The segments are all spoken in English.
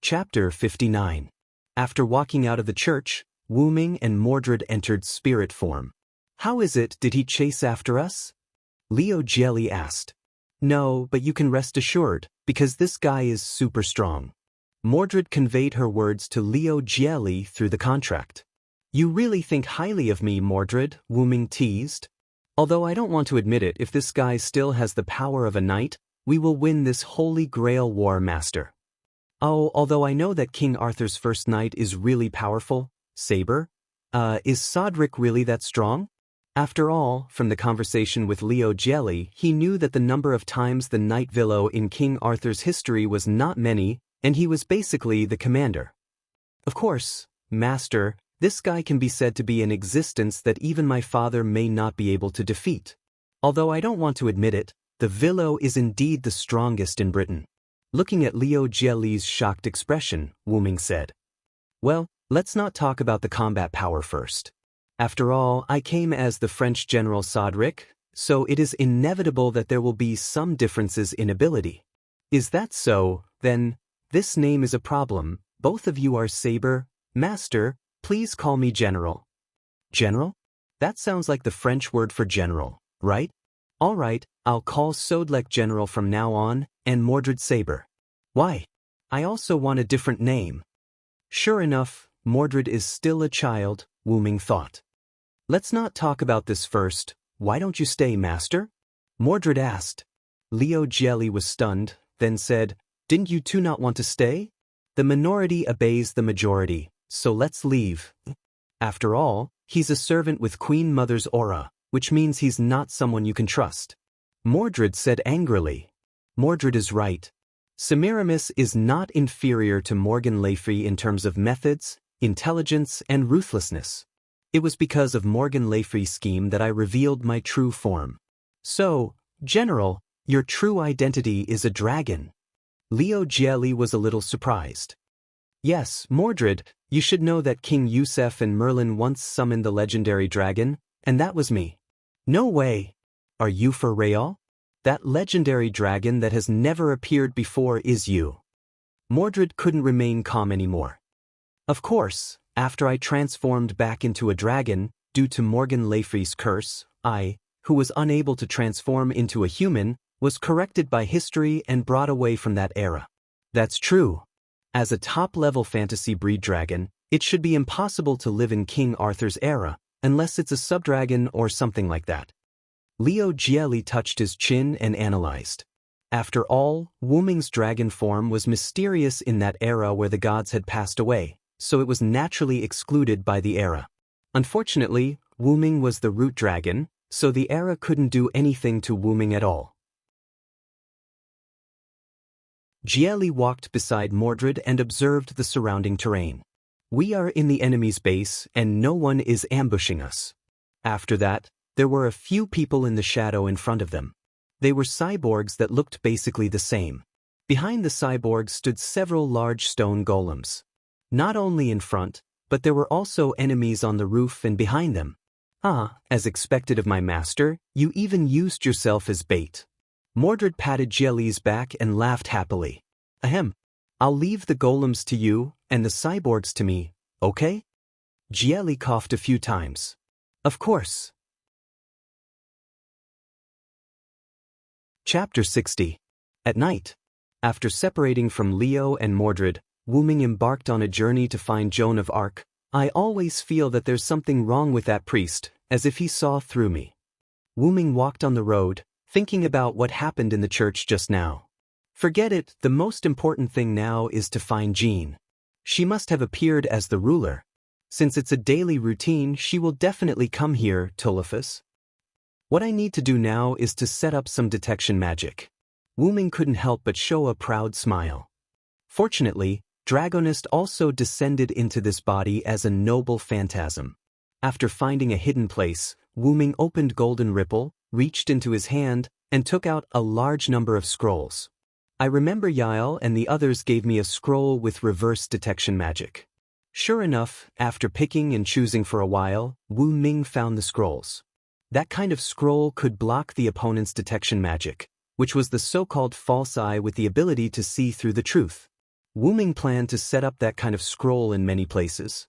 Chapter 59. After walking out of the church, Wu Ming and Mordred entered spirit form. "How is it, did he chase after us?" Liu Jieli asked. "No, but you can rest assured, because this guy is super strong." Mordred conveyed her words to Liu Jieli through the contract. "You really think highly of me, Mordred," Wu Ming teased. "Although I don't want to admit it, if this guy still has the power of a knight, we will win this Holy Grail war, Master." "Oh, although I know that King Arthur's first knight is really powerful, Saber, is Sodric really that strong?" After all, from the conversation with Liu Jieli, he knew that the number of times the knight Villo in King Arthur's history was not many, and he was basically the commander. "Of course, Master, this guy can be said to be in existence that even my father may not be able to defeat. Although I don't want to admit it, the Villo is indeed the strongest in Britain." Looking at Liu Jieli's shocked expression, Wu Ming said, "Well, let's not talk about the combat power first. After all, I came as the French General Sodric, so it is inevitable that there will be some differences in ability. Is that so? Then, this name is a problem. Both of you are Saber. Master, please call me General." "General? That sounds like the French word for general, right? All right, I'll call Sodlek General from now on, and Mordred Saber." "Why? I also want a different name." Sure enough, Mordred is still a child, Wu Ming thought. "Let's not talk about this first. Why don't you stay, Master?" Mordred asked. Liu Jieli was stunned, then said, "Didn't you two not want to stay? The minority obeys the majority, so let's leave. After all, he's a servant with Queen Mother's aura, which means he's not someone you can trust." Mordred said angrily. Mordred is right. Semiramis is not inferior to Morgan Le Fay in terms of methods, intelligence, and ruthlessness. It was because of Morgan Le Fay's scheme that I revealed my true form. "So, General, your true identity is a dragon." Liu Jieli was a little surprised. "Yes, Mordred, you should know that King Yusef and Merlin once summoned the legendary dragon, and that was me." "No way. Are you for real? That legendary dragon that has never appeared before is you." Mordred couldn't remain calm anymore. "Of course, after I transformed back into a dragon, due to Morgan Le Fay's curse, I, who was unable to transform into a human, was corrected by history and brought away from that era." "That's true. As a top-level fantasy breed dragon, it should be impossible to live in King Arthur's era, unless it's a subdragon or something like that." Liu Jieli touched his chin and analyzed. After all, Wu Ming's dragon form was mysterious in that era where the gods had passed away, so it was naturally excluded by the era. Unfortunately, Wu Ming was the root dragon, so the era couldn't do anything to Wu Ming at all. Jieli walked beside Mordred and observed the surrounding terrain. "We are in the enemy's base, and no one is ambushing us." After that, there were a few people in the shadow in front of them. They were cyborgs that looked basically the same. Behind the cyborgs stood several large stone golems. Not only in front, but there were also enemies on the roof and behind them. "Ah, as expected of my master, you even used yourself as bait." Mordred patted Jieli's back and laughed happily. "Ahem. I'll leave the golems to you, and the cyborgs to me, okay?" Jieli coughed a few times. "Of course." Chapter 60. At night. After separating from Liu and Mordred, Wu Ming embarked on a journey to find Joan of Arc. "I always feel that there's something wrong with that priest, as if he saw through me." Wu Ming walked on the road, thinking about what happened in the church just now. Forget it, the most important thing now is to find Jean. She must have appeared as the ruler. Since it's a daily routine, she will definitely come here, Tuliphus. What I need to do now is to set up some detection magic. Wu Ming couldn't help but show a proud smile. Fortunately, Dragonist also descended into this body as a noble phantasm. After finding a hidden place, Wu Ming opened Golden Ripple, reached into his hand, and took out a large number of scrolls. I remember Yael and the others gave me a scroll with reverse detection magic. Sure enough, after picking and choosing for a while, Wu Ming found the scrolls. That kind of scroll could block the opponent's detection magic, which was the so-called false eye with the ability to see through the truth. Wu Ming planned to set up that kind of scroll in many places.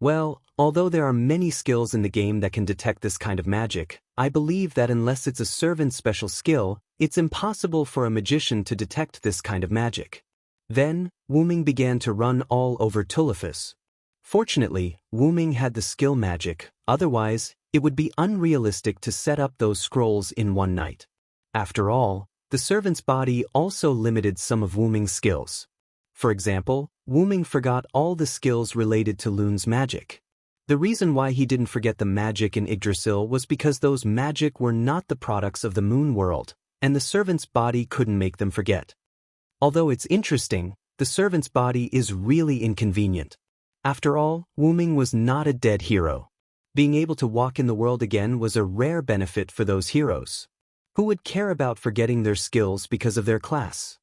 Well, although there are many skills in the game that can detect this kind of magic, I believe that unless it's a servant's special skill, it's impossible for a magician to detect this kind of magic. Then, Wu Ming began to run all over Tuliphus. Fortunately, Wu Ming had the skill magic, otherwise, it would be unrealistic to set up those scrolls in one night. After all, the servant's body also limited some of Wu Ming's skills. For example, Wu Ming forgot all the skills related to Lun's magic. The reason why he didn't forget the magic in Yggdrasil was because those magic were not the products of the moon world, and the servant's body couldn't make them forget. Although it's interesting, the servant's body is really inconvenient. After all, Wu Ming was not a dead hero. Being able to walk in the world again was a rare benefit for those heroes. Who would care about forgetting their skills because of their class?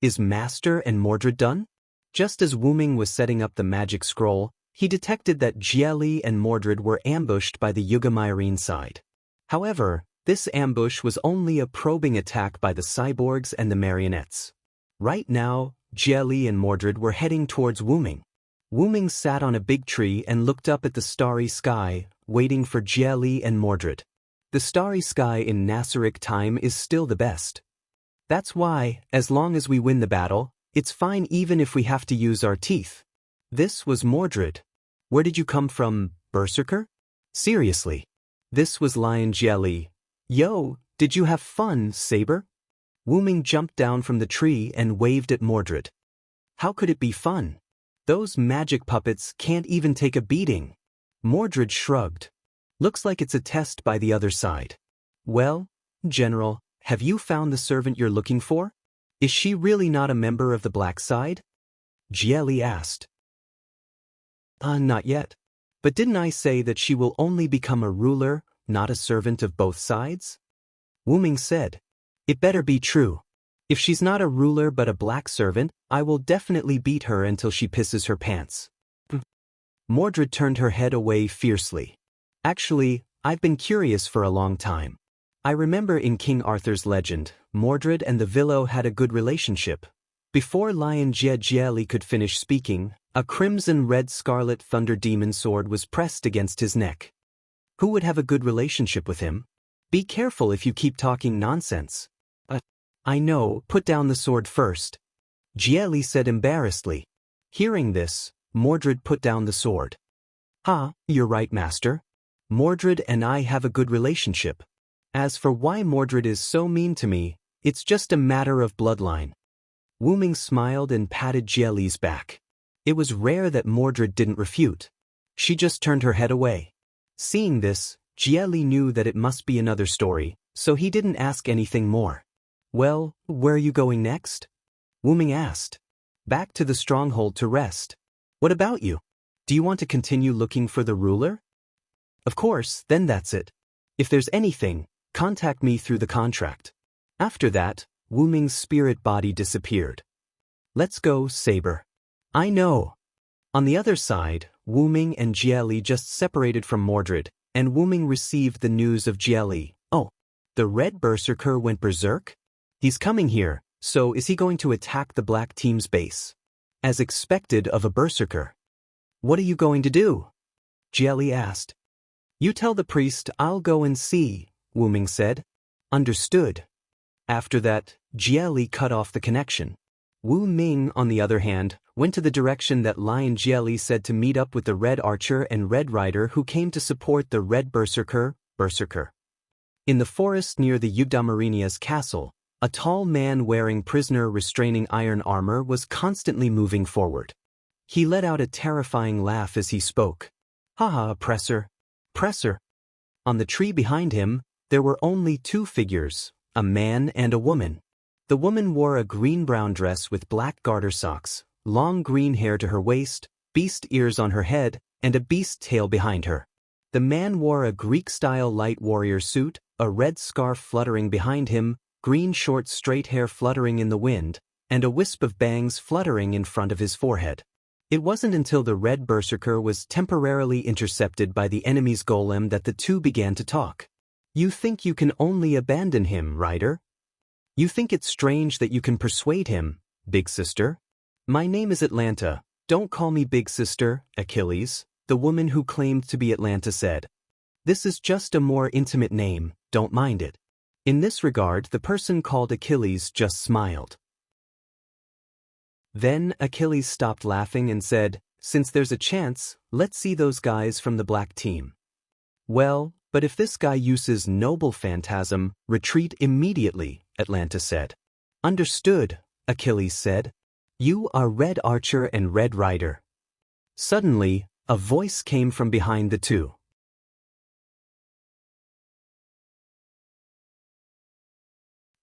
Is Master and Mordred done? Just as Wu Ming was setting up the magic scroll, he detected that Jie and Mordred were ambushed by the Yuga side. However, this ambush was only a probing attack by the cyborgs and the marionettes. Right now, Jie and Mordred were heading towards Wu Ming. Wu Ming sat on a big tree and looked up at the starry sky, waiting for Jie and Mordred. The starry sky in Nasaric time is still the best. That's why, as long as we win the battle, it's fine even if we have to use our teeth. This was Mordred. Where did you come from, Berserker? Seriously. This was Lion Jie. Yo, did you have fun, Saber? Wu Ming jumped down from the tree and waved at Mordred. How could it be fun? Those magic puppets can't even take a beating. Mordred shrugged. Looks like it's a test by the other side. Well, General, have you found the servant you're looking for? Is she really not a member of the black side? Jie asked. Not yet. But didn't I say that she will only become a ruler, not a servant of both sides? Wu Ming said. It better be true. If she's not a ruler but a black servant, I will definitely beat her until she pisses her pants. Mordred turned her head away fiercely. Actually, I've been curious for a long time. I remember in King Arthur's legend, Mordred and the Villo had a good relationship. Before Lion Jie could finish speaking, a crimson-red scarlet thunder demon sword was pressed against his neck. Who would have a good relationship with him? Be careful if you keep talking nonsense. I know, put down the sword first. Jie said embarrassedly. Hearing this, Mordred put down the sword. You're right, Master. Mordred and I have a good relationship. As for why Mordred is so mean to me, it's just a matter of bloodline. Wu Ming smiled and patted Jie's back. It was rare that Mordred didn't refute. She just turned her head away. Seeing this, Jie knew that it must be another story, so he didn't ask anything more. Well, where are you going next? Wu Ming asked. Back to the stronghold to rest. What about you? Do you want to continue looking for the ruler? Of course, then that's it. If there's anything, contact me through the contract. After that, Wu Ming's spirit body disappeared. Let's go, Saber. I know. On the other side, Wu Ming and Jie just separated from Mordred, and Wu Ming received the news of Jie. Oh, the red berserker went berserk? He's coming here, so is he going to attack the black team's base? As expected of a berserker. What are you going to do? Jie asked. You tell the priest I'll go and see, Wu Ming said. Understood. After that, Jie cut off the connection. Wu Ming, on the other hand, went to the direction that Lion Jie said to meet up with the Red Archer and Red Rider who came to support the Red Berserker. In the forest near the Yugdamarinia's castle, a tall man wearing prisoner-restraining iron armor was constantly moving forward. He let out a terrifying laugh as he spoke. Haha, oppressor. Presser. On the tree behind him, there were only two figures, a man and a woman. The woman wore a green-brown dress with black garter socks, long green hair to her waist, beast ears on her head, and a beast tail behind her. The man wore a Greek-style light warrior suit, a red scarf fluttering behind him, green short straight hair fluttering in the wind, and a wisp of bangs fluttering in front of his forehead. It wasn't until the Red Berserker was temporarily intercepted by the enemy's golem that the two began to talk. You think you can only abandon him, Rider? You think it's strange that you can persuade him, big sister? My name is Atlanta. Don't call me big sister, Achilles, the woman who claimed to be Atlanta said. This is just a more intimate name, don't mind it. In this regard, the person called Achilles just smiled. Then Achilles stopped laughing and said, since there's a chance, let's see those guys from the black team. Well, but if this guy uses noble phantasm, retreat immediately, Atlanta said. Understood, Achilles said. You are Red Archer and Red Rider. Suddenly, a voice came from behind the two.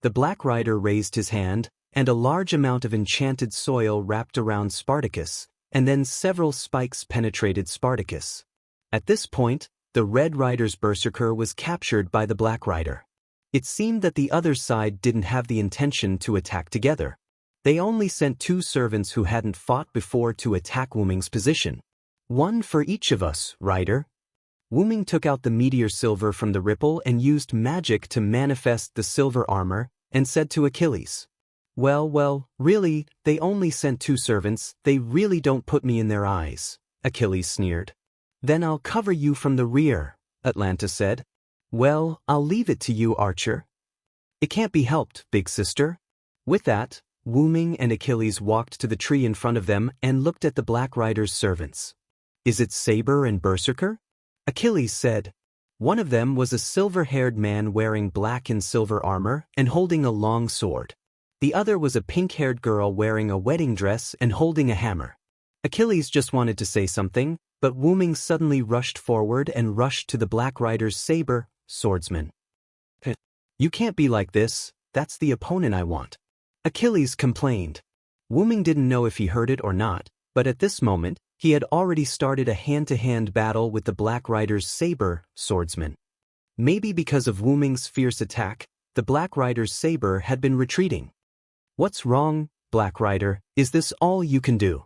The Black Rider raised his hand, and a large amount of enchanted soil wrapped around Spartacus, and then several spikes penetrated Spartacus. At this point, the Red Rider's berserker was captured by the Black Rider. It seemed that the other side didn't have the intention to attack together. They only sent 2 servants who hadn't fought before to attack Wu Ming's position. One for each of us, Rider. Wu Ming took out the meteor silver from the ripple and used magic to manifest the silver armor, and said to Achilles, Well, really, they only sent 2 servants, they really don't put me in their eyes, Achilles sneered. Then I'll cover you from the rear, Atlanta said. Well, I'll leave it to you, Archer. It can't be helped, big sister. With that, Wu Ming and Achilles walked to the tree in front of them and looked at the Black Rider's servants. Is it Saber and Berserker? Achilles said. One of them was a silver-haired man wearing black and silver armor and holding a long sword. The other was a pink-haired girl wearing a wedding dress and holding a hammer. Achilles just wanted to say something, but Wu Ming suddenly rushed forward and rushed to the Black Rider's saber, swordsman. You can't be like this, that's the opponent I want. Achilles complained. Wu Ming didn't know if he heard it or not, but at this moment, he had already started a hand-to-hand battle with the Black Rider's saber, swordsman. Maybe because of Wu Ming's fierce attack, the Black Rider's saber had been retreating. What's wrong, Black Rider, is this all you can do?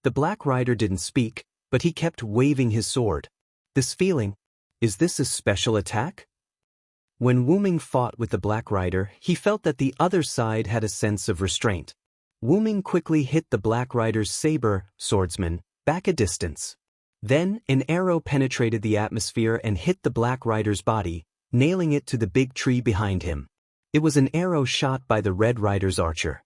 The Black Rider didn't speak, but he kept waving his sword. This feeling, is this a special attack? When Wu Ming fought with the Black Rider, he felt that the other side had a sense of restraint. Wu Ming quickly hit the Black Rider's saber, swordsman, back a distance. Then, an arrow penetrated the atmosphere and hit the Black Rider's body, nailing it to the big tree behind him. It was an arrow shot by the Red Rider's archer.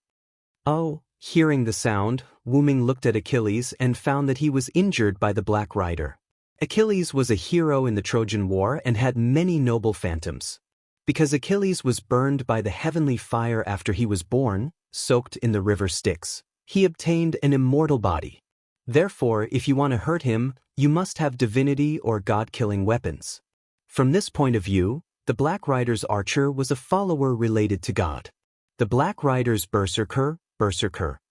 Oh, hearing the sound, Wu Ming looked at Achilles and found that he was injured by the Black Rider. Achilles was a hero in the Trojan War and had many noble phantoms. Because Achilles was burned by the heavenly fire after he was born, soaked in the river Styx, he obtained an immortal body. Therefore, if you want to hurt him, you must have divinity or god-killing weapons. From this point of view, the Black Rider's archer was a follower related to God. The Black Rider's berserker,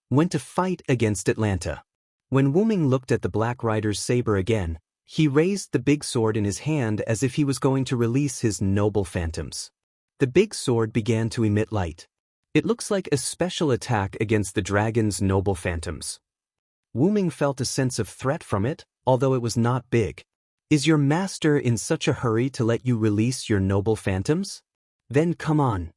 went to fight against Atlanta. When Wu Ming looked at the Black Rider's saber again, he raised the big sword in his hand as if he was going to release his noble phantoms. The big sword began to emit light. It looks like a special attack against the dragon's noble phantoms. Wu Ming felt a sense of threat from it, although it was not big. Is your master in such a hurry to let you release your noble phantoms? Then come on.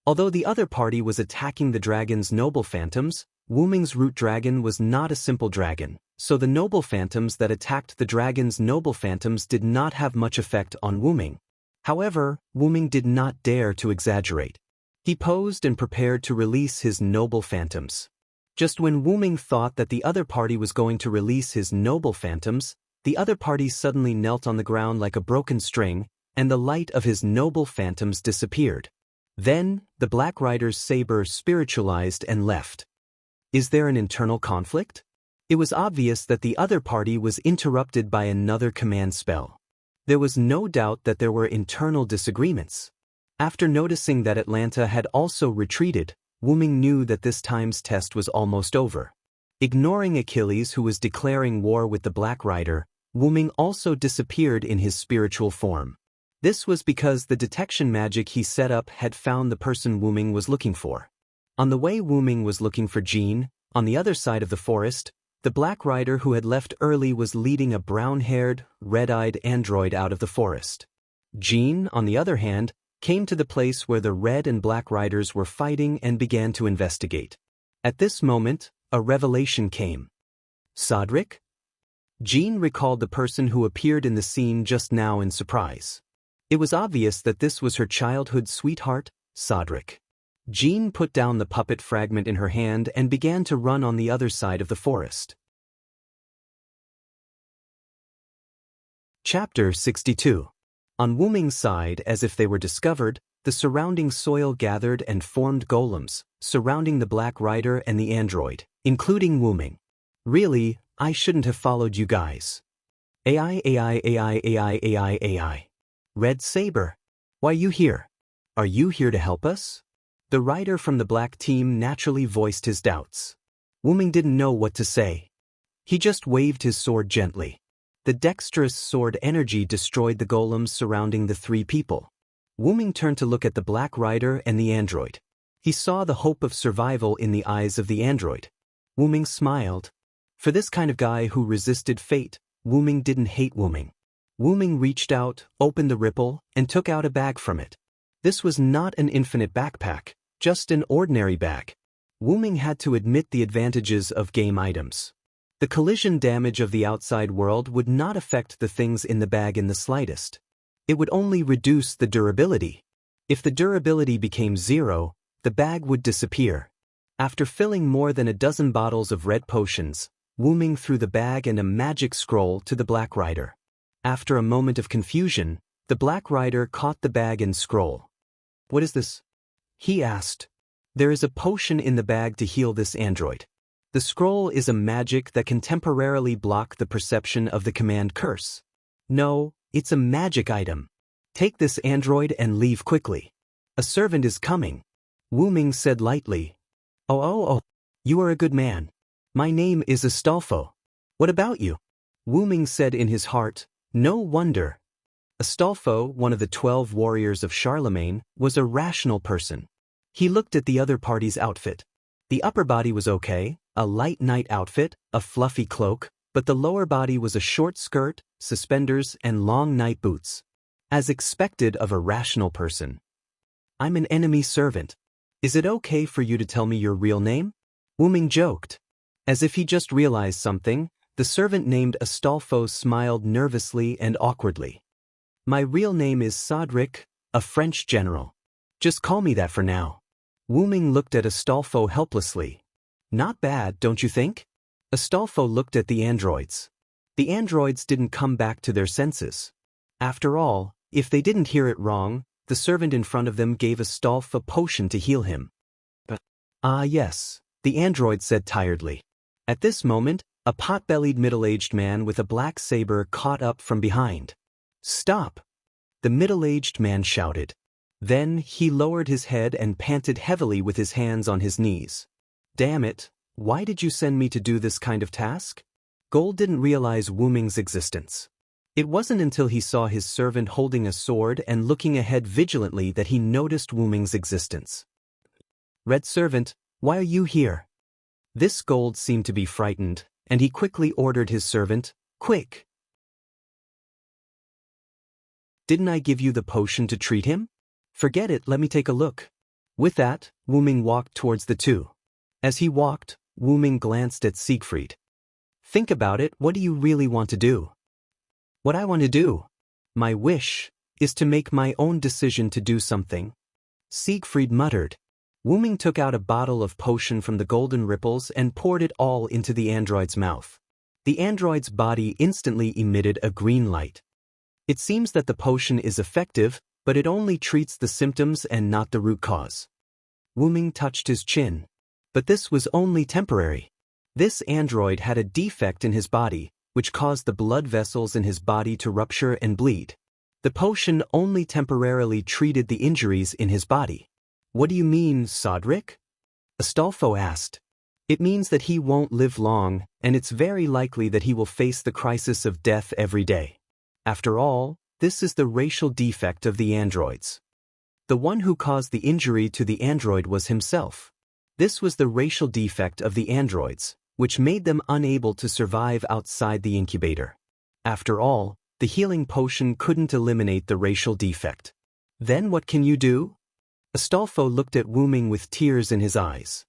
Although the other party was attacking the dragon's noble phantoms, Wu Ming's root dragon was not a simple dragon, so the noble phantoms that attacked the dragon's noble phantoms did not have much effect on Wu Ming. However, Wu Ming did not dare to exaggerate. He posed and prepared to release his noble phantoms. Just when Wu Ming thought that the other party was going to release his noble phantoms, the other party suddenly knelt on the ground like a broken string, and the light of his noble phantoms disappeared. Then, the Black Rider's saber spiritualized and left. Is there an internal conflict? It was obvious that the other party was interrupted by another command spell. There was no doubt that there were internal disagreements. After noticing that Atlanta had also retreated, Wu Ming knew that this time's test was almost over. Ignoring Achilles, who was declaring war with the Black Rider, Wu Ming also disappeared in his spiritual form. This was because the detection magic he set up had found the person Wu Ming was looking for. On the way Wu Ming was looking for Jean, on the other side of the forest, the Black Rider who had left early was leading a brown-haired, red-eyed android out of the forest. Jean, on the other hand, came to the place where the Red and Black Riders were fighting and began to investigate. At this moment, a revelation came. Sodric? Jean recalled the person who appeared in the scene just now in surprise. It was obvious that this was her childhood sweetheart, Sodric. Jean put down the puppet fragment in her hand and began to run on the other side of the forest. Chapter 62. On Wu Ming's side, as if they were discovered, the surrounding soil gathered and formed golems, surrounding the Black Rider and the android, including Wu Ming. Really, I shouldn't have followed you guys. AI. Red Saber. Why you here? Are you here to help us? The rider from the black team naturally voiced his doubts. Wu Ming didn't know what to say. He just waved his sword gently. The dexterous sword energy destroyed the golems surrounding the three people. Wu Ming turned to look at the Black Rider and the android. He saw the hope of survival in the eyes of the android. Wu Ming smiled. For this kind of guy who resisted fate, Wu Ming didn't hate Wu Ming. Wu Ming reached out, opened the ripple, and took out a bag from it. This was not an infinite backpack, just an ordinary bag. Wu Ming had to admit the advantages of game items. The collision damage of the outside world would not affect the things in the bag in the slightest. It would only reduce the durability. If the durability became 0, the bag would disappear. After filling more than a dozen bottles of red potions, Wu Ming threw the bag and a magic scroll to the Black Rider. After a moment of confusion, the Black Rider caught the bag and scroll. What is this? He asked. There is a potion in the bag to heal this android. The scroll is a magic that can temporarily block the perception of the command curse. No, it's a magic item. Take this android and leave quickly. A servant is coming. Wu Ming said lightly. Oh, you are a good man. My name is Astolfo. What about you? Wu Ming said in his heart, no wonder. Astolfo, one of the 12 warriors of Charlemagne, was a rational person. He looked at the other party's outfit. The upper body was okay, a light night outfit, a fluffy cloak, but the lower body was a short skirt, suspenders, and long night boots. As expected of a rational person. I'm an enemy servant. Is it okay for you to tell me your real name? Wu Ming joked. As if he just realized something, the servant named Astolfo smiled nervously and awkwardly. My real name is Sodric, a French general. Just call me that for now. Wu Ming looked at Astolfo helplessly. Not bad, don't you think? Astolfo looked at the androids. The androids didn't come back to their senses. After all, if they didn't hear it wrong, the servant in front of them gave Astolfo a potion to heal him. But, yes, the android said tiredly. At this moment, a pot-bellied middle-aged man with a black saber caught up from behind. Stop! The middle-aged man shouted. Then he lowered his head and panted heavily with his hands on his knees. Damn it, why did you send me to do this kind of task? Gold didn't realize Wu Ming's existence. It wasn't until he saw his servant holding a sword and looking ahead vigilantly that he noticed Wu Ming's existence. Red servant, why are you here? This Gold seemed to be frightened, and he quickly ordered his servant, quick! Didn't I give you the potion to treat him? Forget it, let me take a look. With that, Wu Ming walked towards the two. As he walked, Wu Ming glanced at Siegfried. Think about it, what do you really want to do? What I want to do? My wish is to make my own decision to do something. Siegfried muttered. Wu Ming took out a bottle of potion from the golden ripples and poured it all into the android's mouth. The android's body instantly emitted a green light. It seems that the potion is effective, but it only treats the symptoms and not the root cause. Wu Ming touched his chin. But this was only temporary. This android had a defect in his body, which caused the blood vessels in his body to rupture and bleed. The potion only temporarily treated the injuries in his body. What do you mean, Sodric? Astolfo asked. It means that he won't live long, and it's very likely that he will face the crisis of death every day. After all, this is the racial defect of the androids. The one who caused the injury to the android was himself. This was the racial defect of the androids, which made them unable to survive outside the incubator. After all, the healing potion couldn't eliminate the racial defect. Then what can you do? Astolfo looked at Wu Ming with tears in his eyes.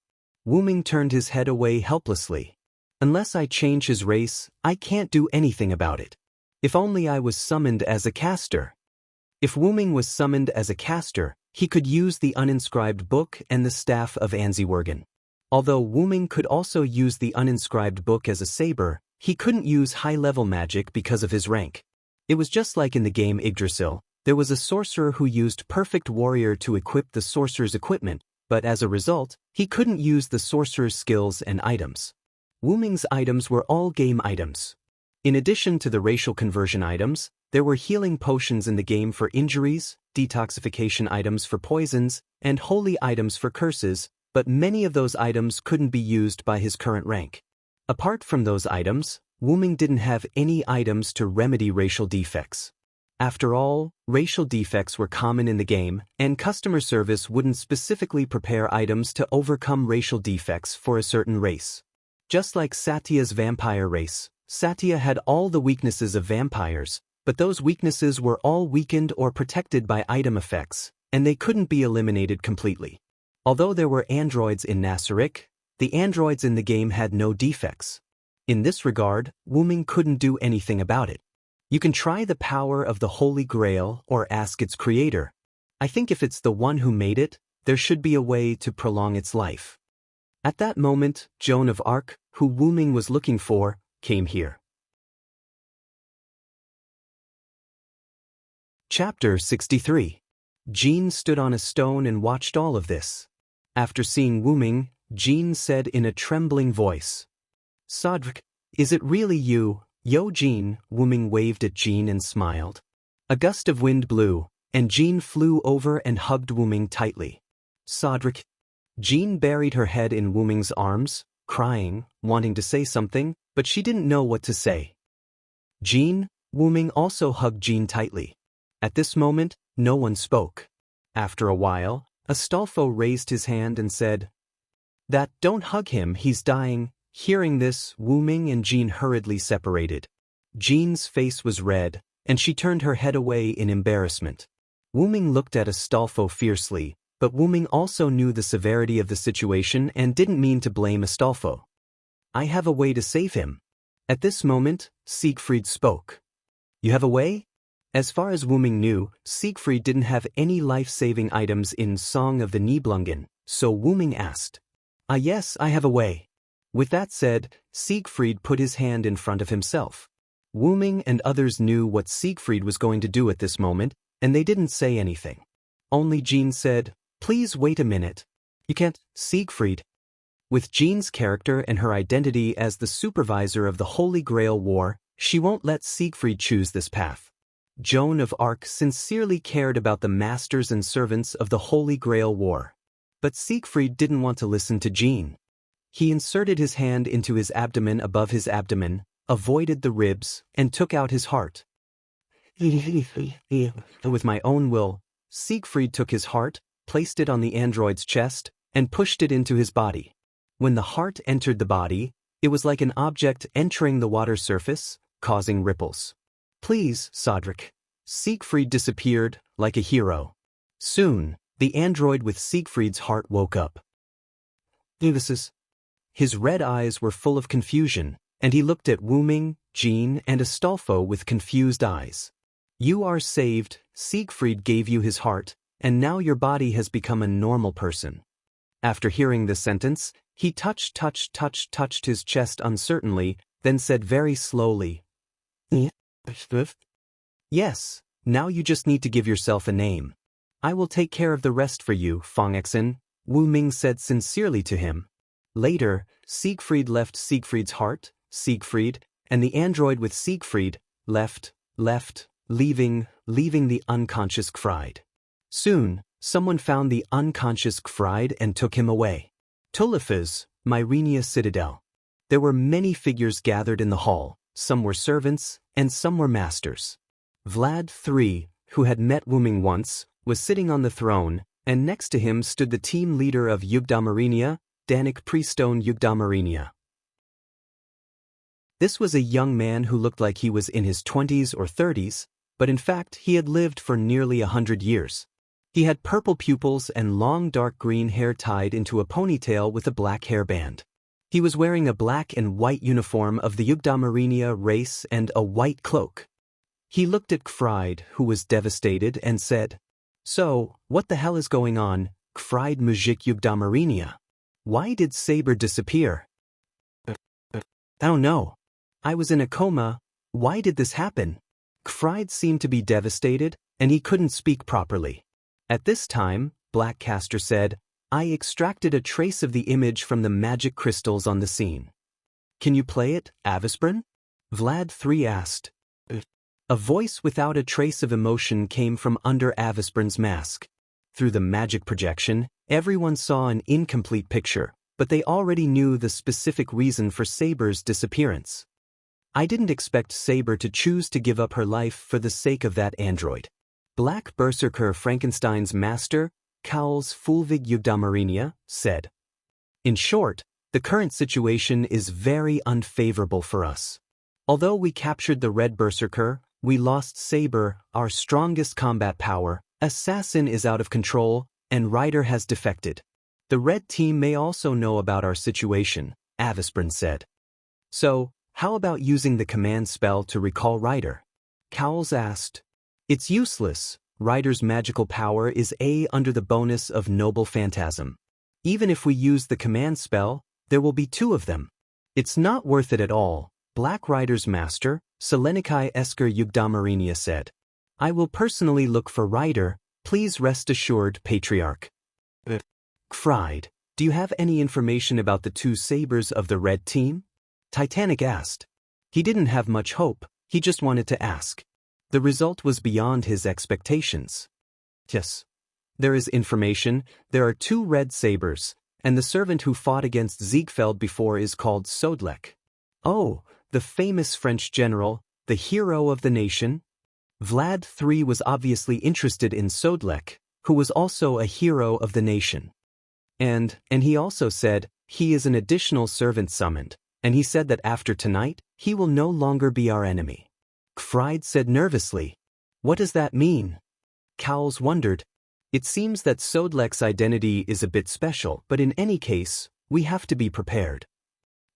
Wu Ming turned his head away helplessly. Unless I change his race, I can't do anything about it. If only I was summoned as a caster. If Wu Ming was summoned as a caster, he could use the uninscribed book and the staff of Anziwergen. Although Wu Ming could also use the uninscribed book as a saber, he couldn't use high-level magic because of his rank. It was just like in the game Yggdrasil. There was a sorcerer who used Perfect Warrior to equip the sorcerer's equipment, but as a result, he couldn't use the sorcerer's skills and items. Wu Ming's items were all game items. In addition to the racial conversion items, there were healing potions in the game for injuries, detoxification items for poisons, and holy items for curses, but many of those items couldn't be used by his current rank. Apart from those items, Wu Ming didn't have any items to remedy racial defects. After all, racial defects were common in the game, and customer service wouldn't specifically prepare items to overcome racial defects for a certain race. Just like Satya's vampire race, Satya had all the weaknesses of vampires, but those weaknesses were all weakened or protected by item effects, and they couldn't be eliminated completely. Although there were androids in Nasaric, the androids in the game had no defects. In this regard, Wu Ming couldn't do anything about it. You can try the power of the Holy Grail or ask its creator. I think if it's the one who made it, there should be a way to prolong its life. At that moment, Joan of Arc, who Wu Ming was looking for, came here. Chapter 63. Jean stood on a stone and watched all of this. After seeing Wu Ming, Jean said in a trembling voice, "Sodric, is it really you?" "Yo Jean," Wu Ming waved at Jean and smiled. A gust of wind blew, and Jean flew over and hugged Wu Ming tightly. "Sodric." Jean buried her head in Wu Ming's arms, crying, wanting to say something, but she didn't know what to say. "Jean," Wu Ming also hugged Jean tightly. At this moment, no one spoke. After a while, Astolfo raised his hand and said, "Don't hug him, he's dying." Hearing this, Wu Ming and Jean hurriedly separated. Jean's face was red, and she turned her head away in embarrassment. Wu Ming looked at Astolfo fiercely, but Wu Ming also knew the severity of the situation and didn't mean to blame Astolfo. "I have a way to save him." At this moment, Siegfried spoke. "You have a way?" As far as Wu Ming knew, Siegfried didn't have any life-saving items in Song of the Nibelungen, so Wu Ming asked, "Ah yes, I have a way." With that said, Siegfried put his hand in front of himself. Wu Ming and others knew what Siegfried was going to do at this moment, and they didn't say anything. Only Jean said, "Please wait a minute." "You can't, Siegfried." With Jean's character and her identity as the supervisor of the Holy Grail War, she won't let Siegfried choose this path. Joan of Arc sincerely cared about the masters and servants of the Holy Grail War. But Siegfried didn't want to listen to Jean. He inserted his hand into his abdomen above his abdomen, avoided the ribs, and took out his heart. With my own will, Siegfried took his heart, placed it on the android's chest, and pushed it into his body. When the heart entered the body, it was like an object entering the water surface, causing ripples. "Please, Sodric." Siegfried disappeared, like a hero. Soon, the android with Siegfried's heart woke up. His red eyes were full of confusion, and he looked at Wu Ming, Jean, and Astolfo with confused eyes. "You are saved, Siegfried gave you his heart, and now your body has become a normal person." After hearing this sentence, he touched his chest uncertainly, then said very slowly, "Yes, now you just need to give yourself a name. I will take care of the rest for you, Fongexin," Wu Ming said sincerely to him. Later, Siegfried left Siegfried's heart, Siegfried, and the android with Siegfried, left, leaving the unconscious Gfried. Soon, someone found the unconscious Gfried and took him away. Tulifas, Myrenia Citadel. There were many figures gathered in the hall, some were servants, and some were masters. Vlad III, who had met Wu Ming once, was sitting on the throne, and next to him stood the team leader of Yugdamarinia, Danik Priestone Yugdamarinia. This was a young man who looked like he was in his 20s or 30s, but in fact he had lived for nearly 100 years. He had purple pupils and long dark green hair tied into a ponytail with a black hairband. He was wearing a black and white uniform of the Yugdamarinia race and a white cloak. He looked at Kfride, who was devastated, and said, "So, what the hell is going on, Kfride Mujik Yugdamarinia? Why did Saber disappear?" "I don't know. I was in a coma. Why did this happen?" Kfride seemed to be devastated, and he couldn't speak properly. At this time, Black Castor said, "I extracted a trace of the image from the magic crystals on the scene." "Can you play it, Avisprin?" Vlad 3 asked. A voice without a trace of emotion came from under Avisprin's mask. Through the magic projection, everyone saw an incomplete picture, but they already knew the specific reason for Saber's disappearance. "I didn't expect Saber to choose to give up her life for the sake of that android." Black Berserker Frankenstein's master, Cowles Fulvig Yugdamarinia, said. "In short, the current situation is very unfavorable for us. Although we captured the Red Berserker, we lost Saber, our strongest combat power, Assassin is out of control, and Ryder has defected. The Red team may also know about our situation," Avisprin said. "So, how about using the command spell to recall Ryder?" Cowles asked. "It's useless. Ryder's magical power is A under the bonus of Noble Phantasm. Even if we use the command spell, there will be 2 of them. It's not worth it at all," Black Ryder's master, Selenikai Esker Yugdamarinia said. "I will personally look for Ryder, please rest assured, Patriarch." "Kfride, do you have any information about the 2 sabers of the Red team?" Titanic asked. He didn't have much hope, he just wanted to ask. The result was beyond his expectations. "Yes. There is information. There are 2 red sabers, and the servant who fought against Ziegfeld before is called Sodlek." "Oh, the famous French general, the hero of the nation?" Vlad 3 was obviously interested in Sodlek, who was also a hero of the nation. And he also said, he is an additional servant summoned, and he said that after tonight, he will no longer be our enemy. Kfride said nervously, "What does that mean?" Cowles wondered. "It seems that Sodlek's identity is a bit special, but in any case, we have to be prepared."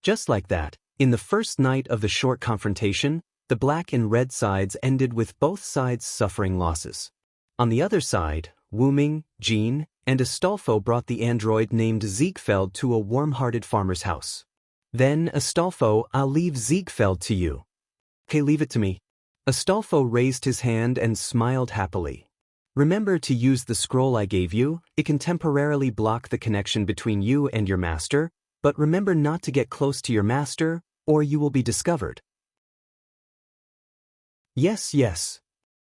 Just like that, in the first night of the short confrontation, the black and red sides ended with both sides suffering losses. On the other side, Wuming, Jean, and Astolfo brought the android named Ziegfeld to a warm-hearted farmer's house. Then, Astolfo, "I'll leave Ziegfeld to you." "Okay, leave it to me." Astolfo raised his hand and smiled happily. "Remember to use the scroll I gave you. It can temporarily block the connection between you and your master, but remember not to get close to your master, or you will be discovered." "Yes, yes."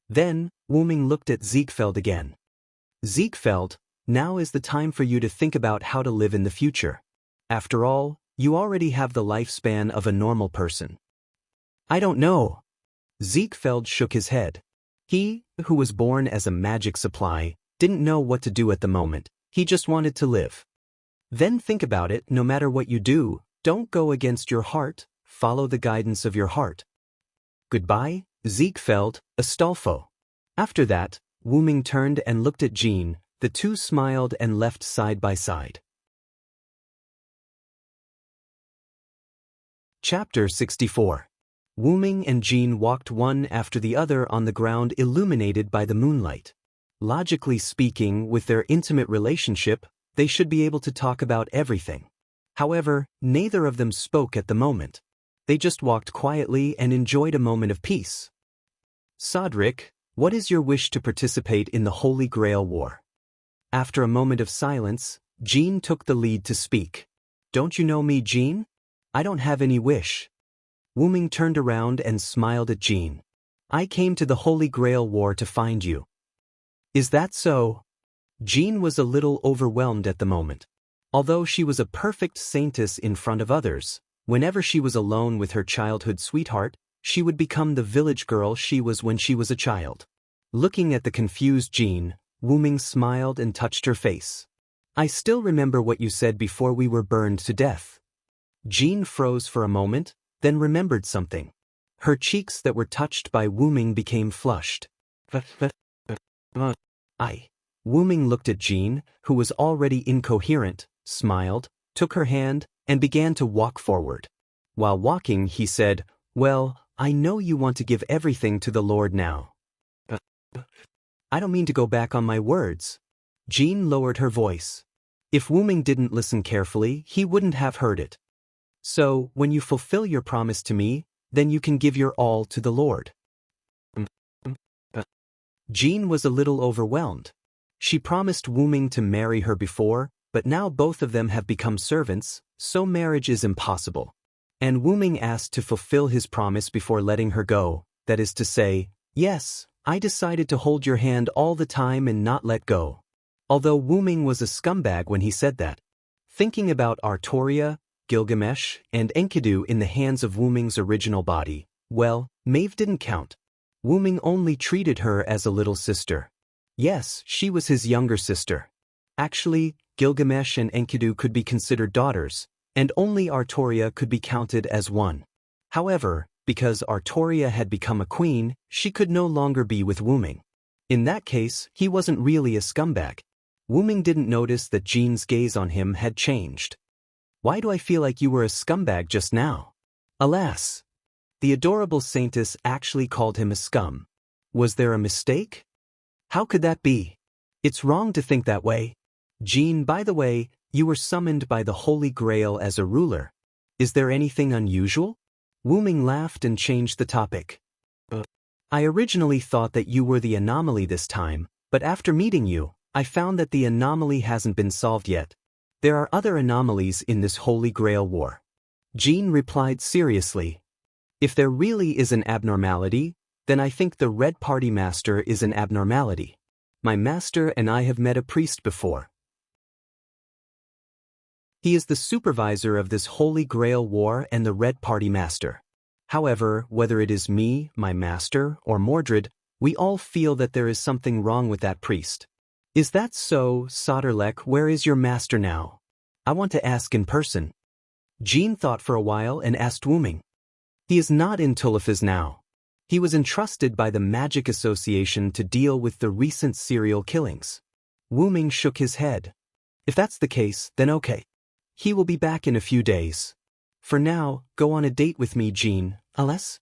Then, Wuming looked at Ziegfeld again. "Ziegfeld, now is the time for you to think about how to live in the future. After all, you already have the lifespan of a normal person." "I don't know." Ziegfeld shook his head. He, who was born as a magic supply, didn't know what to do at the moment. He just wanted to live. "Then think about it. No matter what you do, don't go against your heart, follow the guidance of your heart. Goodbye, Ziegfeld, Astolfo." After that, Wuming turned and looked at Jean. The 2 smiled and left side by side. Chapter 64. Wuming and Jean walked one after the other on the ground illuminated by the moonlight. Logically speaking, with their intimate relationship, they should be able to talk about everything. However, neither of them spoke at the moment. They just walked quietly and enjoyed a moment of peace. "Sodric, what is your wish to participate in the Holy Grail War?" After a moment of silence, Jean took the lead to speak. "Don't you know me, Jean? I don't have any wish." Wuming turned around and smiled at Jean. "I came to the Holy Grail War to find you." "Is that so?" Jean was a little overwhelmed at the moment. Although she was a perfect saintess in front of others, whenever she was alone with her childhood sweetheart, she would become the village girl she was when she was a child. Looking at the confused Jean, Wuming smiled and touched her face. "I still remember what you said before we were burned to death." Jean froze for a moment, then remembered something. Her cheeks that were touched by Wuming became flushed. Wu Ming looked at Jean, who was already incoherent, smiled, took her hand, and began to walk forward. While walking, he said, "Well, I know you want to give everything to the Lord now." I don't mean to go back on my words." Jean lowered her voice. If Wu Ming didn't listen carefully, he wouldn't have heard it. "So, when you fulfill your promise to me, then you can give your all to the Lord." Jean was a little overwhelmed. She promised Wu Ming to marry her before, but now both of them have become servants, so marriage is impossible. And Wu Ming asked to fulfill his promise before letting her go, that is to say, "Yes, I decided to hold your hand all the time and not let go." Although Wu Ming was a scumbag when he said that. Thinking about Artoria, Gilgamesh, and Enkidu in the hands of Wu Ming's original body, well, Maeve didn't count. Wu Ming only treated her as a little sister. Yes, she was his younger sister. Actually, Gilgamesh and Enkidu could be considered daughters, and only Artoria could be counted as one. However, because Artoria had become a queen, she could no longer be with Wu Ming. In that case, he wasn't really a scumbag. Wu Ming didn't notice that Jean's gaze on him had changed. "Why do I feel like you were a scumbag just now?" Alas! The adorable saintess actually called him a scum. Was there a mistake? How could that be? It's wrong to think that way. Jean, by the way, you were summoned by the Holy Grail as a ruler. Is there anything unusual? Wu Ming laughed and changed the topic. I originally thought that you were the anomaly this time, but after meeting you, I found that the anomaly hasn't been solved yet. There are other anomalies in this Holy Grail war. Jean replied seriously. If there really is an abnormality, then I think the Red Party Master is an abnormality. My master and I have met a priest before. He is the supervisor of this Holy Grail war and the Red Party Master. However, whether it is me, my master, or Mordred, we all feel that there is something wrong with that priest. Is that so, Soderlek? Where is your master now? I want to ask in person. Jean thought for a while and asked Wu Ming. He is not in Tulifas now. He was entrusted by the Magic Association to deal with the recent serial killings. Wu Ming shook his head. If that's the case, then okay. He will be back in a few days. For now, go on a date with me, Jean. Alas?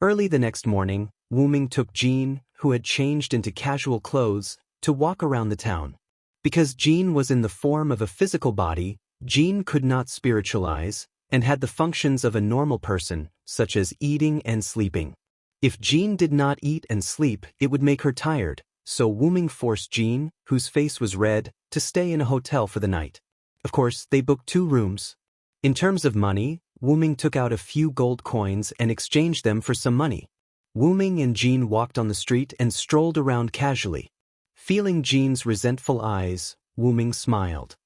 Early the next morning, Wu Ming took Jean, who had changed into casual clothes, to walk around the town. Because Jean was in the form of a physical body, Jean could not spiritualize, and had the functions of a normal person, such as eating and sleeping. If Jean did not eat and sleep, it would make her tired, so Wu Ming forced Jean, whose face was red, to stay in a hotel for the night. Of course, they booked 2 rooms. In terms of money, Wu Ming took out a few gold coins and exchanged them for some money. Wu Ming and Jean walked on the street and strolled around casually. Feeling Jean's resentful eyes, Wu Ming smiled.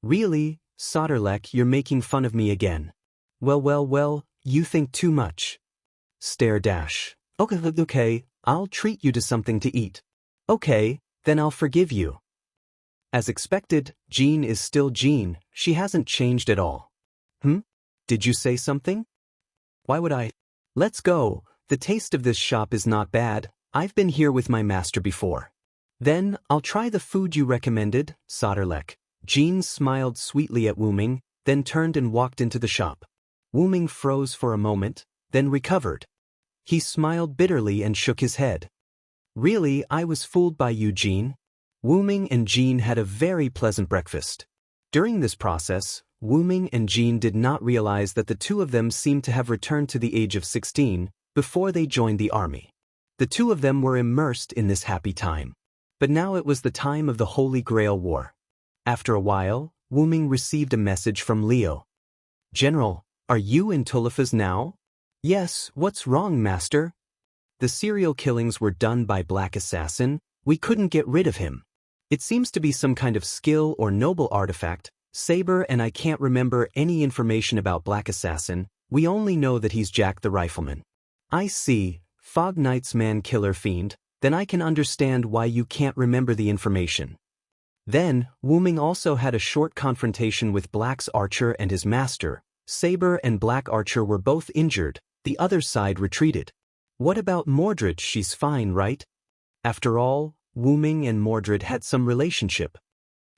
Really, Soderlek, you're making fun of me again. Well, you think too much. Stare dash. Okay, I'll treat you to something to eat. Okay, then I'll forgive you. As expected, Jean is still Jean, she hasn't changed at all. Did you say something? Why would I? Let's go, the taste of this shop is not bad, I've been here with my master before. Then, I'll try the food you recommended, Soderlek. Jean smiled sweetly at Wu Ming, then turned and walked into the shop. Wu Ming froze for a moment, then recovered. He smiled bitterly and shook his head. Really, I was fooled by you, Jean. Wu Ming and Jean had a very pleasant breakfast. During this process, Wu Ming and Jean did not realize that the two of them seemed to have returned to the age of 16 before they joined the army. The two of them were immersed in this happy time. But now it was the time of the Holy Grail War. After a while, Wu Ming received a message from Leo. General, are you in Tulifas now? Yes, what's wrong, Master? The serial killings were done by Black Assassin, we couldn't get rid of him. It seems to be some kind of skill or noble artifact, Saber, and I can't remember any information about Black Assassin, we only know that he's Jack the Rifleman. I see, Fog Knight's man-killer fiend, then I can understand why you can't remember the information. Then, Wu Ming also had a short confrontation with Black's archer and his master. Saber and Black Archer were both injured, the other side retreated. What about Mordred? She's fine, right? After all, Wu Ming and Mordred had some relationship.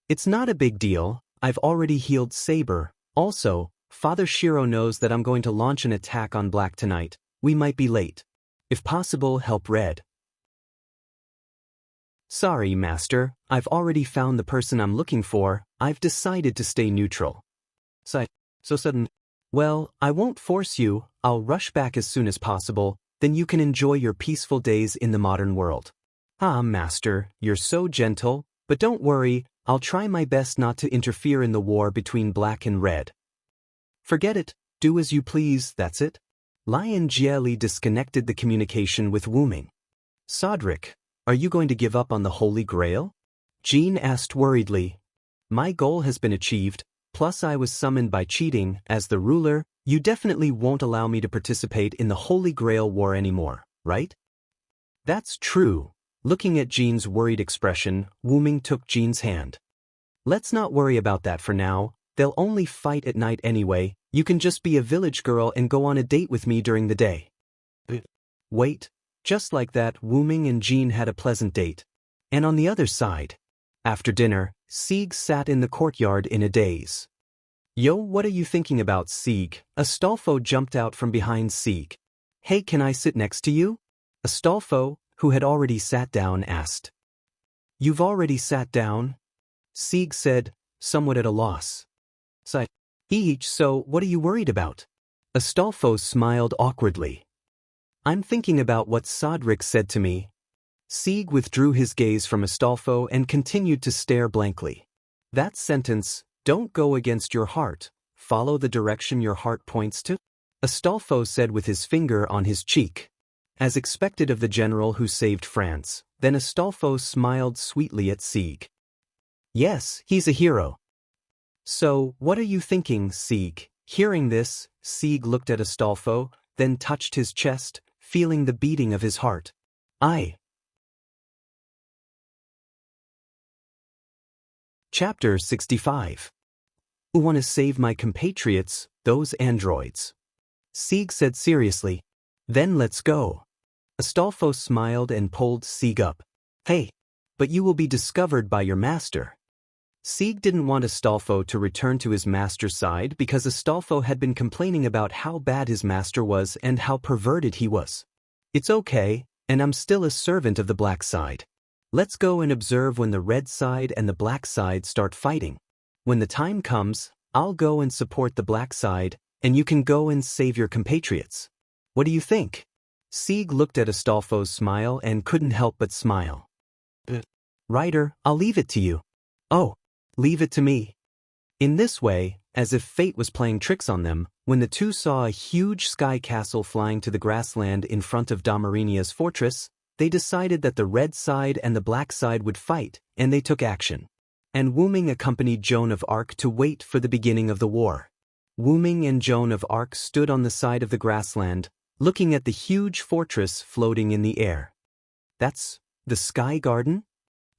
It's not a big deal, I've already healed Saber. Also, Father Shiro knows that I'm going to launch an attack on Black tonight. We might be late. If possible, help Red. Sorry, Master, I've already found the person I'm looking for. I've decided to stay neutral. So sudden. Well, I won't force you, I'll rush back as soon as possible, then you can enjoy your peaceful days in the modern world. Ah, Master, you're so gentle, but don't worry, I'll try my best not to interfere in the war between Black and Red. Forget it, do as you please, that's it. Lion Jieli disconnected the communication with Wu Ming. Sodric, are you going to give up on the Holy Grail? Jean asked worriedly. My goal has been achieved, plus I was summoned by cheating. As the ruler, you definitely won't allow me to participate in the Holy Grail war anymore, right? That's true. Looking at Jean's worried expression, Wu Ming took Jean's hand. Let's not worry about that for now, they'll only fight at night anyway, you can just be a village girl and go on a date with me during the day. Wait, just like that Wu Ming and Jean had a pleasant date. And on the other side, after dinner, Sieg sat in the courtyard in a daze. Yo, what are you thinking about, Sieg? Astolfo jumped out from behind Sieg. Hey, can I sit next to you? Astolfo, who had already sat down, asked. You've already sat down? Sieg said, somewhat at a loss. So what are you worried about? Astolfo smiled awkwardly. I'm thinking about what Sodric said to me. Sieg withdrew his gaze from Astolfo and continued to stare blankly. That sentence, don't go against your heart, follow the direction your heart points to? Astolfo said with his finger on his cheek. As expected of the general who saved France, then Astolfo smiled sweetly at Sieg. Yes, he's a hero. So, what are you thinking, Sieg? Hearing this, Sieg looked at Astolfo, then touched his chest, feeling the beating of his heart. Chapter 65. I want to save my compatriots, those androids. Sieg said seriously. Then let's go. Astolfo smiled and pulled Sieg up. Hey, but you will be discovered by your master. Sieg didn't want Astolfo to return to his master's side because Astolfo had been complaining about how bad his master was and how perverted he was. It's okay, and I'm still a servant of the black side. Let's go and observe when the red side and the black side start fighting. When the time comes, I'll go and support the black side, and you can go and save your compatriots. What do you think? Sieg looked at Astolfo's smile and couldn't help but smile. Ryder, I'll leave it to you. Oh, leave it to me. In this way, as if fate was playing tricks on them, when the two saw a huge sky castle flying to the grassland in front of Damarinia's fortress, they decided that the red side and the black side would fight, and they took action. And Wu Ming accompanied Joan of Arc to wait for the beginning of the war. Wu Ming and Joan of Arc stood on the side of the grassland, looking at the huge fortress floating in the air. That's the Sky Garden?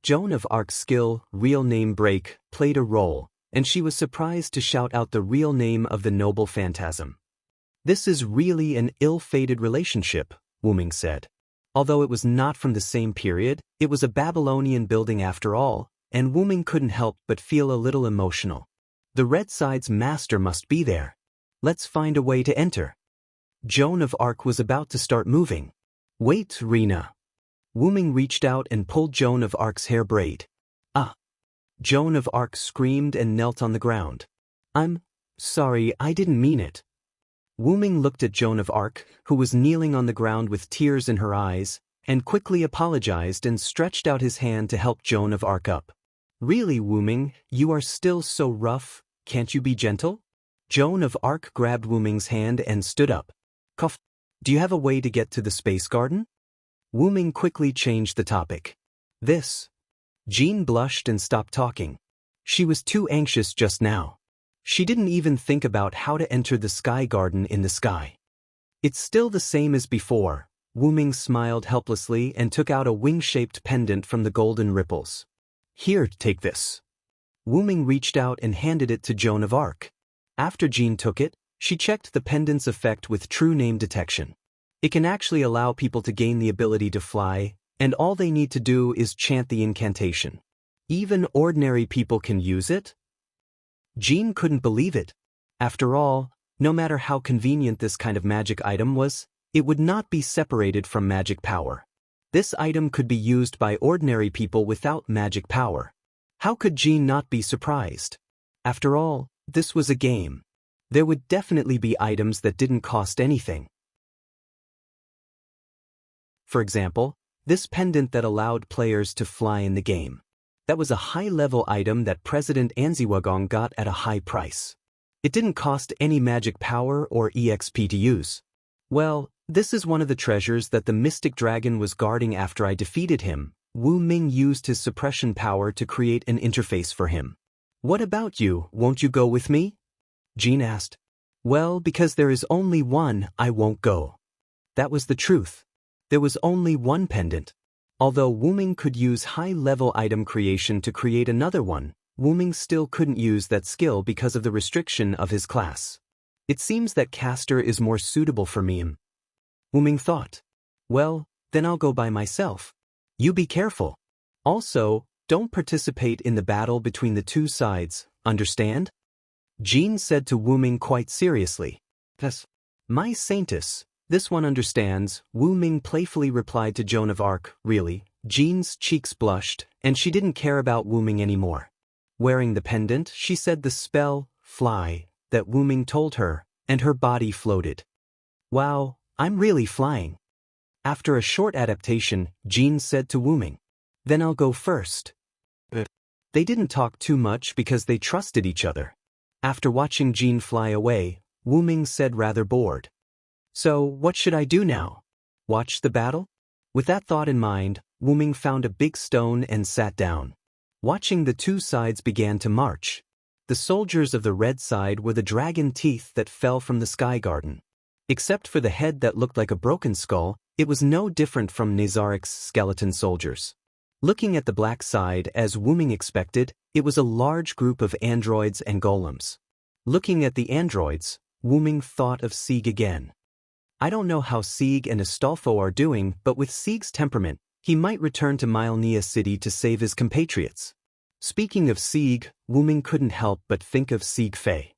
Joan of Arc's skill, real name break, played a role, and she was surprised to shout out the real name of the noble phantasm. This is really an ill-fated relationship, Wu Ming said. Although it was not from the same period, it was a Babylonian building after all, and Wu Ming couldn't help but feel a little emotional. The red side's master must be there. Let's find a way to enter. Joan of Arc was about to start moving. Wait, Rena. Wu Ming reached out and pulled Joan of Arc's hair braid. Ah! Joan of Arc screamed and knelt on the ground. I'm sorry, I didn't mean it. Wu Ming looked at Joan of Arc, who was kneeling on the ground with tears in her eyes, and quickly apologized and stretched out his hand to help Joan of Arc up. Really, Wu Ming, you are still so rough, can't you be gentle? Joan of Arc grabbed Wu Ming's hand and stood up. Cough. Do you have a way to get to the space garden? Wu Ming quickly changed the topic. This. Jean blushed and stopped talking. She was too anxious just now. She didn't even think about how to enter the sky garden in the sky. It's still the same as before. Wu Ming smiled helplessly and took out a wing-shaped pendant from the golden ripples. Here, take this. Wu Ming reached out and handed it to Joan of Arc. After Jean took it, she checked the pendant's effect with true name detection. It can actually allow people to gain the ability to fly, and all they need to do is chant the incantation. Even ordinary people can use it? Jean couldn't believe it. After all, no matter how convenient this kind of magic item was, it would not be separated from magic power. This item could be used by ordinary people without magic power. How could Jean not be surprised? After all, this was a game. There would definitely be items that didn't cost anything. For example, this pendant that allowed players to fly in the game. That was a high-level item that President Anziwagong got at a high price. It didn't cost any magic power or EXP to use. Well, this is one of the treasures that the mystic dragon was guarding after I defeated him. Wu Ming used his suppression power to create an interface for him. What about you, won't you go with me? Jean asked. Well, because there is only one, I won't go. That was the truth. There was only one pendant. Although Wu Ming could use high-level item creation to create another one, Wu Ming still couldn't use that skill because of the restriction of his class. It seems that caster is more suitable for me. Wu Ming thought. Well, then I'll go by myself. You be careful. Also, don't participate in the battle between the two sides, understand? Jean said to Wu Ming quite seriously. Yes. My saintess, this one understands, Wu Ming playfully replied to Joan of Arc. Really? Jean's cheeks blushed, and she didn't care about Wu Ming anymore. Wearing the pendant, she said the spell, fly, that Wu Ming told her, and her body floated. Wow, I'm really flying. After a short adaptation, Jean said to Wu Ming, then I'll go first. They didn't talk too much because they trusted each other. After watching Jean fly away, Wu Ming said rather bored. So, what should I do now? Watch the battle? With that thought in mind, Wu Ming found a big stone and sat down. Watching the two sides began to march. The soldiers of the red side were the dragon teeth that fell from the sky garden. Except for the head that looked like a broken skull, it was no different from Nazarik's skeleton soldiers. Looking at the black side, as Wu Ming expected, it was a large group of androids and golems. Looking at the androids, Wu Ming thought of Sieg again. I don't know how Sieg and Astolfo are doing, but with Sieg's temperament, he might return to Mylnia City to save his compatriots. Speaking of Sieg, Wu Ming couldn't help but think of Sieg Fei.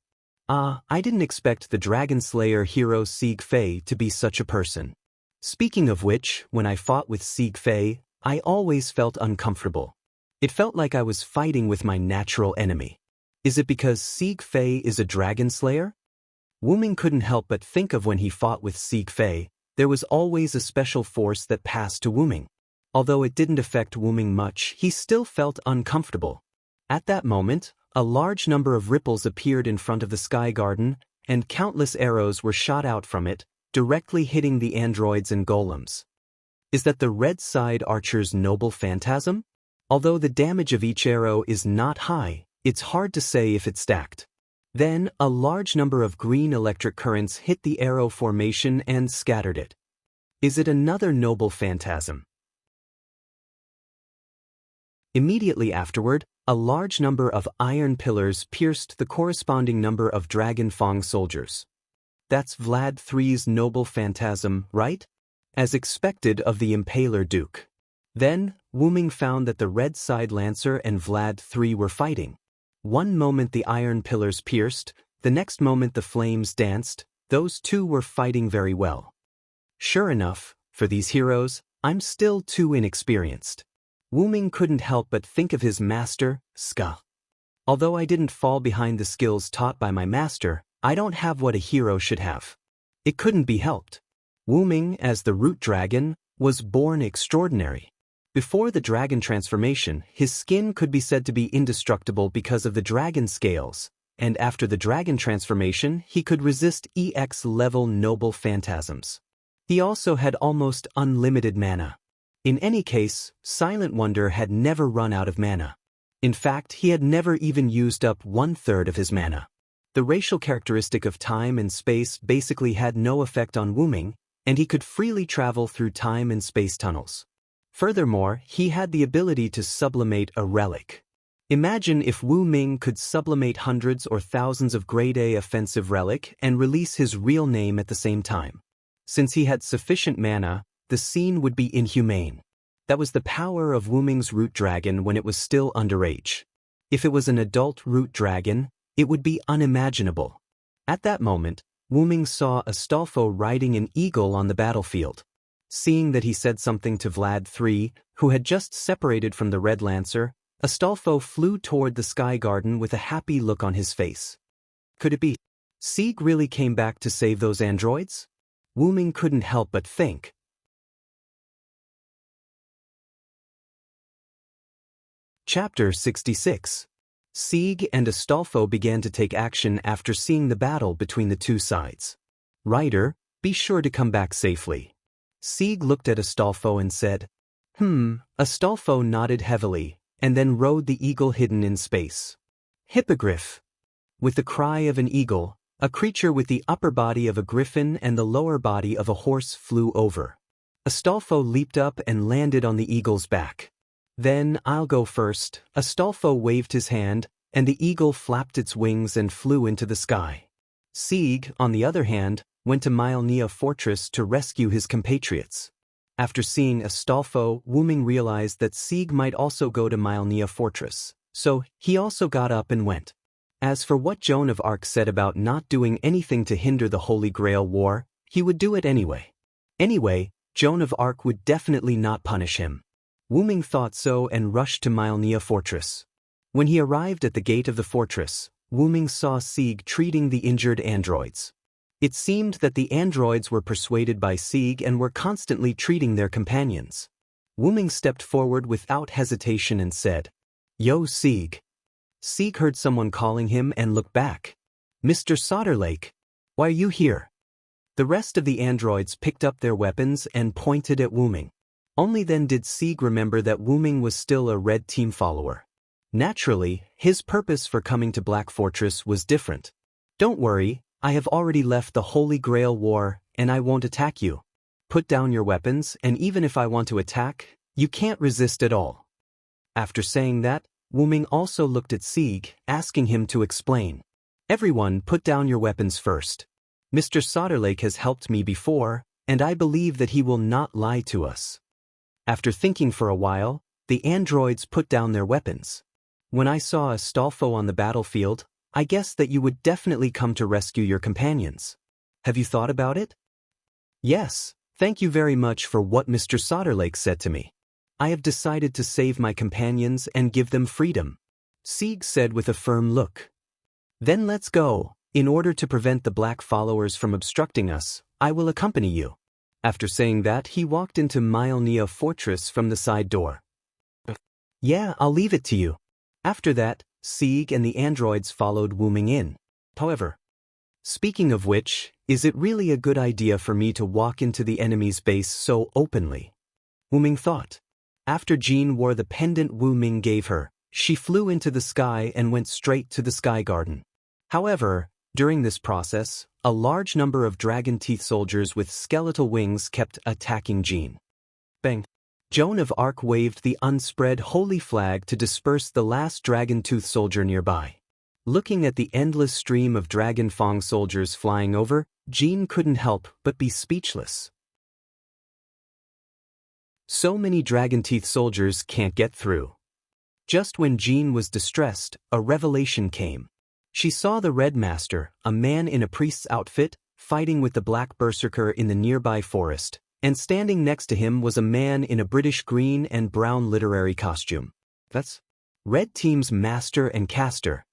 I didn't expect the Dragon Slayer hero Sieg Fei to be such a person. Speaking of which, when I fought with Sieg Fei, I always felt uncomfortable. It felt like I was fighting with my natural enemy. Is it because Sieg Fei is a Dragon Slayer? Wu Ming couldn't help but think of when he fought with Sieg Fei, there was always a special force that passed to Wu Ming. Although it didn't affect Wu Ming much, he still felt uncomfortable. At that moment, a large number of ripples appeared in front of the sky garden, and countless arrows were shot out from it, directly hitting the androids and golems. Is that the red side archer's noble phantasm? Although the damage of each arrow is not high, it's hard to say if it's stacked. Then, a large number of green electric currents hit the arrow formation and scattered it. Is it another noble phantasm? Immediately afterward, a large number of iron pillars pierced the corresponding number of Dragon Fang soldiers. That's Vlad III's noble phantasm, right? As expected of the Impaler Duke. Then, Wu Ming found that the red side lancer and Vlad III were fighting. One moment the iron pillars pierced, the next moment the flames danced. Those two were fighting very well. Sure enough, for these heroes, I'm still too inexperienced. Wu Ming couldn't help but think of his master, Ska. Although I didn't fall behind the skills taught by my master, I don't have what a hero should have. It couldn't be helped. Wu Ming, as the root dragon, was born extraordinary. Before the dragon transformation, his skin could be said to be indestructible because of the dragon scales, and after the dragon transformation, he could resist EX-level noble phantasms. He also had almost unlimited mana. In any case, Silent Wonder had never run out of mana. In fact, he had never even used up 1/3 of his mana. The racial characteristic of time and space basically had no effect on Wu Ming, and he could freely travel through time and space tunnels. Furthermore, he had the ability to sublimate a relic. Imagine if Wu Ming could sublimate hundreds or thousands of grade A offensive relic and release his real name at the same time. Since he had sufficient mana, the scene would be inhumane. That was the power of Wu Ming's root dragon when it was still underage. If it was an adult root dragon, it would be unimaginable. At that moment, Wu Ming saw Astolfo riding an eagle on the battlefield. Seeing that he said something to Vlad III, who had just separated from the Red Lancer, Astolfo flew toward the Sky Garden with a happy look on his face. Could it be? Sieg really came back to save those androids? Wu Ming couldn't help but think. Chapter 66. Sieg and Astolfo began to take action after seeing the battle between the two sides. Rider, be sure to come back safely. Sieg looked at Astolfo and said, Astolfo nodded heavily, and then rode the eagle hidden in space. Hippogriff. With the cry of an eagle, a creature with the upper body of a griffin and the lower body of a horse flew over. Astolfo leaped up and landed on the eagle's back. Then, I'll go first. Astolfo waved his hand, and the eagle flapped its wings and flew into the sky. Sieg, on the other hand, went to Mylnia Fortress to rescue his compatriots. After seeing Astolfo, Wu Ming realized that Sieg might also go to Mylnia Fortress, so he also got up and went. As for what Joan of Arc said about not doing anything to hinder the Holy Grail War, he would do it anyway. Anyway, Joan of Arc would definitely not punish him. Wu Ming thought so and rushed to Mylnia Fortress. When he arrived at the gate of the fortress, Wu Ming saw Sieg treating the injured androids. It seemed that the androids were persuaded by Sieg and were constantly treating their companions. Wu Ming stepped forward without hesitation and said, "Yo, Sieg." Sieg heard someone calling him and looked back. "Mr. Solderlake, why are you here?" The rest of the androids picked up their weapons and pointed at Wu Ming. Only then did Sieg remember that Wu Ming was still a Red Team follower. Naturally, his purpose for coming to Black Fortress was different. "Don't worry, I have already left the Holy Grail War, and I won't attack you. Put down your weapons, and even if I want to attack, you can't resist at all." After saying that, Wu Ming also looked at Sieg, asking him to explain. "Everyone put down your weapons first. Mr. Solderlake has helped me before, and I believe that he will not lie to us." After thinking for a while, the androids put down their weapons. "When I saw Astolfo on the battlefield, I guessed that you would definitely come to rescue your companions. Have you thought about it?" "Yes, thank you very much for what Mr. Solderlake said to me. I have decided to save my companions and give them freedom," Sieg said with a firm look. "Then let's go. In order to prevent the black followers from obstructing us, I will accompany you." After saying that, he walked into Mylnia Fortress from the side door. "Yeah, I'll leave it to you." After that, Sieg and the androids followed Wu Ming in. However, speaking of which, is it really a good idea for me to walk into the enemy's base so openly? Wu Ming thought. After Jean wore the pendant Wu Ming gave her, she flew into the sky and went straight to the Sky Garden. However, during this process, a large number of dragon teeth soldiers with skeletal wings kept attacking Jean. Bang! Joan of Arc waved the unspread holy flag to disperse the last dragon tooth soldier nearby. Looking at the endless stream of dragon fang soldiers flying over, Jean couldn't help but be speechless. So many dragon teeth soldiers can't get through. Just when Jean was distressed, a revelation came. She saw the Red Master, a man in a priest's outfit, fighting with the Black Berserker in the nearby forest, and standing next to him was a man in a British green and brown literary costume. That's Red Team's master and caster.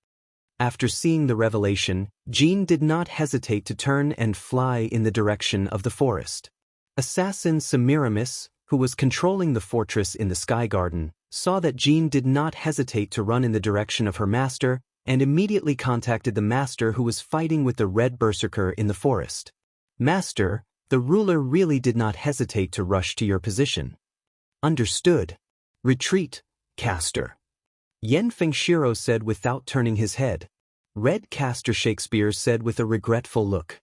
After seeing the revelation, Jean did not hesitate to turn and fly in the direction of the forest. Assassin Semiramis, who was controlling the fortress in the Sky Garden, saw that Jean did not hesitate to run in the direction of her master, and immediately contacted the master who was fighting with the Red Berserker in the forest. "Master, the ruler really did not hesitate to rush to your position." "Understood. Retreat, caster," Yen Fengshiro said without turning his head. Red Caster Shakespeare said with a regretful look.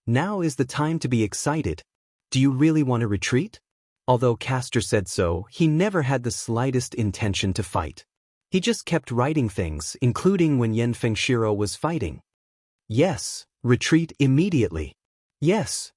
"Now is the time to be excited. Do you really want to retreat?" Although Caster said so, he never had the slightest intention to fight. He just kept writing things, including when Yen Fengshiro was fighting. "Yes, retreat immediately." "Yes."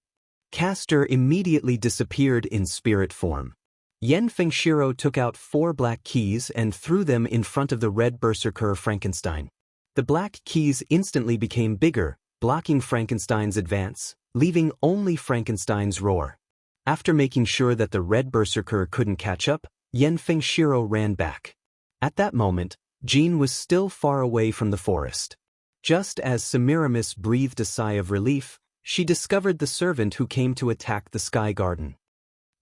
Caster immediately disappeared in spirit form. Yen Fengshiro took out 4 black keys and threw them in front of the red berserker Frankenstein. The black keys instantly became bigger, blocking Frankenstein's advance, leaving only Frankenstein's roar. After making sure that the red berserker couldn't catch up, Yen Fengshiro ran back. At that moment, Jean was still far away from the forest. Just as Semiramis breathed a sigh of relief, she discovered the servant who came to attack the sky garden.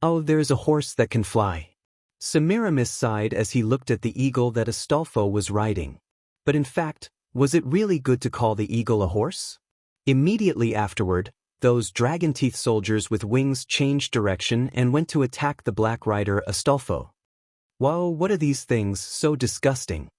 "Oh, there's a horse that can fly." Semiramis sighed as he looked at the eagle that Astolfo was riding. But in fact, was it really good to call the eagle a horse? Immediately afterward, those dragon-teeth soldiers with wings changed direction and went to attack the black rider Astolfo. "Whoa, what are these things, so disgusting?"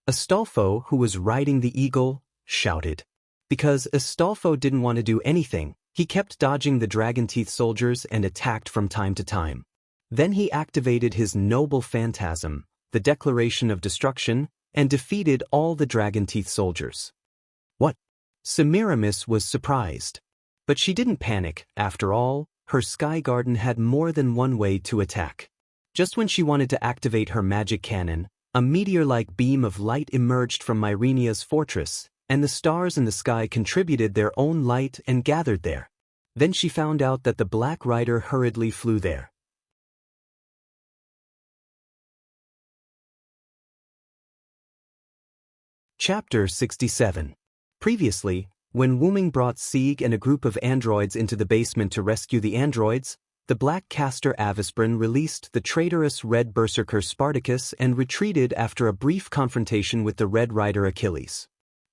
Astolfo, who was riding the eagle, shouted. Because Astolfo didn't want to do anything, he kept dodging the dragon-teeth soldiers and attacked from time to time. Then he activated his noble phantasm, the Declaration of Destruction, and defeated all the dragon-teeth soldiers. What? Semiramis was surprised. But she didn't panic. After all, her sky garden had more than one way to attack. Just when she wanted to activate her magic cannon, a meteor-like beam of light emerged from Myrenia's fortress, and the stars in the sky contributed their own light and gathered there. Then she found out that the Black Rider hurriedly flew there. Chapter 67. Previously, when Wuming brought Sieg and a group of androids into the basement to rescue the androids, the Black Caster Avisprin released the traitorous Red Berserker Spartacus and retreated after a brief confrontation with the Red Rider Achilles.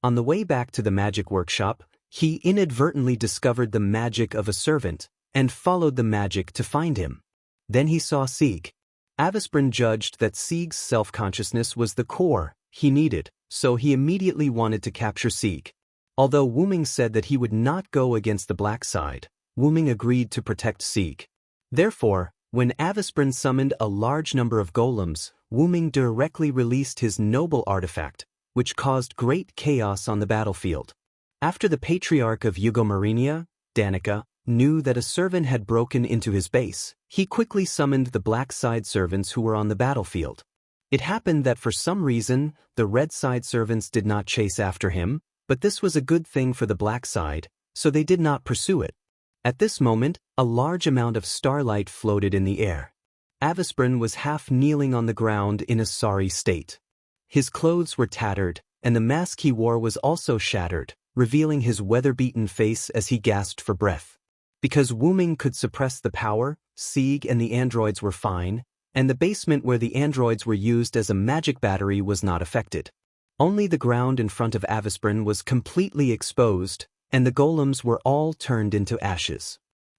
On the way back to the magic workshop, he inadvertently discovered the magic of a servant, and followed the magic to find him. Then he saw Sieg. Avisprin judged that Sieg's self-consciousness was the core he needed, so he immediately wanted to capture Sieg. Although Wuming said that he would not go against the black side, Wuming agreed to protect Sieg. Therefore, when Avisprin summoned a large number of golems, Wuming directly released his noble artifact, which caused great chaos on the battlefield. After the Patriarch of Eugomyrenia, Danica, knew that a servant had broken into his base, he quickly summoned the black side servants who were on the battlefield. It happened that for some reason, the red side servants did not chase after him, but this was a good thing for the black side, so they did not pursue it. At this moment, a large amount of starlight floated in the air. Avisprin was half kneeling on the ground in a sorry state. His clothes were tattered, and the mask he wore was also shattered, revealing his weather-beaten face as he gasped for breath. Because Wuming could suppress the power, Sieg and the androids were fine, and the basement where the androids were used as a magic battery was not affected. Only the ground in front of Avisprin was completely exposed, and the golems were all turned into ashes.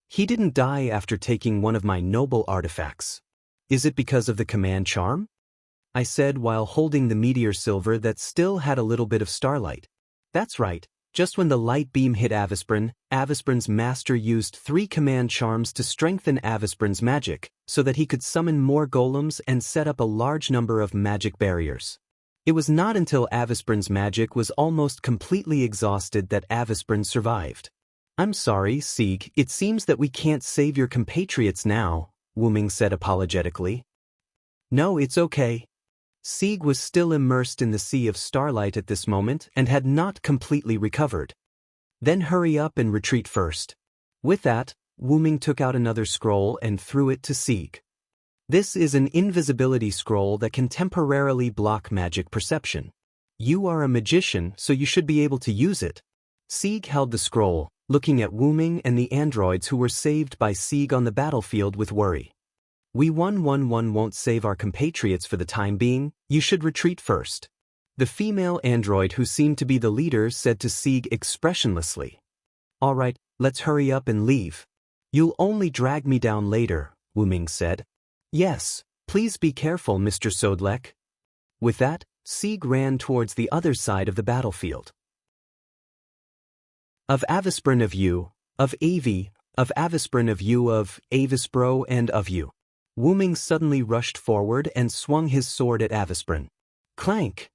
He didn't die after taking one of my noble artifacts. Is it because of the command charm? I said while holding the meteor silver that still had a little bit of starlight. That's right. Just when the light beam hit Avisprin, Avisprin's master used 3 command charms to strengthen Avisprin's magic, so that he could summon more golems and set up a large number of magic barriers. It was not until Avisprin's magic was almost completely exhausted that Avisprin survived. "I'm sorry, Sieg, it seems that we can't save your compatriots now," Wuming said apologetically. "No, it's okay." Sieg was still immersed in the sea of starlight at this moment and had not completely recovered. "Then hurry up and retreat first." With that, Wuming took out another scroll and threw it to Sieg. This is an invisibility scroll that can temporarily block magic perception. You are a magician, so you should be able to use it. Sieg held the scroll, looking at Wuming and the androids who were saved by Sieg on the battlefield with worry. "We won't save our compatriots for the time being, you should retreat first." The female android who seemed to be the leader said to Sieg expressionlessly. "All right, let's hurry up and leave." "You'll only drag me down later," Wuming said. "Yes, please be careful, Mr. Sodlek." With that, Sieg ran towards the other side of the battlefield. Of Avisprin of you, of Avi, of Avisprin of you, of Avispro and of you. Wuming suddenly rushed forward and swung his sword at Avisprin. Clank!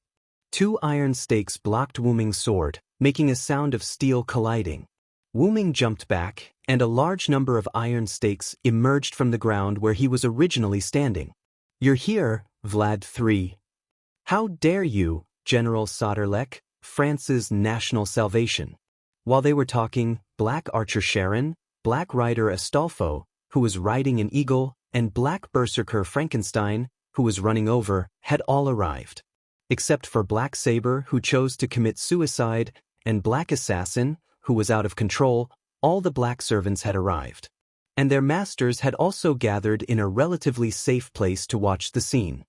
2 iron stakes blocked Wuming's sword, making a sound of steel colliding. Wuming jumped back, and a large number of iron stakes emerged from the ground where he was originally standing. "You're here, Vlad III. How dare you, General Soderlek, France's national salvation." While they were talking, Black Archer Sharon, Black Rider Astolfo, who was riding an eagle, and Black Berserker Frankenstein, who was running over, had all arrived. Except for Black Saber, who chose to commit suicide, and Black Assassin, who was out of control, all the black servants had arrived. And their masters had also gathered in a relatively safe place to watch the scene.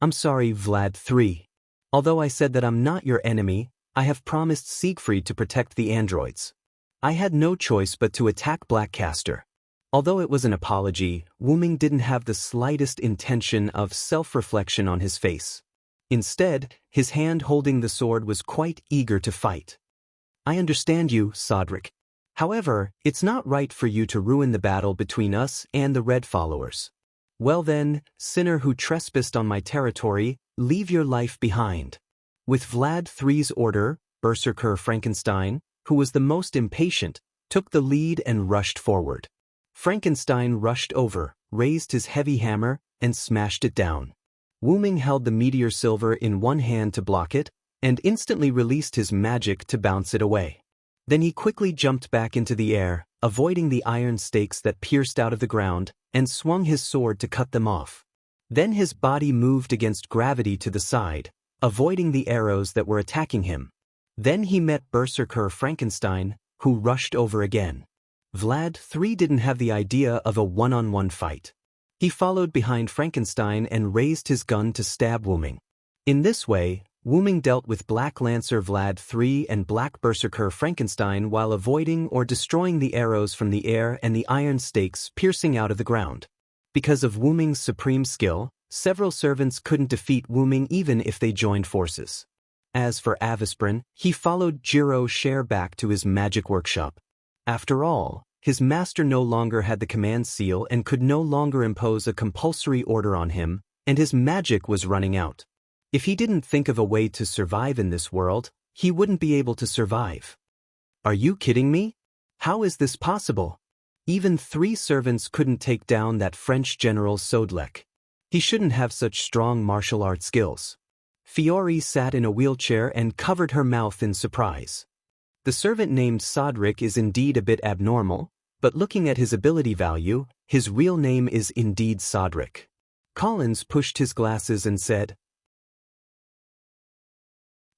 "I'm sorry, Vlad III. Although I said that I'm not your enemy, I have promised Siegfried to protect the androids. I had no choice but to attack Blackcaster." Although it was an apology, Wu-Ming didn't have the slightest intention of self-reflection on his face. Instead, his hand holding the sword was quite eager to fight. "I understand you, Sodric. However, it's not right for you to ruin the battle between us and the Red followers. Well then, sinner who trespassed on my territory, leave your life behind." With Vlad III's order, Berserker Frankenstein, who was the most impatient, took the lead and rushed forward. Frankenstein rushed over, raised his heavy hammer, and smashed it down. Wu-Ming held the meteor silver in one hand to block it, and instantly released his magic to bounce it away. Then he quickly jumped back into the air, avoiding the iron stakes that pierced out of the ground, and swung his sword to cut them off. Then his body moved against gravity to the side, avoiding the arrows that were attacking him. Then he met Berserker Frankenstein, who rushed over again. Vlad III didn't have the idea of a one-on-one fight. He followed behind Frankenstein and raised his gun to stab Wu-Ming. In this way, Wu-Ming dealt with Black Lancer Vlad III and Black Berserker Frankenstein while avoiding or destroying the arrows from the air and the iron stakes piercing out of the ground. Because of Wu-Ming's supreme skill, several servants couldn't defeat Wu-Ming even if they joined forces. As for Avisprin, he followed Jiro Share back to his magic workshop. After all, his master no longer had the command seal and could no longer impose a compulsory order on him, and his magic was running out. If he didn't think of a way to survive in this world, he wouldn't be able to survive. "Are you kidding me? How is this possible? Even 3 servants couldn't take down that French general Soderlek. He shouldn't have such strong martial arts skills." Fiore sat in a wheelchair and covered her mouth in surprise. The servant named Sodric is indeed a bit abnormal, but looking at his ability value, his real name is indeed Sodric. Collins pushed his glasses and said,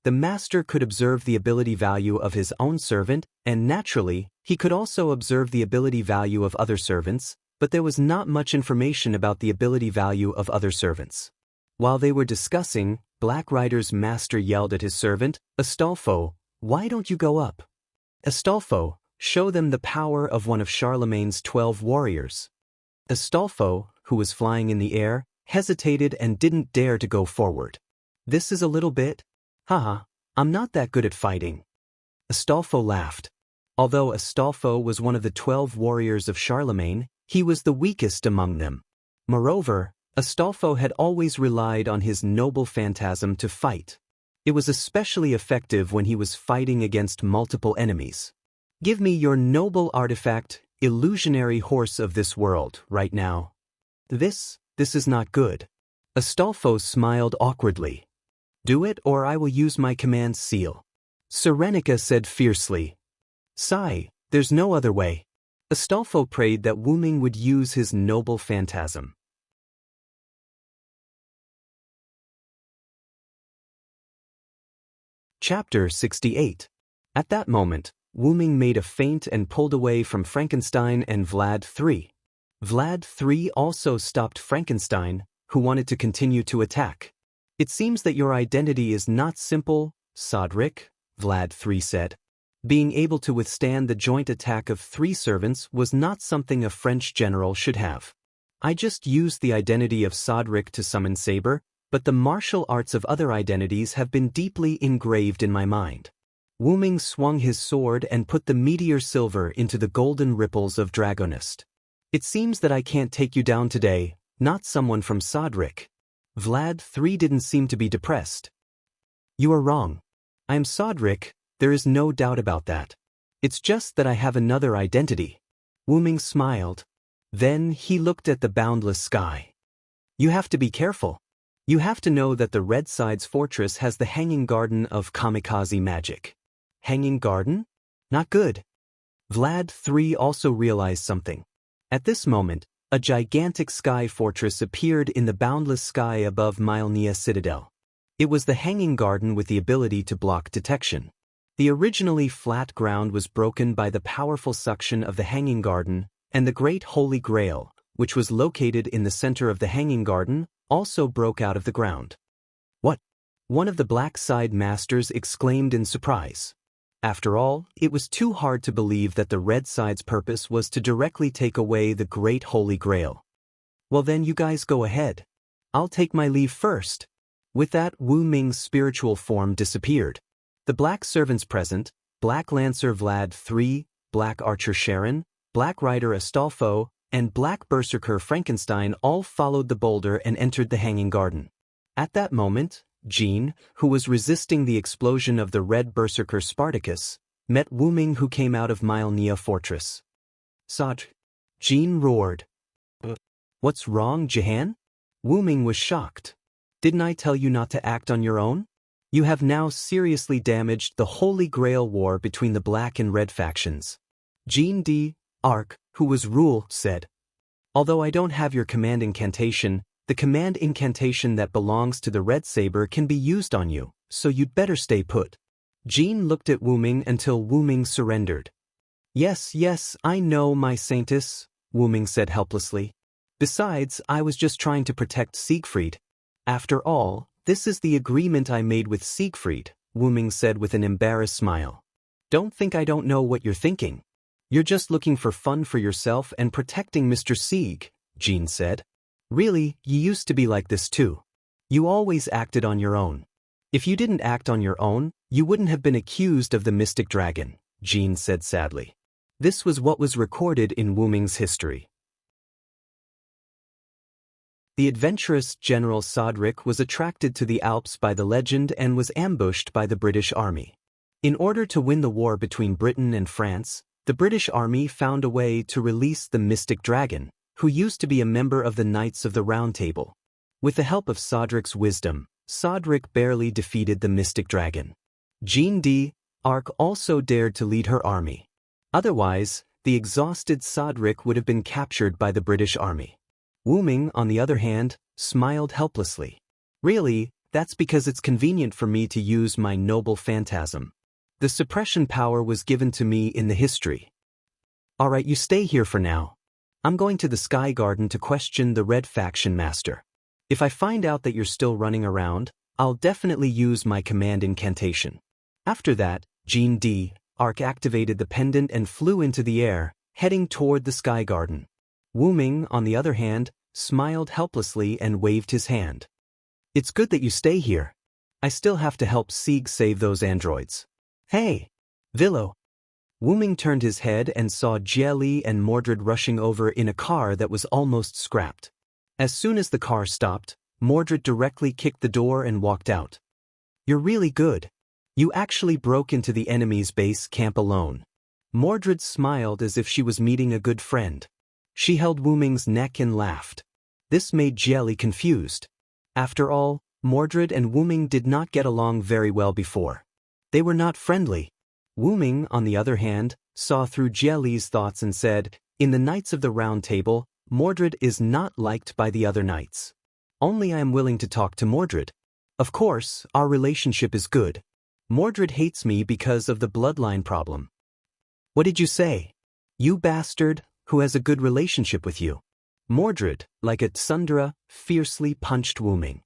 "The master could observe the ability value of his own servant, and naturally, he could also observe the ability value of other servants, but there was not much information about the ability value of other servants." While they were discussing, Black Rider's master yelled at his servant, "Astolfo, why don't you go up? Astolfo, show them the power of one of Charlemagne's 12 warriors." Astolfo, who was flying in the air, hesitated and didn't dare to go forward. "This is a little bit. Haha, I'm not that good at fighting." Astolfo laughed. Although Astolfo was one of the 12 warriors of Charlemagne, he was the weakest among them. Moreover, Astolfo had always relied on his noble phantasm to fight. It was especially effective when he was fighting against multiple enemies. "Give me your noble artifact, illusionary horse of this world, right now." This is not good." Astolfo smiled awkwardly. "Do it or I will use my command seal." Serenica said fiercely. "Sigh, there's no other way." Astolfo prayed that Wu-Ming would use his noble phantasm. Chapter 68. At that moment, Wu-Ming made a feint and pulled away from Frankenstein and Vlad III. Vlad III also stopped Frankenstein, who wanted to continue to attack. "It seems that your identity is not simple, Sodric," Vlad III said. Being able to withstand the joint attack of 3 servants was not something a French general should have. "I just used the identity of Sodric to summon Saber, but the martial arts of other identities have been deeply engraved in my mind." Wu-Ming swung his sword and put the meteor silver into the golden ripples of Dragonist. "It seems that I can't take you down today, not someone from Sodric." Vlad III didn't seem to be depressed. "You are wrong. I am Sodric, there is no doubt about that. It's just that I have another identity." Wu Ming smiled. Then he looked at the boundless sky. You have to be careful. You have to know that the Red Side's fortress has the Hanging Garden of kamikaze magic. Hanging Garden? Not good. Vlad III also realized something. At this moment, a gigantic sky fortress appeared in the boundless sky above Mylnia Citadel. It was the Hanging Garden with the ability to block detection. The originally flat ground was broken by the powerful suction of the Hanging Garden, and the Great Holy Grail, which was located in the center of the Hanging Garden, also broke out of the ground. What? One of the Black Side Masters exclaimed in surprise. After all, it was too hard to believe that the Red Side's purpose was to directly take away the Great Holy Grail. Well then you guys go ahead. I'll take my leave first. With that, Wu Ming's spiritual form disappeared. The Black Servants present, Black Lancer Vlad III, Black Archer Sharon, Black Rider Astolfo, and Black Berserker Frankenstein all followed the boulder and entered the Hanging Garden. At that moment, Jean, who was resisting the explosion of the Red Berserker Spartacus, met Wu Ming, who came out of Mylnia Fortress. Sadr. Jean roared. What's wrong, Jahan? Wu Ming was shocked. Didn't I tell you not to act on your own? You have now seriously damaged the Holy Grail war between the Black and Red factions. Jean d'Arc, who was Rule, said. Although I don't have your command incantation, the command incantation that belongs to the Red Saber can be used on you, so you'd better stay put. Jean looked at Wu Ming until Wu Ming surrendered. Yes, I know, my saintess, Wu Ming said helplessly. Besides, I was just trying to protect Siegfried. After all, this is the agreement I made with Siegfried, Wu Ming said with an embarrassed smile. Don't think I don't know what you're thinking. You're just looking for fun for yourself and protecting Mr. Sieg, Jean said. Really, you used to be like this too. You always acted on your own. If you didn't act on your own, you wouldn't have been accused of the Mystic Dragon, Jean said sadly. This was what was recorded in Wu Ming's history. The adventurous General Sodric was attracted to the Alps by the legend and was ambushed by the British Army. In order to win the war between Britain and France, the British Army found a way to release the Mystic Dragon, who used to be a member of the Knights of the Round Table. With the help of Sodric's wisdom, Sodric barely defeated the Mystic Dragon. Jean d'Arc also dared to lead her army. Otherwise, the exhausted Sodric would have been captured by the British Army. Wu Ming, on the other hand, smiled helplessly. Really, that's because it's convenient for me to use my noble phantasm. The suppression power was given to me in the history. Alright, you stay here for now. I'm going to the Sky Garden to question the Red Faction Master. If I find out that you're still running around, I'll definitely use my command incantation. After that, Jean d'Arc activated the pendant and flew into the air, heading toward the Sky Garden. Wu Ming, on the other hand, smiled helplessly and waved his hand. It's good that you stay here. I still have to help Sieg save those androids. Hey, Villo. Wu Ming turned his head and saw Jie and Mordred rushing over in a car that was almost scrapped. As soon as the car stopped, Mordred directly kicked the door and walked out. You're really good. You actually broke into the enemy's base camp alone. Mordred smiled as if she was meeting a good friend. She held Wu Ming's neck and laughed. This made Jie confused. After all, Mordred and Wu Ming did not get along very well before. They were not friendly. Wu Ming, on the other hand, saw through Jie's thoughts and said, in the Knights of the Round Table, Mordred is not liked by the other knights. Only I am willing to talk to Mordred. Of course, our relationship is good. Mordred hates me because of the bloodline problem. What did you say? You bastard, who has a good relationship with you? Mordred, like a tsundere, fiercely punched Wu Ming.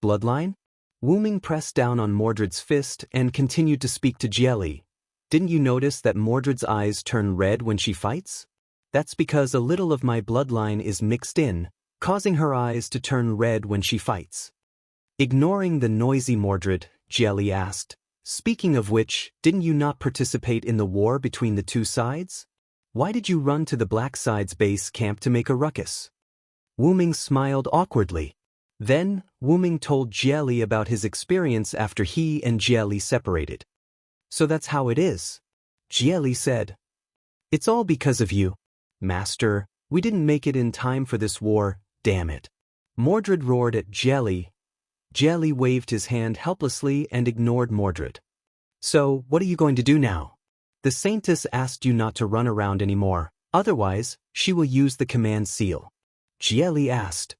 Bloodline? Wu Ming pressed down on Mordred's fist and continued to speak to Jie. Didn't you notice that Mordred's eyes turn red when she fights? That's because a little of my bloodline is mixed in, causing her eyes to turn red when she fights. Ignoring the noisy Mordred, Jie asked, speaking of which, didn't you not participate in the war between the two sides? Why did you run to the Black Side's base camp to make a ruckus? Wu Ming smiled awkwardly. Then, Wu Ming told Jie about his experience after he and Jie separated. So that's how it is, Jie said. It's all because of you. Master, we didn't make it in time for this war, damn it. Mordred roared at Jelly. Jelly waved his hand helplessly and ignored Mordred. So, what are you going to do now? The Saintess asked you not to run around anymore, otherwise, she will use the command seal. Jelly asked.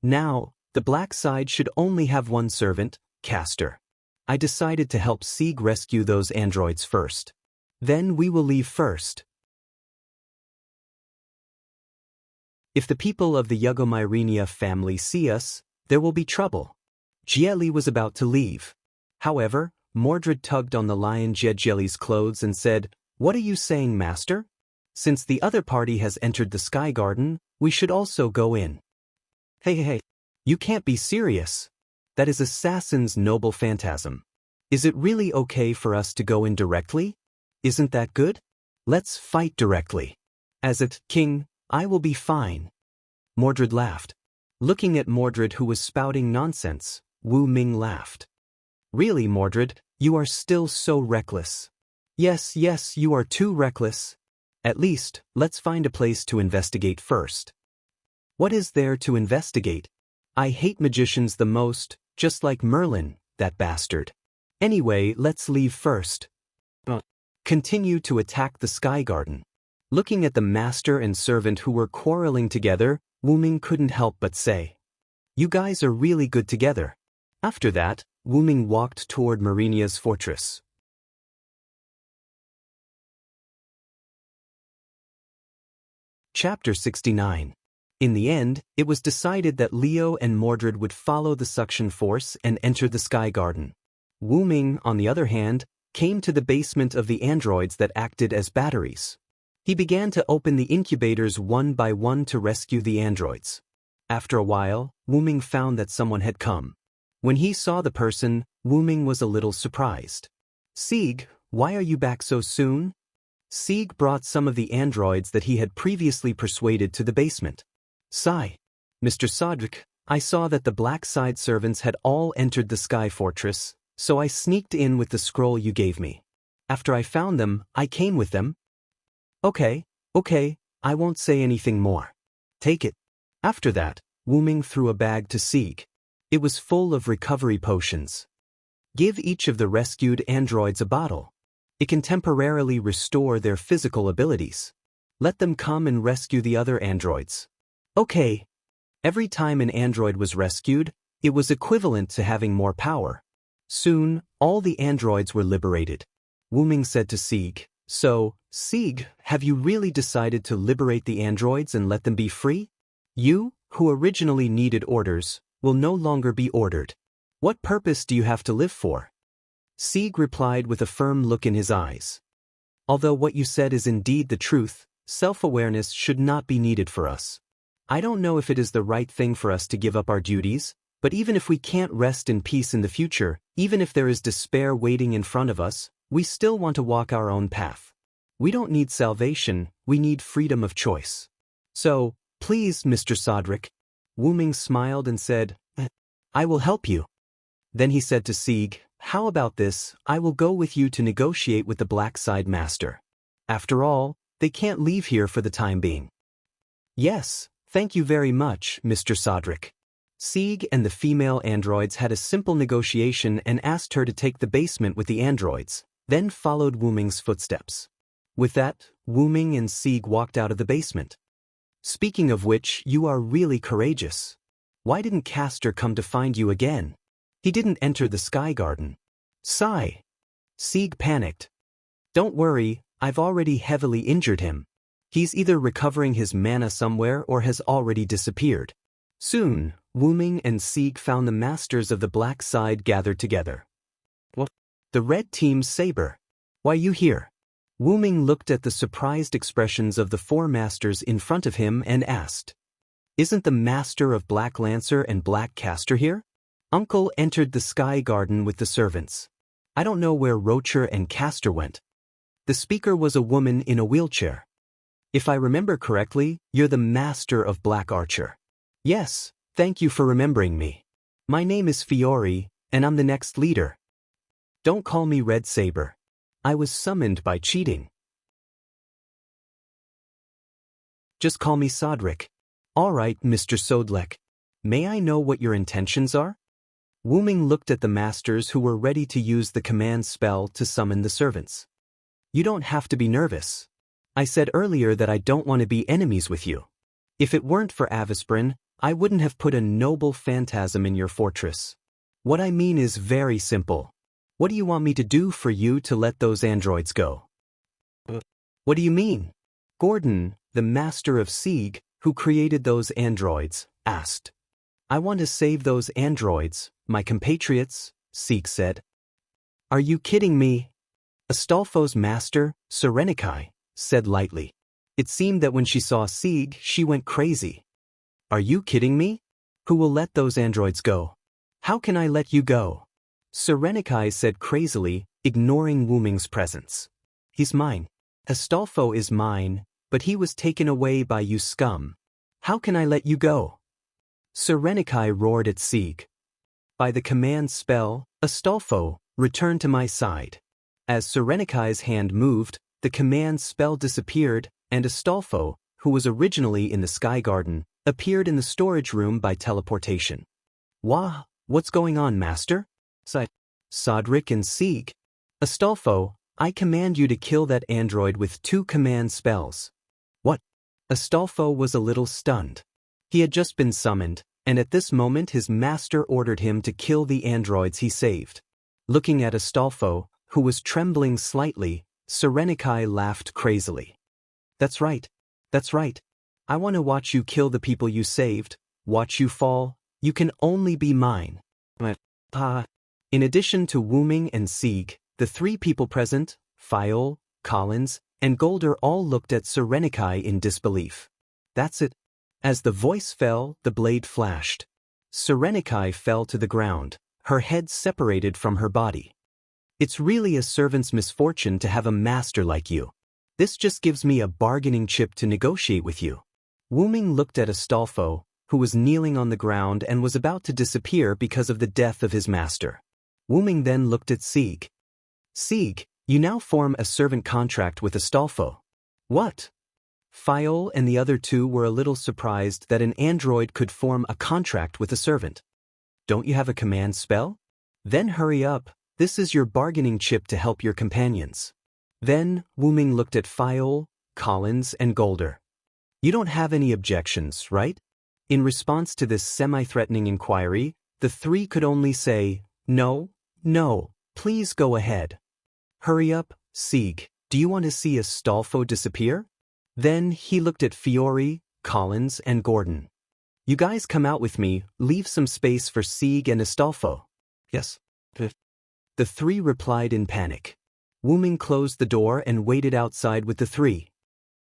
Now, the black side should only have one servant, Castor. I decided to help Sieg rescue those androids first. Then we will leave first. If the people of the Yugomyrenia family see us, there will be trouble. Jelly was about to leave. However, Mordred tugged on the lion Jelly's clothes and said, "What are you saying, Master? Since the other party has entered the Sky Garden, we should also go in." Hey, you can't be serious. That is Assassin's noble phantasm. Is it really okay for us to go in directly? Isn't that good? Let's fight directly. As a king, I will be fine. Mordred laughed. Looking at Mordred, who was spouting nonsense, Wu Ming laughed. Really, Mordred, you are still so reckless. Yes, you are too reckless. At least, let's find a place to investigate first. What is there to investigate? I hate magicians the most, just like Merlin, that bastard. Anyway, let's leave first. Continue to attack the Sky Garden. Looking at the master and servant who were quarreling together, Wu Ming couldn't help but say, "You guys are really good together." After that, Wu Ming walked toward Myrenia's fortress. Chapter 69. In the end, it was decided that Leo and Mordred would follow the suction force and enter the Sky Garden. Wu Ming, on the other hand, came to the basement of the androids that acted as batteries. He began to open the incubators one by one to rescue the androids. After a while, Wu Ming found that someone had come. When he saw the person, Wu Ming was a little surprised. "Sieg, why are you back so soon?" Sieg brought some of the androids that he had previously persuaded to the basement. Sigh. "Mr. Sodric, I saw that the Black Side servants had all entered the Sky Fortress, so I sneaked in with the scroll you gave me. After I found them, I came with them." Okay, I won't say anything more. Take it." After that, Wu Ming threw a bag to Sieg. It was full of recovery potions. Give each of the rescued androids a bottle. It can temporarily restore their physical abilities. Let them come and rescue the other androids. Okay. Every time an android was rescued, it was equivalent to having more power. Soon, all the androids were liberated. Wu Ming said to Sieg, "So, Sieg, have you really decided to liberate the androids and let them be free? You, who originally needed orders, will no longer be ordered. What purpose do you have to live for?" Sieg replied with a firm look in his eyes. "Although what you said is indeed the truth, self-awareness should not be needed for us. I don't know if it is the right thing for us to give up our duties, but even if we can't rest in peace in the future, even if there is despair waiting in front of us, we still want to walk our own path. We don't need salvation, we need freedom of choice. So, please, Mr. Sodric." Wu Ming smiled and said, "I will help you." Then he said to Sieg, "How about this, I will go with you to negotiate with the Black Side Master. After all, they can't leave here for the time being." "Yes, thank you very much, Mr. Sodric." Sieg and the female androids had a simple negotiation and asked her to take the basement with the androids, then followed Wu Ming's footsteps. With that, Wu Ming and Sieg walked out of the basement. "Speaking of which, you are really courageous. Why didn't Castor come to find you again? He didn't enter the Sky Garden." Sigh. Sieg panicked. "Don't worry, I've already heavily injured him. He's either recovering his mana somewhere or has already disappeared." Soon, Wu Ming and Sieg found the masters of the Black Side gathered together. "What? The red team's saber. Why you here?" Wu Ming looked at the surprised expressions of the four masters in front of him and asked, "Isn't the master of Black Lancer and Black Castor here?" Uncle entered the Sky Garden with the servants. "I don't know where Rocher and Castor went." The speaker was a woman in a wheelchair. "If I remember correctly, you're the master of Black Archer." "Yes, thank you for remembering me. My name is Fiore, and I'm the next leader. Don't call me Red Saber. I was summoned by cheating." Just call me Sodric. All right, Mr. Sodlek. May I know what your intentions are? Wu-Ming looked at the masters who were ready to use the command spell to summon the servants. You don't have to be nervous. I said earlier that I don't want to be enemies with you. If it weren't for Avisprin, I wouldn't have put a noble phantasm in your fortress. What I mean is very simple. What do you want me to do for you to let those androids go? What do you mean? Gordon, the master of Sieg, who created those androids, asked. I want to save those androids, my compatriots, Sieg said. Are you kidding me? Astolfo's master, Serenikai, said lightly. It seemed that when she saw Sieg, she went crazy. Are you kidding me? Who will let those androids go? How can I let you go? Serenikai said crazily, ignoring Wu-Ming's presence. He's mine. Astolfo is mine, but he was taken away by you scum. How can I let you go? Serenikai roared at Sieg. By the command spell, Astolfo, return to my side. As Serenikai's hand moved, the command spell disappeared, and Astolfo, who was originally in the Sky Garden, appeared in the storage room by teleportation. Wah, what's going on, master? Sodric and Sieg. Astolfo, I command you to kill that android with 2 command spells. What? Astolfo was a little stunned. He had just been summoned, and at this moment his master ordered him to kill the androids he saved. Looking at Astolfo, who was trembling slightly, Serenikai laughed crazily. That's right. That's right. I want to watch you kill the people you saved, watch you fall. You can only be mine. In addition to Wu-Ming and Sieg, the 3 people present, Fiol, Collins, and Golder all looked at Serenikai in disbelief. That's it. As the voice fell, the blade flashed. Serenikai fell to the ground, her head separated from her body. It's really a servant's misfortune to have a master like you. This just gives me a bargaining chip to negotiate with you. Wu-Ming looked at Astolfo, who was kneeling on the ground and was about to disappear because of the death of his master. Wu-Ming then looked at Sieg. Sieg, you now form a servant contract with Astolfo. What? Fiol and the other 2 were a little surprised that an android could form a contract with a servant. Don't you have a command spell? Then hurry up, this is your bargaining chip to help your companions. Then, Wu-Ming looked at Fiol, Collins, and Golder. You don't have any objections, right? In response to this semi-threatening inquiry, the 3 could only say, No, no, please go ahead. Hurry up, Sieg, do you want to see Astolfo disappear? Then he looked at Fiore, Collins, and Gordon. You guys come out with me, leave some space for Sieg and Astolfo. Yes. The 3 replied in panic. Wu-Ming closed the door and waited outside with the 3.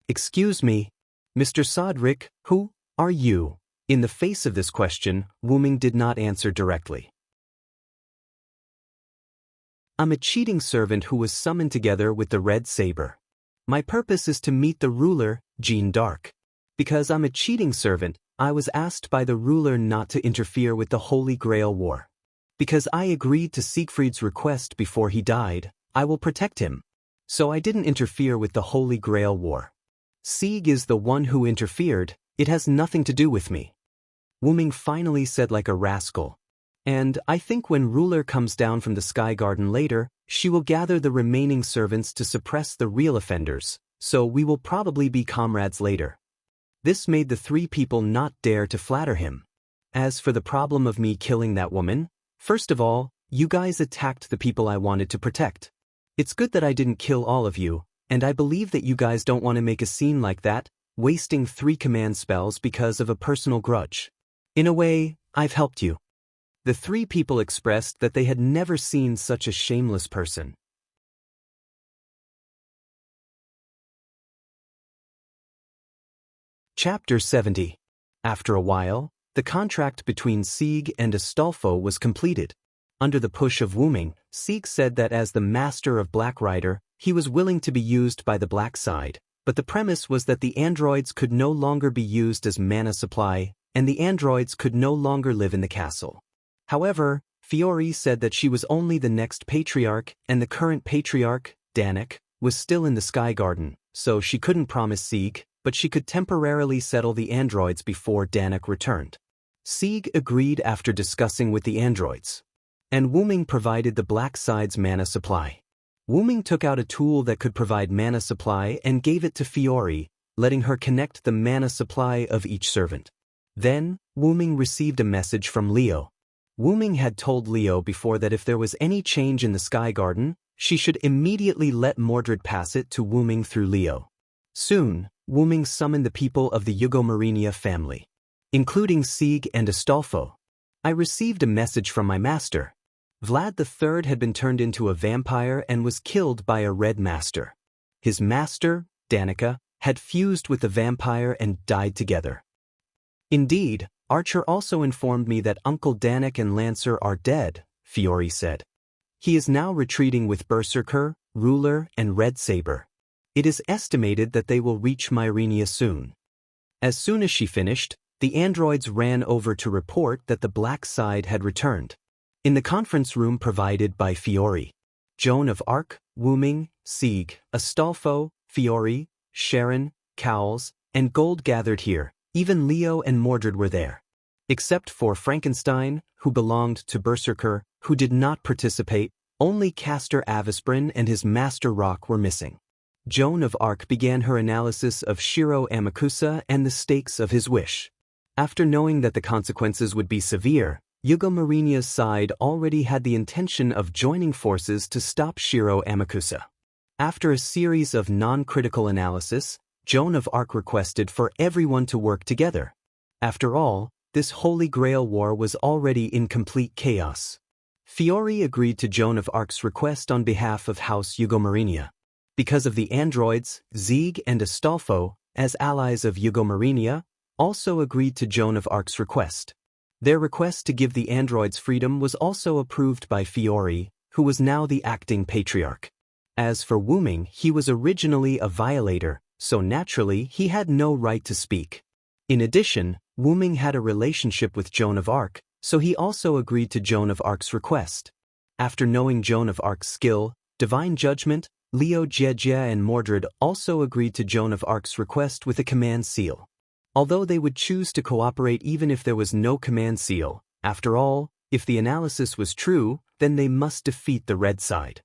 Excuse me, Mr. Sodric, who are you? In the face of this question, Wu-Ming did not answer directly. I'm a cheating servant who was summoned together with the red saber. My purpose is to meet the ruler, Jeanne d'Arc. Because I'm a cheating servant, I was asked by the ruler not to interfere with the Holy Grail War. Because I agreed to Siegfried's request before he died, I will protect him. So I didn't interfere with the Holy Grail War. Sieg is the one who interfered, it has nothing to do with me. Wu-Ming finally said like a rascal. And I think when ruler comes down from the Sky Garden later, she will gather the remaining servants to suppress the real offenders, so we will probably be comrades later. This made the 3 people not dare to flatter him. As for the problem of me killing that woman, first of all, you guys attacked the people I wanted to protect. It's good that I didn't kill all of you, and I believe that you guys don't want to make a scene like that, wasting 3 command spells because of a personal grudge. In a way, I've helped you. The 3 people expressed that they had never seen such a shameless person. Chapter 70. After a while, the contract between Sieg and Astolfo was completed. Under the push of Wu-Ming, Sieg said that as the master of Black Rider, he was willing to be used by the Black Side, but the premise was that the androids could no longer be used as mana supply, and the androids could no longer live in the castle. However, Fiore said that she was only the next patriarch, and the current patriarch, Danik, was still in the Sky Garden, so she couldn't promise Sieg, but she could temporarily settle the androids before Danik returned. Sieg agreed after discussing with the androids. And Wuming provided the Black Side's mana supply. Wuming took out a tool that could provide mana supply and gave it to Fiore, letting her connect the mana supply of each servant. Then, Wuming received a message from Leo. Wuming had told Leo before that if there was any change in the Sky Garden, she should immediately let Mordred pass it to Wuming through Leo. Soon, Wuming summoned the people of the Eugomarinia family, including Sieg and Astolfo. I received a message from my master. Vlad III had been turned into a vampire and was killed by a red master. His master, Danica, had fused with the vampire and died together. Indeed, Archer also informed me that Uncle Danik and Lancer are dead, Fiore said. He is now retreating with Berserker, Ruler, and Red Saber. It is estimated that they will reach Myrenia soon. As soon as she finished, the androids ran over to report that the Black Side had returned. In the conference room provided by Fiore, Joan of Arc, Wuming, Sieg, Astolfo, Fiore, Sharon, Cowles, and Gold gathered here. Even Leo and Mordred were there. Except for Frankenstein, who belonged to Berserker, who did not participate, only Castor Avisprin and his Master Rock were missing. Joan of Arc began her analysis of Shiro Amakusa and the stakes of his wish. After knowing that the consequences would be severe, Eugomarinia's side already had the intention of joining forces to stop Shiro Amakusa. After a series of non-critical analysis, Joan of Arc requested for everyone to work together. After all, this Holy Grail war was already in complete chaos. Fiore agreed to Joan of Arc's request on behalf of House Eugomarinia. Because of the androids, Sieg and Astolfo, as allies of Eugomarinia, also agreed to Joan of Arc's request. Their request to give the androids freedom was also approved by Fiore, who was now the acting patriarch. As for Wuming, he was originally a violator, so naturally he had no right to speak. In addition, Wuming had a relationship with Joan of Arc, so he also agreed to Joan of Arc's request. After knowing Joan of Arc's skill, divine judgment, Leo Jejia and Mordred also agreed to Joan of Arc's request with a command seal. Although they would choose to cooperate even if there was no command seal, after all, if the analysis was true, then they must defeat the red side.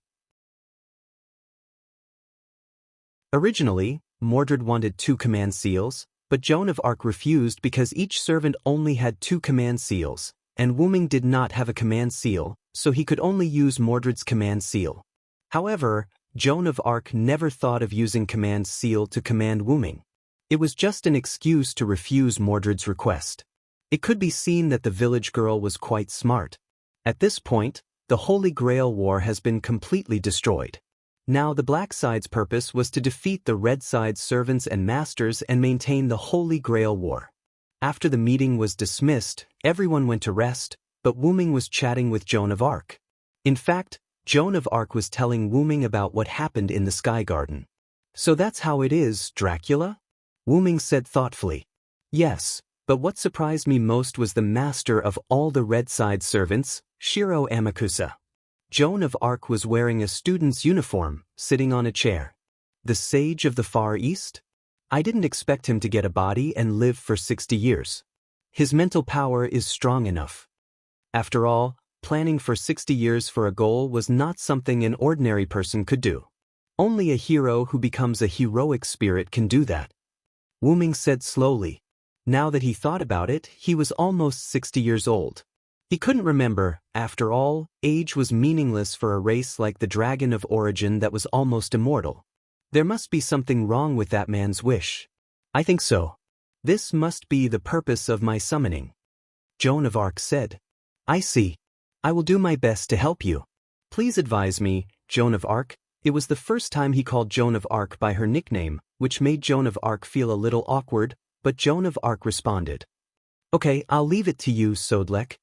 Originally, Mordred wanted 2 command seals, but Joan of Arc refused because each servant only had 2 command seals, and Wuming did not have a command seal, so he could only use Mordred's command seal. However, Joan of Arc never thought of using command seal to command Wuming. It was just an excuse to refuse Mordred's request. It could be seen that the village girl was quite smart. At this point, the Holy Grail War has been completely destroyed. Now the Black Side's purpose was to defeat the Red Side's servants and masters and maintain the Holy Grail War. After the meeting was dismissed, everyone went to rest, but Wuming was chatting with Joan of Arc. In fact, Joan of Arc was telling Wuming about what happened in the Sky Garden. "So that's how it is, Dracula?" Wuming said thoughtfully. "Yes, but what surprised me most was the master of all the Red Side servants, Shiro Amakusa. Joan of Arc was wearing a student's uniform, sitting on a chair. The sage of the Far East? I didn't expect him to get a body and live for 60 years. His mental power is strong enough. After all, planning for 60 years for a goal was not something an ordinary person could do. Only a hero who becomes a heroic spirit can do that." Wuming said slowly. Now that he thought about it, he was almost 60 years old. He couldn't remember. After all, age was meaningless for a race like the Dragon of Origin that was almost immortal. There must be something wrong with that man's wish. "I think so. This must be the purpose of my summoning," Joan of Arc said. "I see. I will do my best to help you. Please advise me, Joan of Arc." It was the first time he called Joan of Arc by her nickname, which made Joan of Arc feel a little awkward, but Joan of Arc responded. "Okay, I'll leave it to you, Sodlek."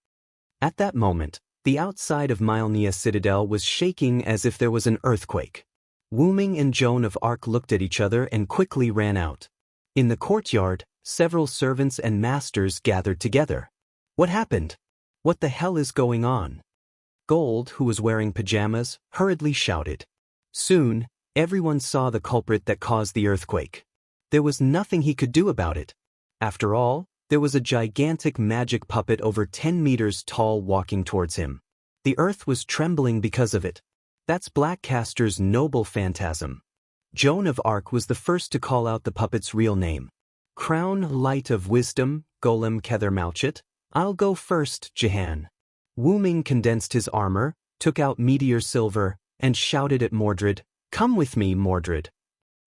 At that moment, the outside of Mylnia Citadel was shaking as if there was an earthquake. Wuming and Joan of Arc looked at each other and quickly ran out. In the courtyard, several servants and masters gathered together. "What happened? What the hell is going on?" Gold, who was wearing pajamas, hurriedly shouted. Soon, everyone saw the culprit that caused the earthquake. There was nothing he could do about it. After all, there was a gigantic magic puppet over 10 meters tall walking towards him. The earth was trembling because of it. That's Blackcaster's noble phantasm. Joan of Arc was the first to call out the puppet's real name. Crown, light of wisdom, Golem Kethermalchit. I'll go first, Jehan. Wu Ming condensed his armor, took out meteor silver, and shouted at Mordred, "Come with me, Mordred."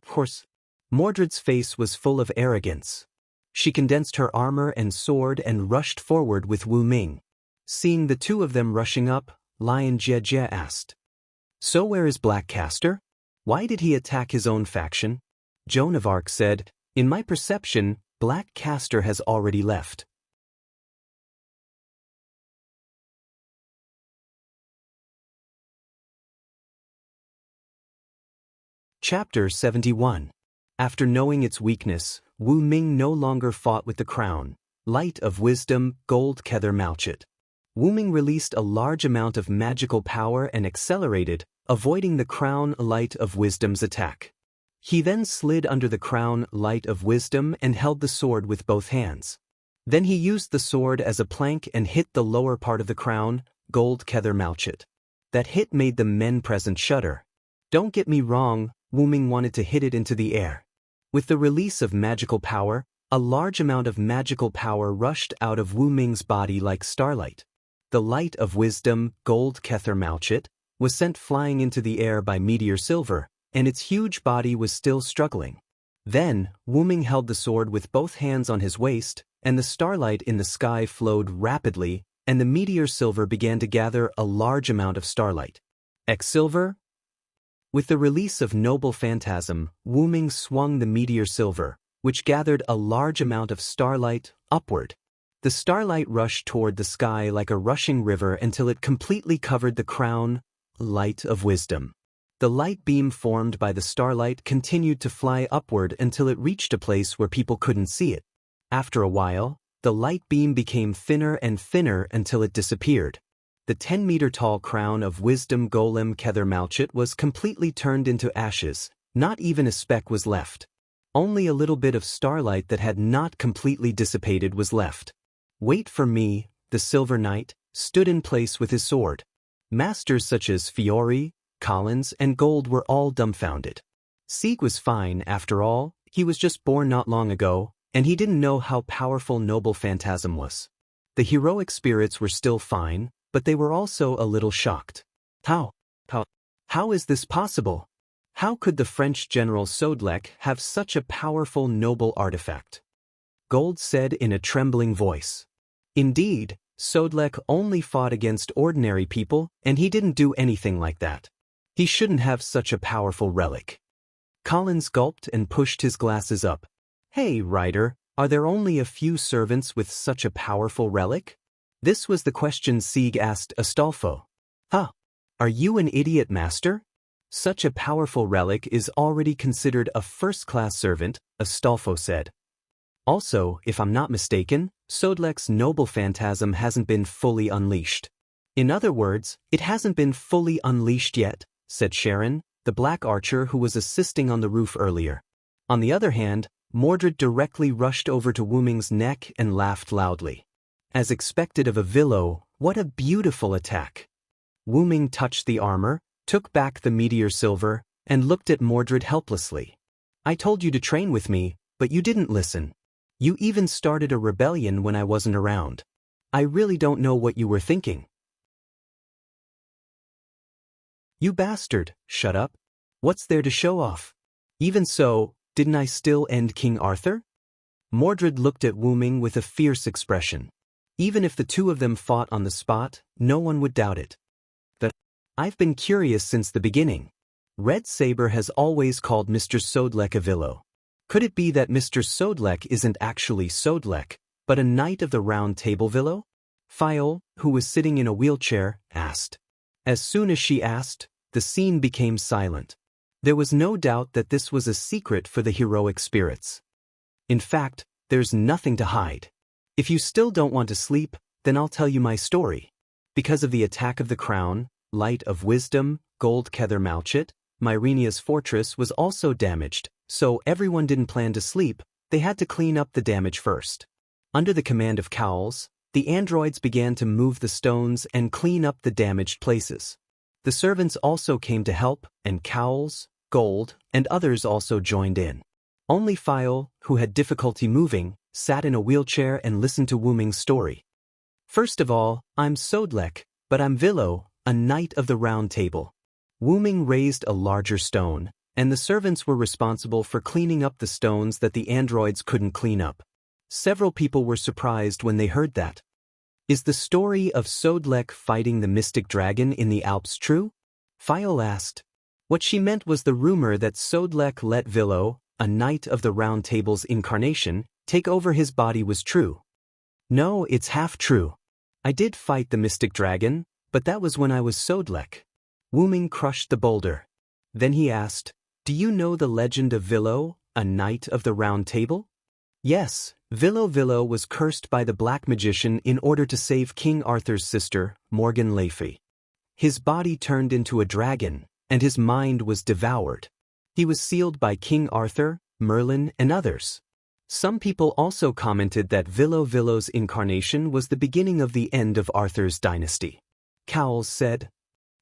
Of course, Mordred's face was full of arrogance. She condensed her armor and sword and rushed forward with Wu Ming. Seeing the two of them rushing up, Lion Jie asked, "So where is Blackcaster? Why did he attack his own faction?" Joan of Arc said, "In my perception, Blackcaster has already left." Chapter 71. After knowing its weakness, Wu Ming no longer fought with the crown, light of wisdom, gold Kethermalchit. Wu Ming released a large amount of magical power and accelerated, avoiding the crown, light of wisdom's attack. He then slid under the crown, light of wisdom, and held the sword with both hands. Then he used the sword as a plank and hit the lower part of the crown, gold Kethermalchit. That hit made the men present shudder. Don't get me wrong, Wu Ming wanted to hit it into the air. With the release of magical power, a large amount of magical power rushed out of Wu Ming's body like starlight. The light of wisdom, gold Kethermalchit, was sent flying into the air by meteor silver, and its huge body was still struggling. Then, Wu Ming held the sword with both hands on his waist, and the starlight in the sky flowed rapidly, and the meteor silver began to gather a large amount of starlight. Silver? With the release of Noble Phantasm, Wu Ming swung the meteor silver, which gathered a large amount of starlight, upward. The starlight rushed toward the sky like a rushing river until it completely covered the crown, light of wisdom. The light beam formed by the starlight continued to fly upward until it reached a place where people couldn't see it. After a while, the light beam became thinner and thinner until it disappeared. The 10-meter-tall crown of wisdom Golem Kethermalchit was completely turned into ashes. Not even a speck was left. Only a little bit of starlight that had not completely dissipated was left. Wait for me, the Silver Knight, stood in place with his sword. Masters such as Fiore, Collins, and Gold were all dumbfounded. Sieg was fine, after all. He was just born not long ago, and he didn't know how powerful Noble Phantasm was. The heroic spirits were still fine, but they were also a little shocked. How is this possible? How could the French General Sodelec have such a powerful noble artifact? Gold said in a trembling voice. Indeed, Sodelec only fought against ordinary people, and he didn't do anything like that. He shouldn't have such a powerful relic. Collins gulped and pushed his glasses up. Hey, Ryder, are there only a few servants with such a powerful relic? This was the question Sieg asked Astolfo. Are you an idiot, master? Such a powerful relic is already considered a first-class servant, Astolfo said. Also, if I'm not mistaken, Sodelec's noble phantasm hasn't been fully unleashed. In other words, it hasn't been fully unleashed yet, said Sharon, the black archer who was assisting on the roof earlier. On the other hand, Mordred directly rushed over to Wu Ming's neck and laughed loudly. As expected of a Villo, what a beautiful attack. Wu Ming touched the armor, took back the meteor silver, and looked at Mordred helplessly. I told you to train with me, but you didn't listen. You even started a rebellion when I wasn't around. I really don't know what you were thinking. You bastard, shut up. What's there to show off? Even so, didn't I still end King Arthur? Mordred looked at Wu Ming with a fierce expression. Even if the two of them fought on the spot, no one would doubt it. I've been curious since the beginning. Red Saber has always called Mr. Sodelec a Villo. Could it be that Mr. Sodelec isn't actually Sodelec, but a Knight of the Round Table Villo? Fiole, who was sitting in a wheelchair, asked. As soon as she asked, the scene became silent. There was no doubt that this was a secret for the heroic spirits. In fact, there's nothing to hide. If you still don't want to sleep, then I'll tell you my story. Because of the attack of the crown, light of wisdom, gold Kethermalchit, Myrenia's fortress was also damaged, so everyone didn't plan to sleep, they had to clean up the damage first. Under the command of Cowles, the androids began to move the stones and clean up the damaged places. The servants also came to help, and Cowles, Gold, and others also joined in. Only Fayol, who had difficulty moving, sat in a wheelchair and listened to Wu Ming's story. First of all, I'm Sodlek, but I'm Vilo, a knight of the Round Table. Wu Ming raised a larger stone, and the servants were responsible for cleaning up the stones that the androids couldn't clean up. Several people were surprised when they heard that. Is the story of Sodlek fighting the mystic dragon in the Alps true? Fayol asked. What she meant was the rumor that Sodlek let Vilo, a knight of the Round Table's incarnation, take over his body was true. No, it's half true. I did fight the mystic dragon, but that was when I was Sodlek. Wu Ming crushed the boulder. Then he asked, do you know the legend of Vilo, a knight of the Round Table? Yes, Vilo was cursed by the black magician in order to save King Arthur's sister, Morgan Le Fay. His body turned into a dragon, and his mind was devoured. He was sealed by King Arthur, Merlin, and others. Some people also commented that Vilo's incarnation was the beginning of the end of Arthur's dynasty. Cowles said,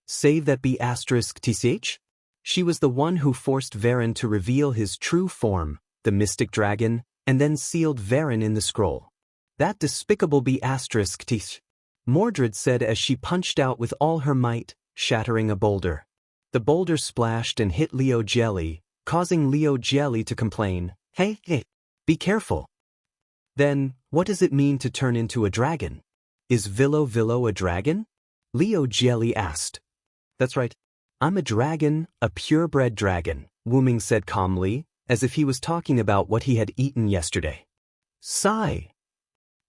save that be *tch? She was the one who forced Varen to reveal his true form, the mystic dragon, and then sealed Varen in the scroll. That despicable be *tch. Mordred said as she punched out with all her might, shattering a boulder. The boulder splashed and hit Leo Jelly, causing Leo Jelly to complain, hey, be careful. Then, what does it mean to turn into a dragon? Is Vilo a dragon? Leo Jelly asked. That's right. I'm a dragon, a purebred dragon, Wu Ming said calmly, as if he was talking about what he had eaten yesterday. Sigh.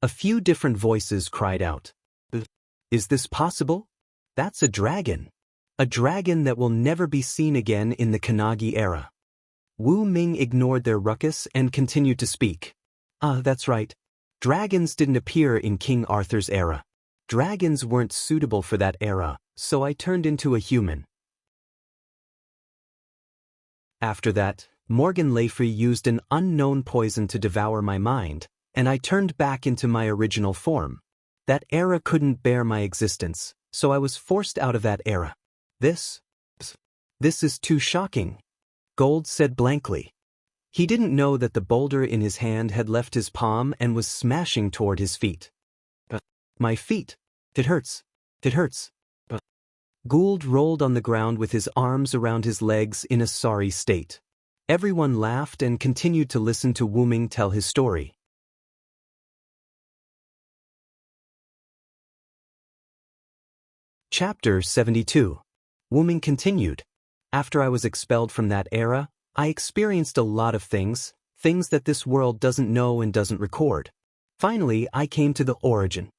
A few different voices cried out. Is this possible? That's a dragon. A dragon that will never be seen again in the Kannagi era. Wu Ming ignored their ruckus and continued to speak. That's right. Dragons didn't appear in King Arthur's era. Dragons weren't suitable for that era, so I turned into a human. After that, Morgan Le Fay used an unknown poison to devour my mind, and I turned back into my original form. That era couldn't bear my existence, so I was forced out of that era. This is too shocking, Gold said blankly. He didn't know that the boulder in his hand had left his palm and was smashing toward his feet. My feet. It hurts. It hurts. Gould rolled on the ground with his arms around his legs in a sorry state. Everyone laughed and continued to listen to Wu Ming tell his story. Chapter 72. Wu Ming continued. After I was expelled from that era, I experienced a lot of things that this world doesn't know and doesn't record. Finally, I came to the origin.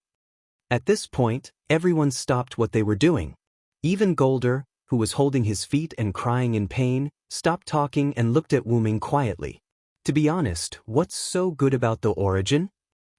At this point, everyone stopped what they were doing. Even Golder, who was holding his feet and crying in pain, stopped talking and looked at Wu Ming quietly. To be honest, what's so good about the origin?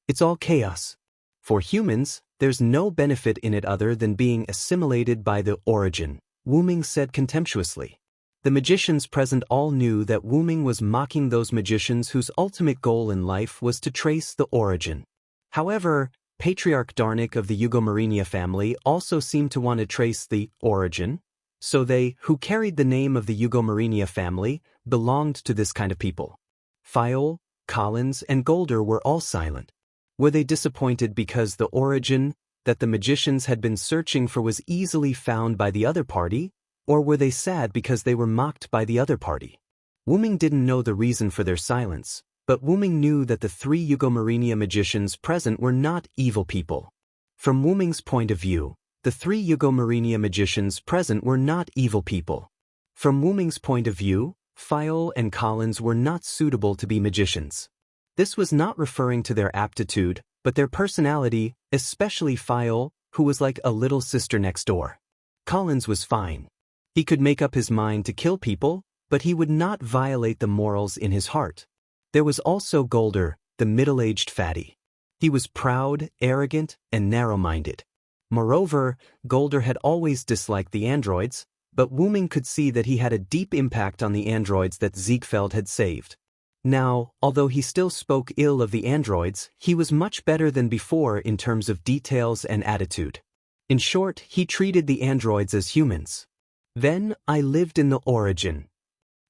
It's all chaos. For humans, there's no benefit in it other than being assimilated by the origin, Wu Ming said contemptuously. The magicians present all knew that Wu Ming was mocking those magicians whose ultimate goal in life was to trace the origin. However, Patriarch Darnik of the Eugomarinia family also seemed to want to trace the origin, so they, who carried the name of the Eugomarinia family, belonged to this kind of people. Fayol, Collins, and Golder were all silent. Were they disappointed because the origin that the magicians had been searching for was easily found by the other party, or were they sad because they were mocked by the other party? Wu Ming didn't know the reason for their silence, but Wu Ming knew that the three Eugomarinia magicians present were not evil people. From Wu Ming's point of view, the three Eugomarinia magicians present were not evil people. From Wu Ming's point of view, Fayol and Collins were not suitable to be magicians. This was not referring to their aptitude, but their personality, especially Fayol, who was like a little sister next door. Collins was fine. He could make up his mind to kill people, but he would not violate the morals in his heart. There was also Golder, the middle-aged fatty. He was proud, arrogant, and narrow-minded. Moreover, Golder had always disliked the androids, but Wu Ming could see that he had a deep impact on the androids that Ziegfeld had saved. Now, although he still spoke ill of the androids, he was much better than before in terms of details and attitude. In short, he treated the androids as humans. Then, I lived in the origin.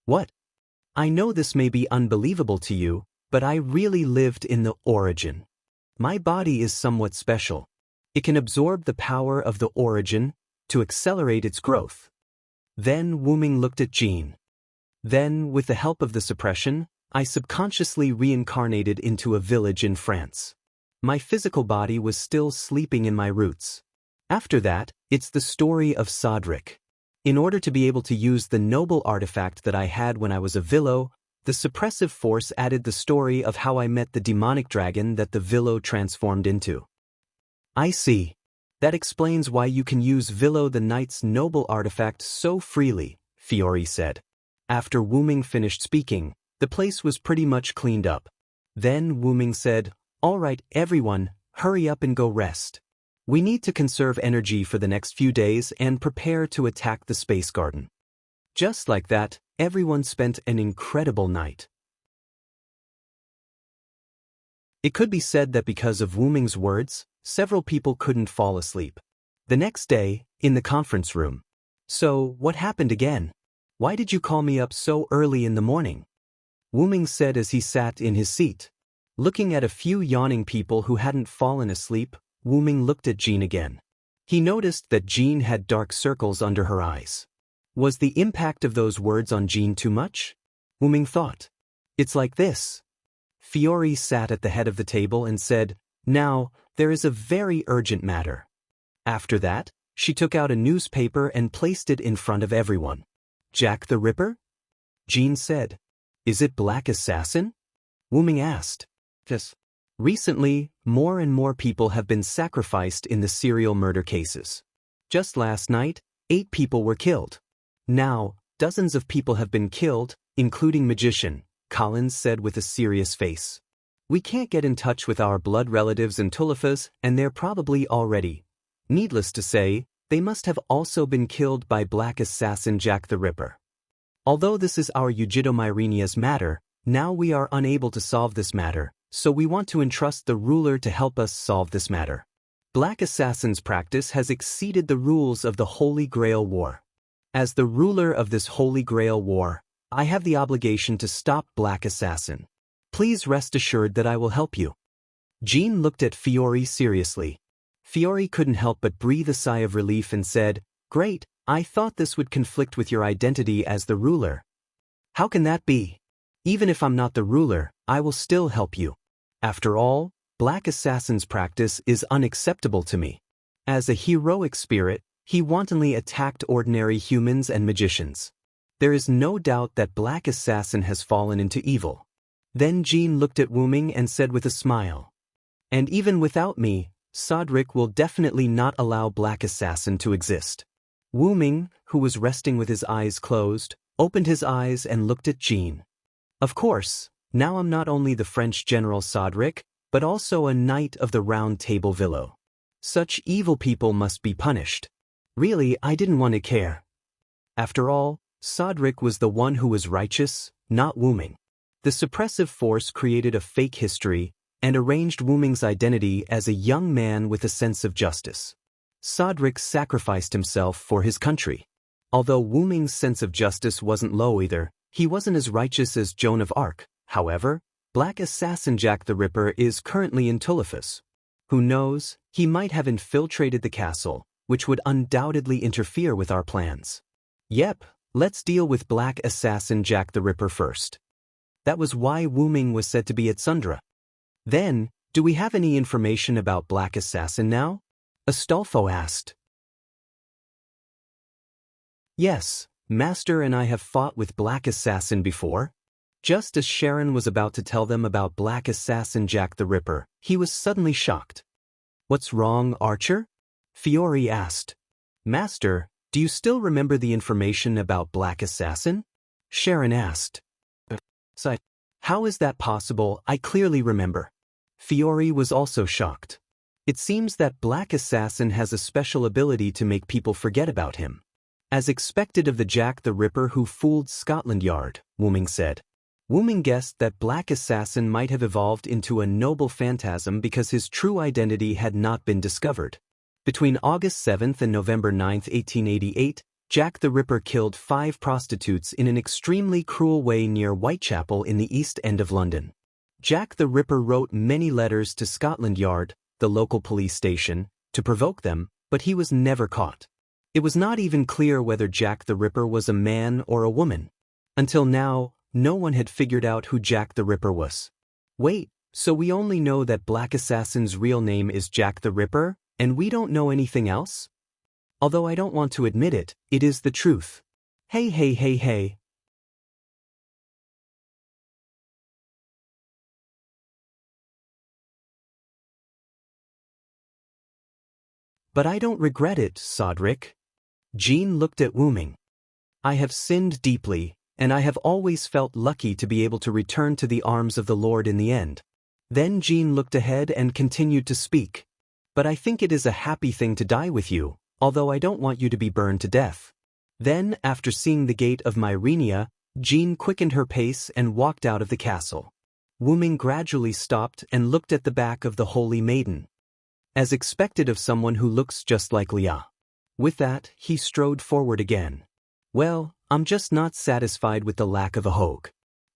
What? I know this may be unbelievable to you, but I really lived in the origin. My body is somewhat special. It can absorb the power of the origin to accelerate its growth. Then Wu Ming looked at Jean. Then, with the help of the suppression, I subconsciously reincarnated into a village in France. My physical body was still sleeping in my roots. After that, it's the story of Sodric. In order to be able to use the noble artifact that I had when I was a Villo, the suppressive force added the story of how I met the demonic dragon that the Villo transformed into. I see. That explains why you can use Villo the Knight's noble artifact so freely, Fiore said. After Wu Ming finished speaking, the place was pretty much cleaned up. Then Wu Ming said, "All right, everyone, hurry up and go rest. We need to conserve energy for the next few days and prepare to attack the space garden." Just like that, everyone spent an incredible night. It could be said that because of Wu Ming's words, several people couldn't fall asleep. The next day, in the conference room. "So, what happened again? Why did you call me up so early in the morning?" Wu Ming said as he sat in his seat. Looking at a few yawning people who hadn't fallen asleep, Wu Ming looked at Jean again. He noticed that Jean had dark circles under her eyes. Was the impact of those words on Jean too much? Wu Ming thought. "It's like this." Fiore sat at the head of the table and said, "Now, there is a very urgent matter." After that, she took out a newspaper and placed it in front of everyone. "Jack the Ripper?" Jean said. "Is it Black Assassin?" Wu Ming asked. "Yes." Recently, more and more people have been sacrificed in the serial murder cases. Just last night, 8 people were killed. Now, dozens of people have been killed, including magician, Collins said with a serious face. "We can't get in touch with our blood relatives in Tulifas, and they're probably already. Needless to say, they must have also been killed by Black Assassin Jack the Ripper. Although this is our Eugito Myrenia's matter, now we are unable to solve this matter, so we want to entrust the ruler to help us solve this matter. Black Assassin's practice has exceeded the rules of the Holy Grail War. As the ruler of this Holy Grail War, I have the obligation to stop Black Assassin. Please rest assured that I will help you." Jean looked at Fiore seriously. Fiore couldn't help but breathe a sigh of relief and said, "Great, I thought this would conflict with your identity as the ruler." "How can that be? Even if I'm not the ruler, I will still help you. After all, Black Assassin's practice is unacceptable to me. As a heroic spirit, he wantonly attacked ordinary humans and magicians. There is no doubt that Black Assassin has fallen into evil." Then Jean looked at Wu Ming and said with a smile, "And even without me, Sodric will definitely not allow Black Assassin to exist." Wu Ming, who was resting with his eyes closed, opened his eyes and looked at Jean. "Of course, now I'm not only the French General Sodric, but also a Knight of the Round Table Villo. Such evil people must be punished. Really, I didn't want to care. After all, Sodric was the one who was righteous, not Wu Ming. The suppressive force created a fake history and arranged Wu Ming's identity as a young man with a sense of justice. Sodric sacrificed himself for his country. Although Wu Ming's sense of justice wasn't low either, he wasn't as righteous as Joan of Arc. However, Black Assassin Jack the Ripper is currently in Tulifas. Who knows, he might have infiltrated the castle, which would undoubtedly interfere with our plans. Yep, let's deal with Black Assassin Jack the Ripper first." That was why Wu Ming was said to be at Sundra. "Then, do we have any information about Black Assassin now?" Astolfo asked. "Yes, Master and I have fought with Black Assassin before." Just as Sharon was about to tell them about Black Assassin Jack the Ripper, he was suddenly shocked. "What's wrong, Archer?" Fiore asked. "Master, do you still remember the information about Black Assassin?" Sharon asked. "How is that possible? I clearly remember." Fiore was also shocked. "It seems that Black Assassin has a special ability to make people forget about him. As expected of the Jack the Ripper who fooled Scotland Yard, Wu Ming said. Wu Ming guessed that Black Assassin might have evolved into a noble phantasm because his true identity had not been discovered. Between August 7 and November 9, 1888, Jack the Ripper killed 5 prostitutes in an extremely cruel way near Whitechapel in the East End of London. Jack the Ripper wrote many letters to Scotland Yard, the local police station, to provoke them, but he was never caught. It was not even clear whether Jack the Ripper was a man or a woman. Until now, no one had figured out who Jack the Ripper was. Wait, so we only know that Black Assassin's real name is Jack the Ripper, and we don't know anything else? Although I don't want to admit it, it is the truth. Hey hey hey hey. But I don't regret it, Sodrick. Jean looked at Wu Ming. I have sinned deeply, and I have always felt lucky to be able to return to the arms of the Lord in the end. Then Jean looked ahead and continued to speak. But I think it is a happy thing to die with you, although I don't want you to be burned to death. Then, after seeing the gate of Myrenia, Jean quickened her pace and walked out of the castle. Wu Ming gradually stopped and looked at the back of the Holy Maiden. As expected of someone who looks just like Leah. With that, he strode forward again. Well, I'm just not satisfied with the lack of a Hogue.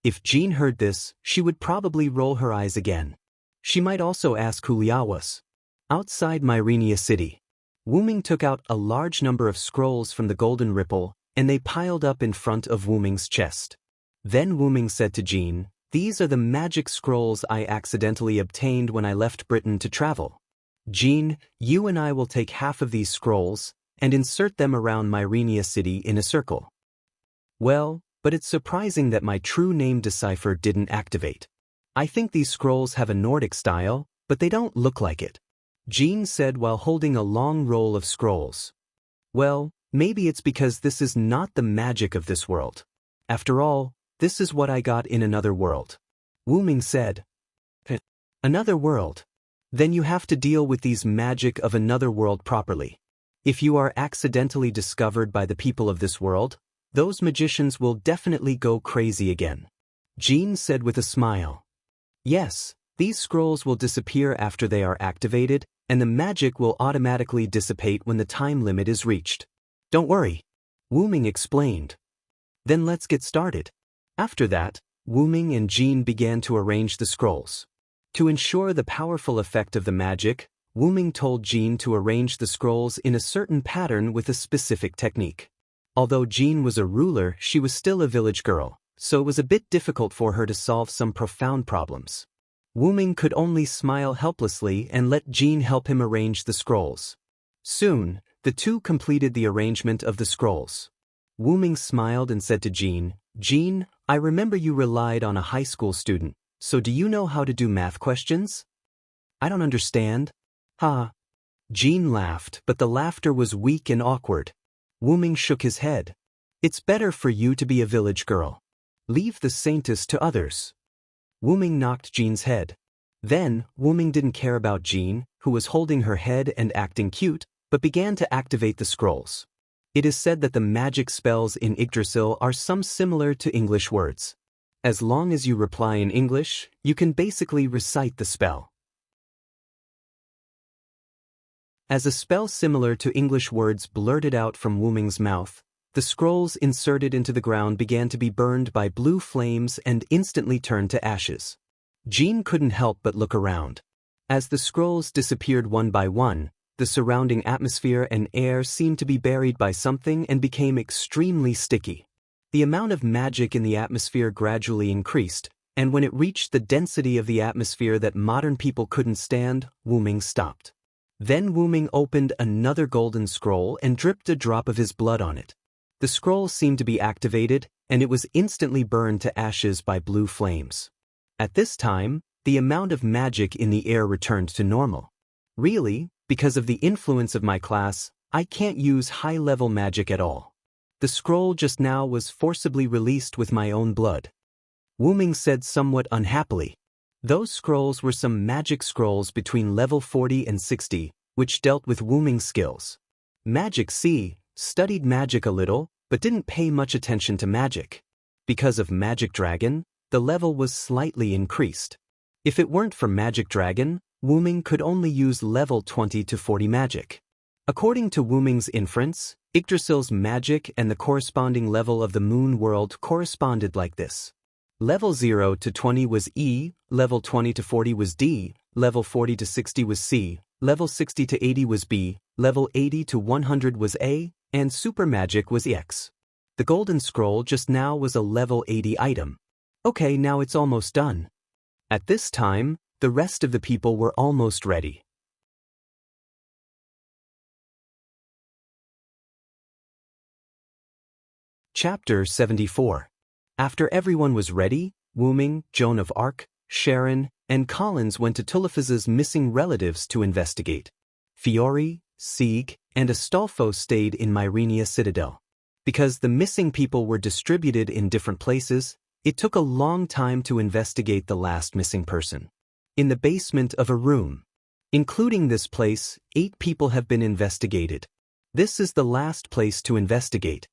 If Jean heard this, she would probably roll her eyes again. She might also ask who Leah was. Outside Myrenia City, Wu Ming took out a large number of scrolls from the Golden Ripple, and they piled up in front of Wu Ming's chest. Then Wu Ming said to Jean, "These are the magic scrolls I accidentally obtained when I left Britain to travel. Jean, you and I will take half of these scrolls, and insert them around Myrenia City in a circle." Well, but it's surprising that my true name decipher didn't activate. I think these scrolls have a Nordic style, but they don't look like it. Jean said while holding a long roll of scrolls. Well, maybe it's because this is not the magic of this world. After all, this is what I got in another world. Wu Ming said. Another world? Then you have to deal with these magic of another world properly. If you are accidentally discovered by the people of this world, those magicians will definitely go crazy again. Jean said with a smile. Yes, these scrolls will disappear after they are activated, and the magic will automatically dissipate when the time limit is reached. Don't worry, Wu Ming explained. Then let's get started. After that, Wu Ming and Jean began to arrange the scrolls. To ensure the powerful effect of the magic, Wu Ming told Jean to arrange the scrolls in a certain pattern with a specific technique. Although Jean was a ruler, she was still a village girl, so it was a bit difficult for her to solve some profound problems. Wu Ming could only smile helplessly and let Jean help him arrange the scrolls. Soon, the two completed the arrangement of the scrolls. Wu Ming smiled and said to Jean, "Jean, I remember you relied on a high school student, so do you know how to do math questions?" "I don't understand." "Ha." Jean laughed, but the laughter was weak and awkward. Wu Ming shook his head. "It's better for you to be a village girl. Leave the saintess to others." Wu Ming knocked Jean's head. Then, Wu Ming didn't care about Jean, who was holding her head and acting cute, but began to activate the scrolls. It is said that the magic spells in Yggdrasil are some similar to English words. As long as you reply in English, you can basically recite the spell. As a spell similar to English words blurted out from Wu Ming's mouth, the scrolls inserted into the ground began to be burned by blue flames and instantly turned to ashes. Jean couldn't help but look around. As the scrolls disappeared one by one, the surrounding atmosphere and air seemed to be buried by something and became extremely sticky. The amount of magic in the atmosphere gradually increased, and when it reached the density of the atmosphere that modern people couldn't stand, Wu Ming stopped. Then Wu Ming opened another golden scroll and dripped a drop of his blood on it. The scroll seemed to be activated, and it was instantly burned to ashes by blue flames. At this time, the amount of magic in the air returned to normal. Really, because of the influence of my class, I can't use high-level magic at all. The scroll just now was forcibly released with my own blood. Wu Ming said somewhat unhappily. Those scrolls were some magic scrolls between level 40 and 60, which dealt with Wu Ming's skills. Magic C, studied magic a little, but didn't pay much attention to magic. Because of Magic Dragon, the level was slightly increased. If it weren't for Magic Dragon, Wu Ming could only use level 20 to 40 magic. According to Wu Ming's inference, Yggdrasil's magic and the corresponding level of the moon world corresponded like this. Level 0 to 20 was E, level 20 to 40 was D, level 40 to 60 was C, level 60 to 80 was B, level 80 to 100 was A, and super magic was X. The golden scroll just now was a level 80 item. Okay, now it's almost done. At this time, the rest of the people were almost ready. Chapter 74. After everyone was ready, Wu Ming, Joan of Arc, Sharon, and Collins went to Tuliphus's missing relatives to investigate. Fiore, Sieg, and Astolfo stayed in Myrenia Citadel. Because the missing people were distributed in different places, it took a long time to investigate the last missing person. In the basement of a room. Including this place, 8 people have been investigated. This is the last place to investigate.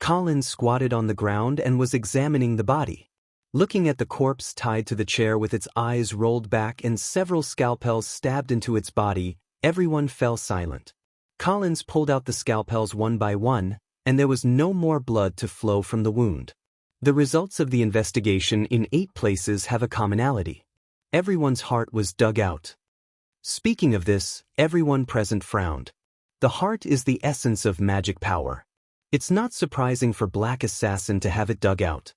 Collins squatted on the ground and was examining the body. Looking at the corpse tied to the chair with its eyes rolled back and several scalpels stabbed into its body, everyone fell silent. Collins pulled out the scalpels one by one, and there was no more blood to flow from the wound. The results of the investigation in 8 places have a commonality. Everyone's heart was dug out. Speaking of this, everyone present frowned. The heart is the essence of magic power. It's not surprising for Black Assassin to have it dug out.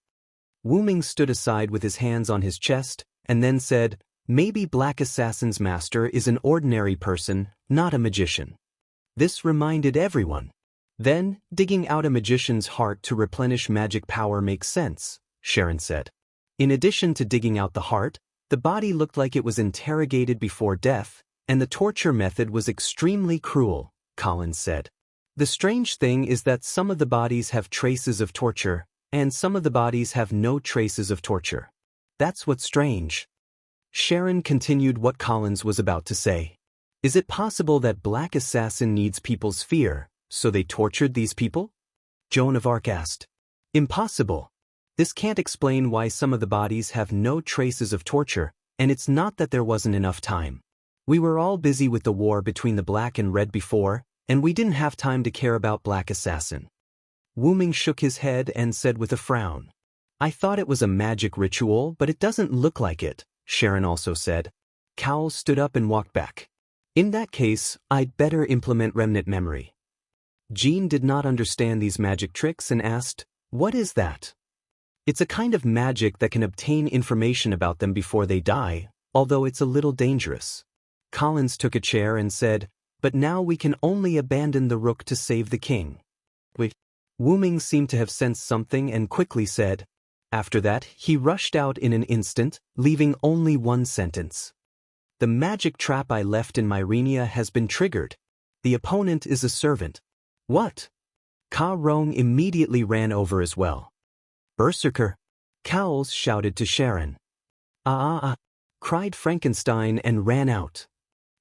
Wu Ming stood aside with his hands on his chest, and then said, "Maybe Black Assassin's master is an ordinary person, not a magician." This reminded everyone. Then, digging out a magician's heart to replenish magic power makes sense, Sharon said. In addition to digging out the heart, the body looked like it was interrogated before death, and the torture method was extremely cruel, Collins said. The strange thing is that some of the bodies have traces of torture, and some of the bodies have no traces of torture. That's what's strange. Sharon continued what Collins was about to say. Is it possible that Black Assassin needs people's fear, so they tortured these people? Joan of Arc asked. Impossible. This can't explain why some of the bodies have no traces of torture, and it's not that there wasn't enough time. We were all busy with the war between the Black and Red before, and we didn't have time to care about Black Assassin. Wu Ming shook his head and said with a frown. I thought it was a magic ritual, but it doesn't look like it, Sharon also said. Cowell stood up and walked back. In that case, I'd better implement remnant memory. Jean did not understand these magic tricks and asked, what is that? It's a kind of magic that can obtain information about them before they die, although it's a little dangerous. Collins took a chair and said, but now we can only abandon the rook to save the king. Wu Ming seemed to have sensed something and quickly said. After that, he rushed out in an instant, leaving only one sentence. The magic trap I left in Myrenia has been triggered. The opponent is a servant. What? Ka Rong immediately ran over as well. Berserker! Cowles shouted to Sharon. Cried Frankenstein and ran out.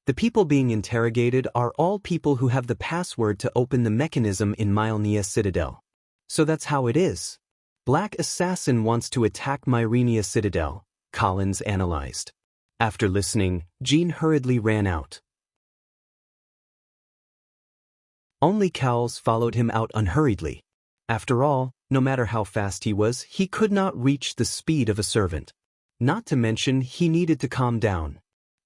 The people being interrogated are all people who have the password to open the mechanism in Myrenia Citadel. So that's how it is. Black Assassin wants to attack Myrenia Citadel, Collins analyzed. After listening, Jean hurriedly ran out. Only Cowles followed him out unhurriedly. After all, no matter how fast he was, he could not reach the speed of a servant. Not to mention, he needed to calm down.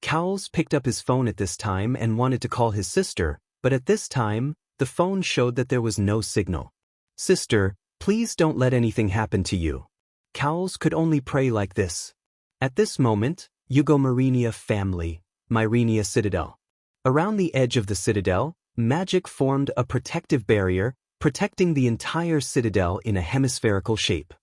Cowles picked up his phone at this time and wanted to call his sister, but at this time, the phone showed that there was no signal. Sister, please don't let anything happen to you. Cowles could only pray like this. At this moment, Yugo Myrenia family, Myrenia Citadel. Around the edge of the citadel, magic formed a protective barrier, protecting the entire citadel in a hemispherical shape.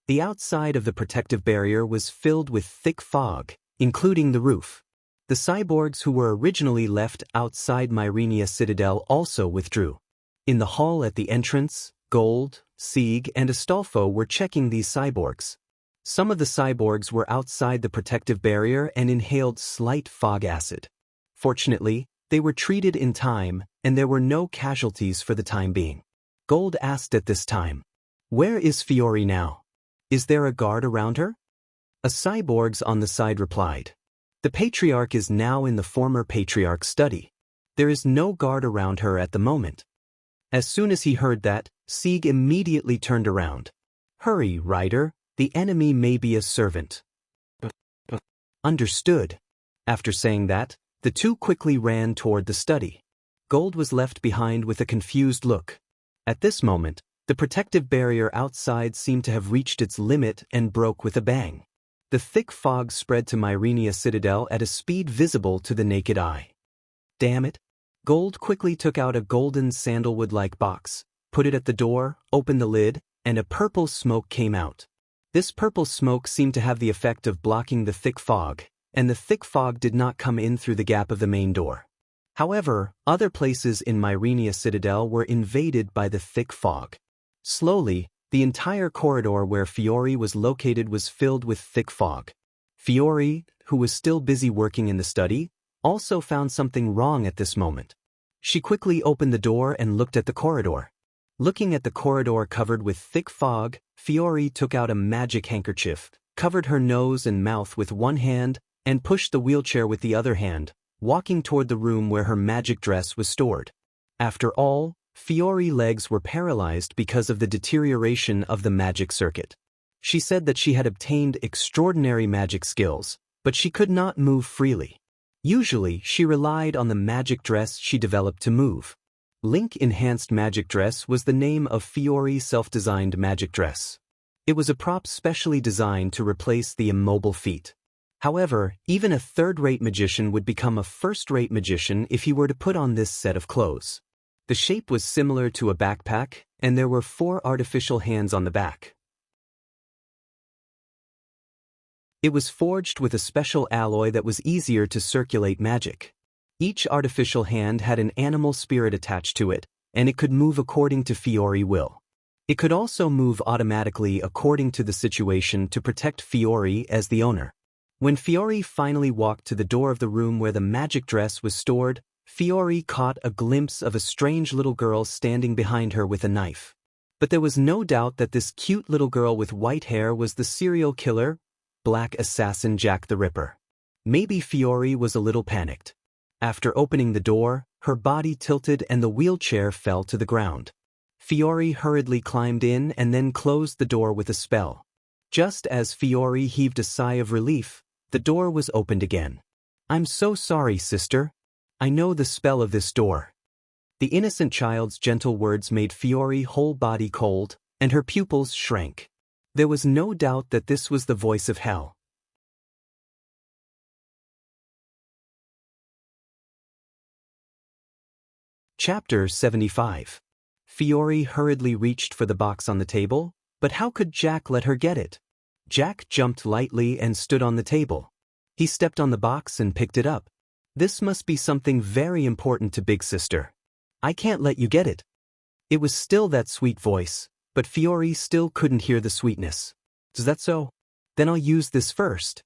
The outside of the protective barrier was filled with thick fog, including the roof. The cyborgs who were originally left outside Myrenia Citadel also withdrew. In the hall at the entrance, Gold, Sieg, and Astolfo were checking these cyborgs. Some of the cyborgs were outside the protective barrier and inhaled slight fog acid. Fortunately, they were treated in time, and there were no casualties for the time being. Gold asked at this time. Where is Fiore now? Is there a guard around her? A cyborgs on the side replied. The patriarch is now in the former patriarch's study. There is no guard around her at the moment. As soon as he heard that, Sieg immediately turned around. Hurry, rider, the enemy may be a servant. Understood. After saying that, the two quickly ran toward the study. Gold was left behind with a confused look. At this moment, the protective barrier outside seemed to have reached its limit and broke with a bang. The thick fog spread to Myrenia Citadel at a speed visible to the naked eye. Damn it. Gold quickly took out a golden sandalwood-like box, put it at the door, opened the lid, and a purple smoke came out. This purple smoke seemed to have the effect of blocking the thick fog, and the thick fog did not come in through the gap of the main door. However, other places in Myrenia Citadel were invaded by the thick fog. Slowly, the entire corridor where Fiore was located was filled with thick fog. Fiore, who was still busy working in the study, also found something wrong at this moment. She quickly opened the door and looked at the corridor. Looking at the corridor covered with thick fog, Fiore took out a magic handkerchief, covered her nose and mouth with one hand, and pushed the wheelchair with the other hand, walking toward the room where her magic dress was stored. After all, Fiore's legs were paralyzed because of the deterioration of the magic circuit. She said that she had obtained extraordinary magic skills, but she could not move freely. Usually, she relied on the magic dress she developed to move. Link Enhanced Magic Dress was the name of Fiore's self-designed magic dress. It was a prop specially designed to replace the immobile feet. However, even a third-rate magician would become a first-rate magician if he were to put on this set of clothes. The shape was similar to a backpack, and there were 4 artificial hands on the back. It was forged with a special alloy that was easier to circulate magic. Each artificial hand had an animal spirit attached to it, and it could move according to Fiore's will. It could also move automatically according to the situation to protect Fiore as the owner. When Fiore finally walked to the door of the room where the magic dress was stored, Fiore caught a glimpse of a strange little girl standing behind her with a knife. But there was no doubt that this cute little girl with white hair was the serial killer, Black Assassin Jack the Ripper. Maybe Fiore was a little panicked. After opening the door, her body tilted and the wheelchair fell to the ground. Fiore hurriedly climbed in and then closed the door with a spell. Just as Fiore heaved a sigh of relief, the door was opened again. "I'm so sorry, sister. I know the spell of this door." The innocent child's gentle words made Fiore's whole body cold, and her pupils shrank. There was no doubt that this was the voice of hell. Chapter 75. Fiore hurriedly reached for the box on the table, but how could Jack let her get it? Jack jumped lightly and stood on the table. He stepped on the box and picked it up. This must be something very important to Big Sister. "I can't let you get it." It was still that sweet voice, but Fiore still couldn't hear the sweetness. "Is that so? Then I'll use this first."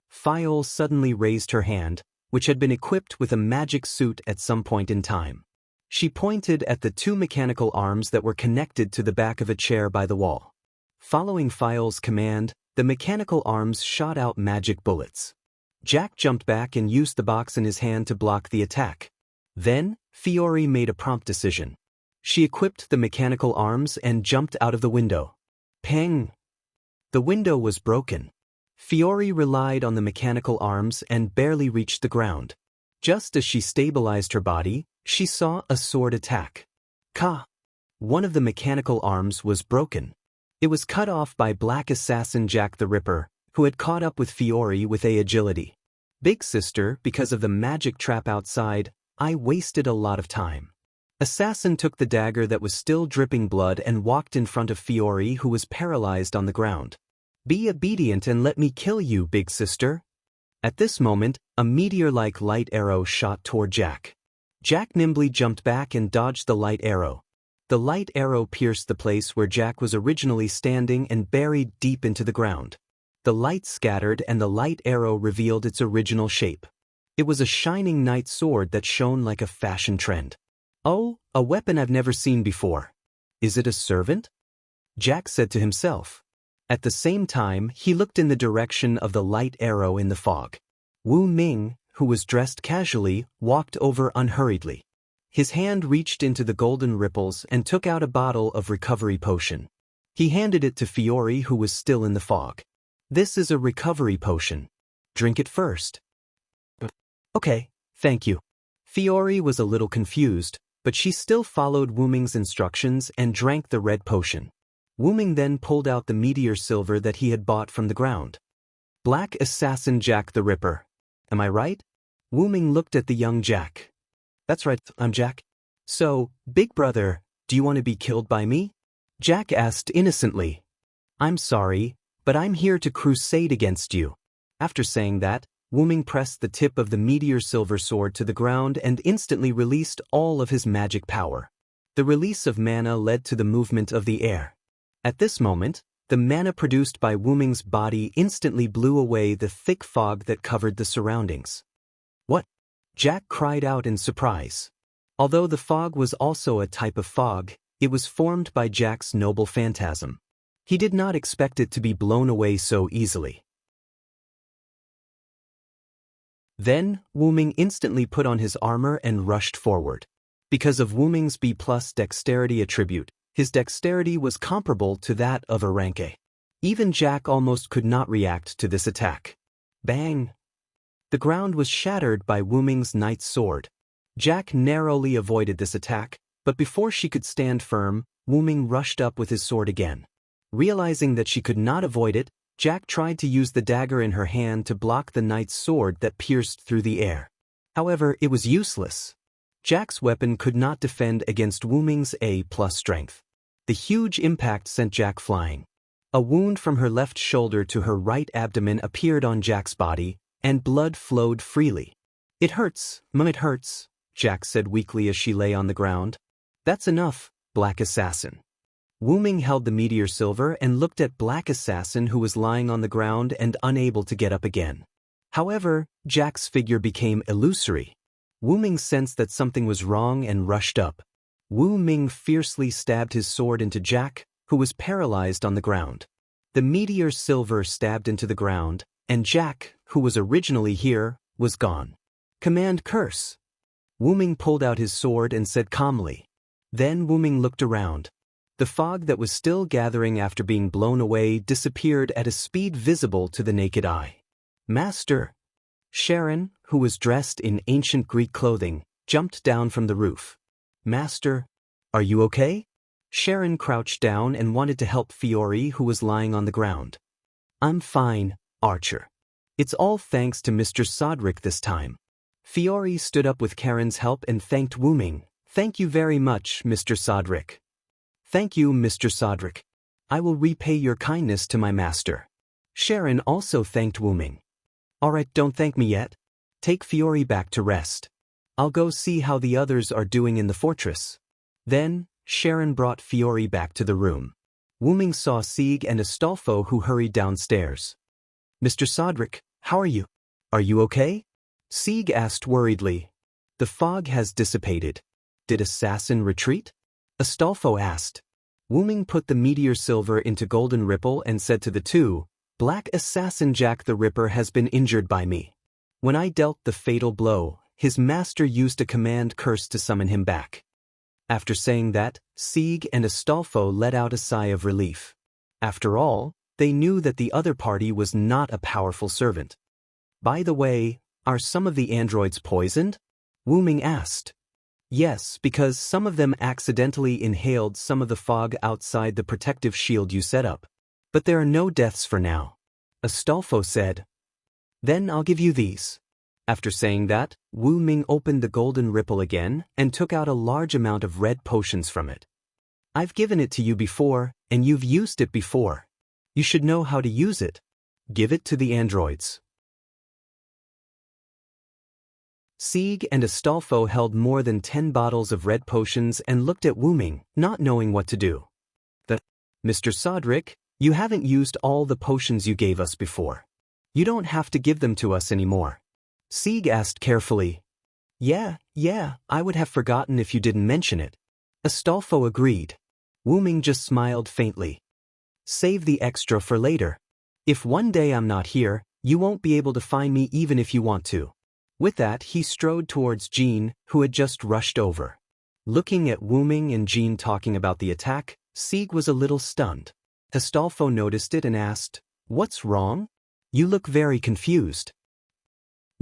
Fiole suddenly raised her hand, which had been equipped with a magic suit at some point in time. She pointed at the 2 mechanical arms that were connected to the back of a chair by the wall. Following Fiole's command, the mechanical arms shot out magic bullets. Jack jumped back and used the box in his hand to block the attack. Then, Fiore made a prompt decision. She equipped the mechanical arms and jumped out of the window. Pang! The window was broken. Fiore relied on the mechanical arms and barely reached the ground. Just as she stabilized her body, she saw a sword attack. Ka! One of the mechanical arms was broken. It was cut off by Black Assassin Jack the Ripper, who had caught up with Fiore with agility. "Big Sister, because of the magic trap outside, I wasted a lot of time." Assassin took the dagger that was still dripping blood and walked in front of Fiore, who was paralyzed on the ground. "Be obedient and let me kill you, Big Sister." At this moment, a meteor-like light arrow shot toward Jack. Jack nimbly jumped back and dodged the light arrow. The light arrow pierced the place where Jack was originally standing and buried deep into the ground. The light scattered and the light arrow revealed its original shape. It was a shining knight sword that shone like a fashion trend. "Oh, a weapon I've never seen before." Is it a servant? Jack said to himself. At the same time, he looked in the direction of the light arrow in the fog. Wu Ming, who was dressed casually, walked over unhurriedly. His hand reached into the golden ripples and took out a bottle of recovery potion. He handed it to Fiore, who was still in the fog. This is a recovery potion. Drink it first. Okay, thank you. Fiore was a little confused, but she still followed Wu Ming's instructions and drank the red potion. Wu Ming then pulled out the meteor silver that he had bought from the ground. Black Assassin Jack the Ripper. Am I right? Wu Ming looked at the young Jack. That's right, I'm Jack. So, big brother, do you want to be killed by me? Jack asked innocently. I'm sorry, but I'm here to crusade against you. After saying that, Wu Ming pressed the tip of the meteor silver sword to the ground and instantly released all of his magic power. The release of mana led to the movement of the air. At this moment, the mana produced by Wu Ming's body instantly blew away the thick fog that covered the surroundings. What? Jack cried out in surprise. Although the fog was also a type of fog, it was formed by Jack's noble phantasm. He did not expect it to be blown away so easily. Then, Wu Ming instantly put on his armor and rushed forward. Because of Wu Ming's B+ dexterity attribute, his dexterity was comparable to that of a rank A. Even Jack almost could not react to this attack. Bang! The ground was shattered by Wu Ming's knight's sword. Jack narrowly avoided this attack, but before she could stand firm, Wu Ming rushed up with his sword again. Realizing that she could not avoid it, Jack tried to use the dagger in her hand to block the knight's sword that pierced through the air. However, it was useless. Jack's weapon could not defend against Wu Ming's A+ strength. The huge impact sent Jack flying. A wound from her left shoulder to her right abdomen appeared on Jack's body, and blood flowed freely. It hurts, it hurts, Jack said weakly as she lay on the ground. That's enough, Black Assassin. Wu Ming held the meteor silver and looked at Black Assassin, who was lying on the ground and unable to get up again. However, Jack's figure became illusory. Wu Ming sensed that something was wrong and rushed up. Wu Ming fiercely stabbed his sword into Jack, who was paralyzed on the ground. The meteor silver stabbed into the ground, and Jack, who was originally here, was gone. Command curse. Wu Ming pulled out his sword and said calmly. Then Wu Ming looked around. The fog that was still gathering after being blown away disappeared at a speed visible to the naked eye. Master! Sharon, who was dressed in ancient Greek clothing, jumped down from the roof. Master, are you okay? Sharon crouched down and wanted to help Fiore, who was lying on the ground. I'm fine, Archer. It's all thanks to Mr. Sodrick this time. Fiore stood up with Karen's help and thanked Wu Ming. Thank you very much, Mr. Sodrick. Thank you, Mr. Sodrick. I will repay your kindness to my master. Sharon also thanked Wu Ming. All right, don't thank me yet. Take Fiore back to rest. I'll go see how the others are doing in the fortress. Then, Sharon brought Fiore back to the room. Wu Ming saw Sieg and Astolfo, who hurried downstairs. Mr. Sodrick, how are you? Are you okay? Sieg asked worriedly. The fog has dissipated. Did Assassin retreat? Astolfo asked. Wu Ming put the meteor silver into golden ripple and said to the two, Black Assassin Jack the Ripper has been injured by me. When I dealt the fatal blow, his master used a command curse to summon him back. After saying that, Sieg and Astolfo let out a sigh of relief. After all, they knew that the other party was not a powerful servant. By the way, are some of the androids poisoned? Wu Ming asked. Yes, because some of them accidentally inhaled some of the fog outside the protective shield you set up. But there are no deaths for now. Astolfo said. Then I'll give you these. After saying that, Wu Ming opened the golden ripple again and took out a large amount of red potions from it. I've given it to you before, and you've used it before. You should know how to use it. Give it to the androids. Sieg and Astolfo held more than 10 bottles of red potions and looked at Wu Ming, not knowing what to do. Mr. Sodrick, you haven't used all the potions you gave us before. You don't have to give them to us anymore. Sieg asked carefully. Yeah, I would have forgotten if you didn't mention it. Astolfo agreed. Wu Ming just smiled faintly. Save the extra for later. If one day I'm not here, you won't be able to find me even if you want to. With that, he strode towards Jean, who had just rushed over. Looking at Wu Ming and Jean talking about the attack, Sieg was a little stunned. Astolfo noticed it and asked, "What's wrong? You look very confused."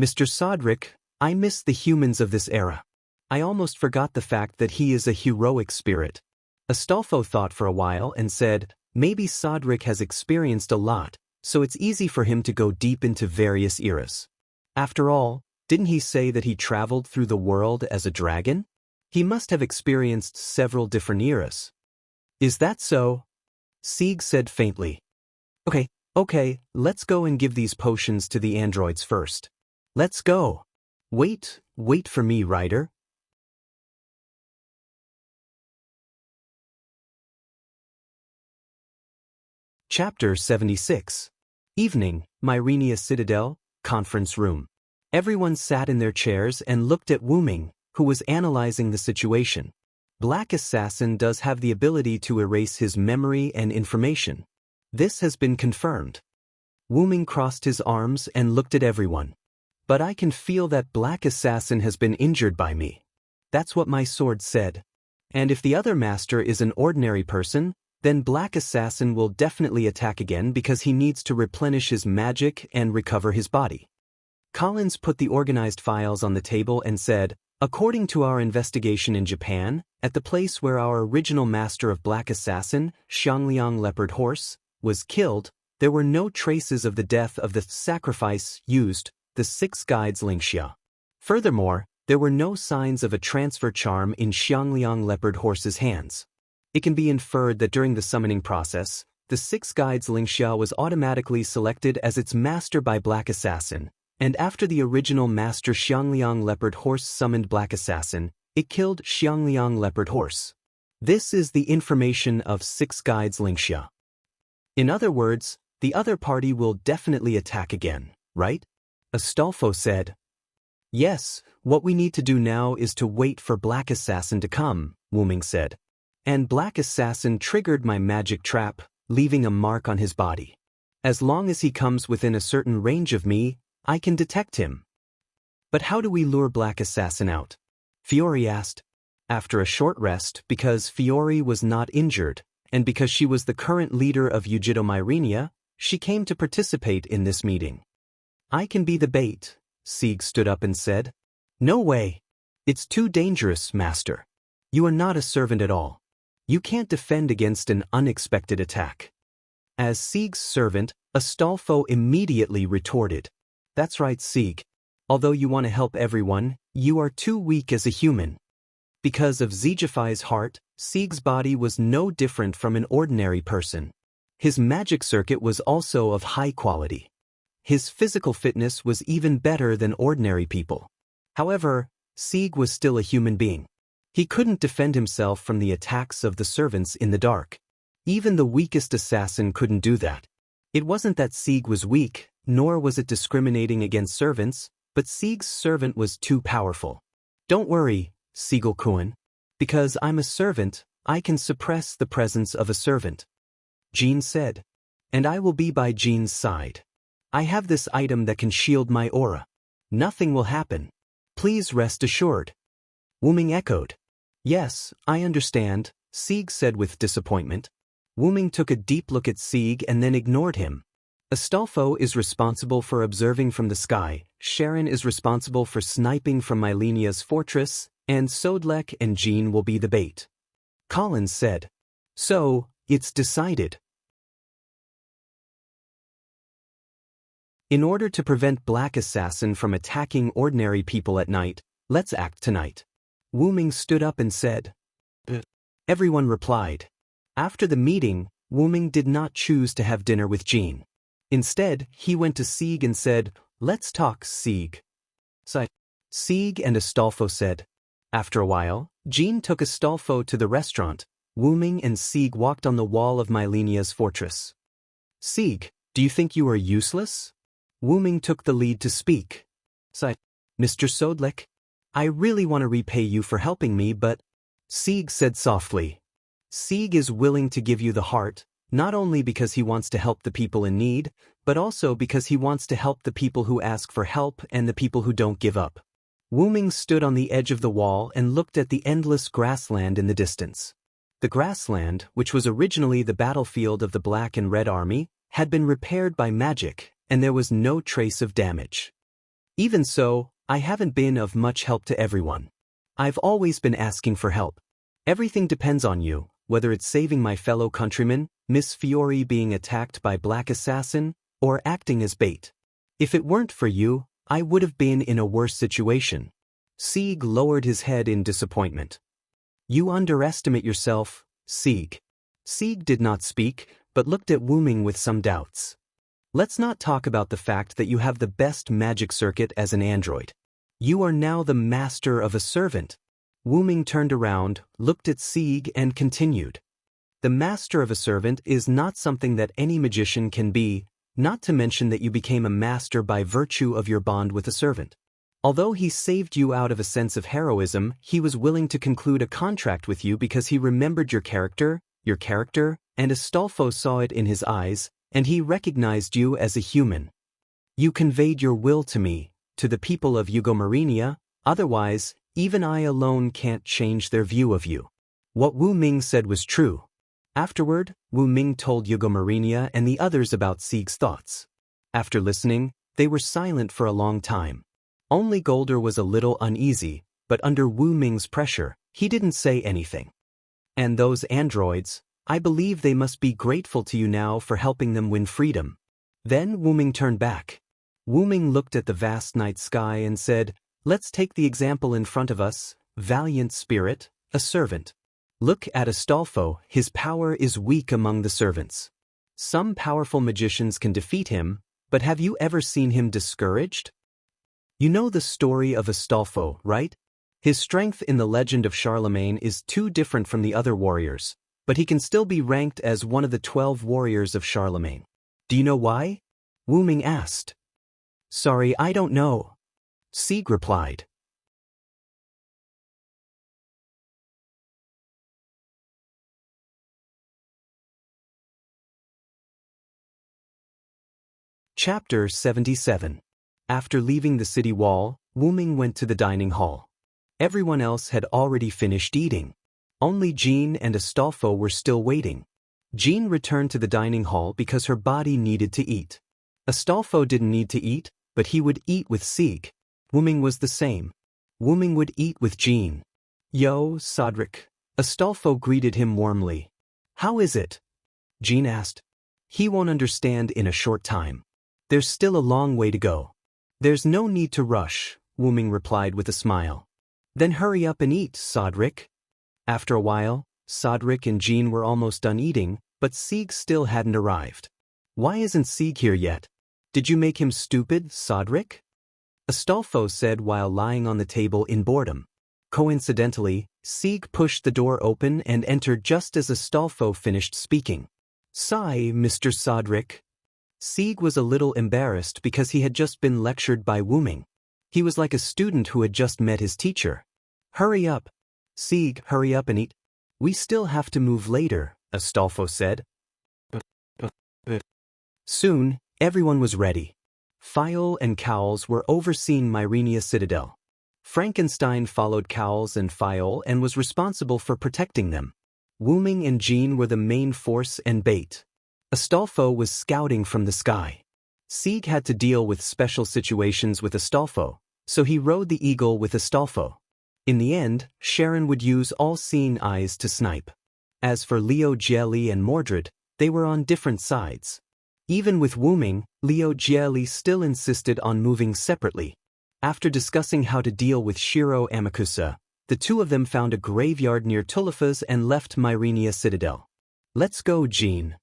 "Mr. Sodric, I miss the humans of this era. I almost forgot the fact that he is a heroic spirit." Astolfo thought for a while and said, "Maybe Sodric has experienced a lot, so it's easy for him to go deep into various eras. After all, didn't he say that he traveled through the world as a dragon? He must have experienced several different eras." "Is that so?" Sieg said faintly. Okay, let's go and give these potions to the androids first. Let's go. Wait for me, Ryder. Chapter 76. Evening, Myrenia Citadel, Conference Room. Everyone sat in their chairs and looked at Wu Ming, who was analyzing the situation. Black Assassin does have the ability to erase his memory and information. This has been confirmed. Wu Ming crossed his arms and looked at everyone. But I can feel that Black Assassin has been injured by me. That's what my sword said. And if the other master is an ordinary person, then Black Assassin will definitely attack again because he needs to replenish his magic and recover his body. Collins put the organized files on the table and said, "According to our investigation in Japan, at the place where our original master of Black Assassin, Xiangliang Leopard Horse, was killed, there were no traces of the death of the sacrifice used, the Six Guides Lingxia. Furthermore, there were no signs of a transfer charm in Xiangliang Leopard Horse's hands. It can be inferred that during the summoning process, the Six Guides Lingxia was automatically selected as its master by Black Assassin, and after the original master Xiangliang Leopard Horse summoned Black Assassin, it killed Xiangliang Leopard Horse. This is the information of Six Guides Lingxia. In other words, the other party will definitely attack again, right?" Astolfo said. "Yes, what we need to do now is to wait for Black Assassin to come," Wu Ming said. "And Black Assassin triggered my magic trap, leaving a mark on his body. As long as he comes within a certain range of me, I can detect him." "But how do we lure Black Assassin out?" Fiore asked. After a short rest, because Fiore was not injured, and because she was the current leader of Ujido Myrenia, she came to participate in this meeting. "I can be the bait," Sieg stood up and said. "No way. It's too dangerous, Master. You are not a servant at all. You can't defend against an unexpected attack." As Sieg's servant, Astolfo immediately retorted. "That's right, Sieg. Although you want to help everyone, you are too weak as a human." Because of Zijifai's heart, Sieg's body was no different from an ordinary person. His magic circuit was also of high quality. His physical fitness was even better than ordinary people. However, Sieg was still a human being. He couldn't defend himself from the attacks of the servants in the dark. Even the weakest assassin couldn't do that. It wasn't that Sieg was weak, nor was it discriminating against servants, but Sieg's servant was too powerful. "Don't worry, Siegel-kun. Because I'm a servant, I can suppress the presence of a servant," Jean said. "And I will be by Jean's side. I have this item that can shield my aura. Nothing will happen. Please rest assured." Wu Ming echoed. "Yes, I understand," Sieg said with disappointment. Wu Ming took a deep look at Sieg and then ignored him. Astolfo is responsible for observing from the sky, Sharon is responsible for sniping from Mylenia's fortress, and Sodlek and Jean will be the bait. Collins said. "So, it's decided." In order to prevent Black Assassin from attacking ordinary people at night, let's act tonight. Wu Ming stood up and said. Everyone replied. After the meeting, Wu Ming did not choose to have dinner with Jean. Instead, he went to Sieg and said, "Let's talk, Sieg." Sieg and Astolfo said. After a while, Jean took Astolfo to the restaurant. Wu Ming and Sieg walked on the wall of Mylenia's fortress. "Sieg, do you think you are useless?" Wu Ming took the lead to speak. "Mr. Sodlek, I really want to repay you for helping me, but..." Sieg said softly. Sieg is willing to give you the heart, not only because he wants to help the people in need, but also because he wants to help the people who ask for help and the people who don't give up. Wu Ming stood on the edge of the wall and looked at the endless grassland in the distance. The grassland, which was originally the battlefield of the Black and Red Army, had been repaired by magic, and there was no trace of damage. Even so, I haven't been of much help to everyone. I've always been asking for help. Everything depends on you, whether it's saving my fellow countrymen, Miss Fiore being attacked by Black Assassin, or acting as bait. If it weren't for you, I would have been in a worse situation. Sieg lowered his head in disappointment. You underestimate yourself, Sieg. Sieg did not speak, but looked at Wu Ming with some doubts. Let's not talk about the fact that you have the best magic circuit as an android. You are now the master of a servant. Wu Ming turned around, looked at Sieg and continued. The master of a servant is not something that any magician can be, not to mention that you became a master by virtue of your bond with a servant. Although he saved you out of a sense of heroism, he was willing to conclude a contract with you because he remembered your character, and Astolfo saw it in his eyes, and he recognized you as a human. You conveyed your will to me, to the people of Eugomarinia, otherwise, even I alone can't change their view of you. What Wu Ming said was true. Afterward, Wu Ming told Eugomarinia and the others about Sieg's thoughts. After listening, they were silent for a long time. Only Golder was a little uneasy, but under Wu Ming's pressure, he didn't say anything. And those androids, I believe they must be grateful to you now for helping them win freedom. Then Wu Ming turned back. Wu Ming looked at the vast night sky and said, let's take the example in front of us, valiant spirit, a servant. Look at Astolfo, his power is weak among the servants. Some powerful magicians can defeat him, but have you ever seen him discouraged? You know the story of Astolfo, right? His strength in the legend of Charlemagne is too different from the other warriors, but he can still be ranked as one of the 12 warriors of Charlemagne. Do you know why? Wu Ming asked. Sorry, I don't know. Sieg replied. Chapter 77. After leaving the city wall, Wu Ming went to the dining hall. Everyone else had already finished eating. Only Jean and Astolfo were still waiting. Jean returned to the dining hall because her body needed to eat. Astolfo didn't need to eat, but he would eat with Sieg. Wu Ming was the same. Wu Ming would eat with Jean. Yo, Sodric. Astolfo greeted him warmly. How is it? Jean asked. He won't understand in a short time. There's still a long way to go. There's no need to rush, Wu Ming replied with a smile. Then hurry up and eat, Sodric. After a while, Sodric and Jean were almost done eating, but Sieg still hadn't arrived. Why isn't Sieg here yet? Did you make him stupid, Sodric? Astolfo said while lying on the table in boredom. Coincidentally, Sieg pushed the door open and entered just as Astolfo finished speaking. Sigh, Mr. Sodric. Sieg was a little embarrassed because he had just been lectured by Wu Ming. He was like a student who had just met his teacher. Hurry up. Sieg, hurry up and eat. We still have to move later, Astolfo said. Soon, everyone was ready. Fiol and Cowles were overseeing Myrenia Citadel. Frankenstein followed Cowles and Fiol and was responsible for protecting them. Wu Ming and Jean were the main force and bait. Astolfo was scouting from the sky. Sieg had to deal with special situations with Astolfo, so he rode the eagle with Astolfo. In the end, Sharon would use all-seeing eyes to snipe. As for Leo Gielli and Mordred, they were on different sides. Even with Wu Ming, Leo Gielli still insisted on moving separately. After discussing how to deal with Shiro Amakusa, the two of them found a graveyard near Tulifa's and left Myrenia Citadel. Let's go, Jean.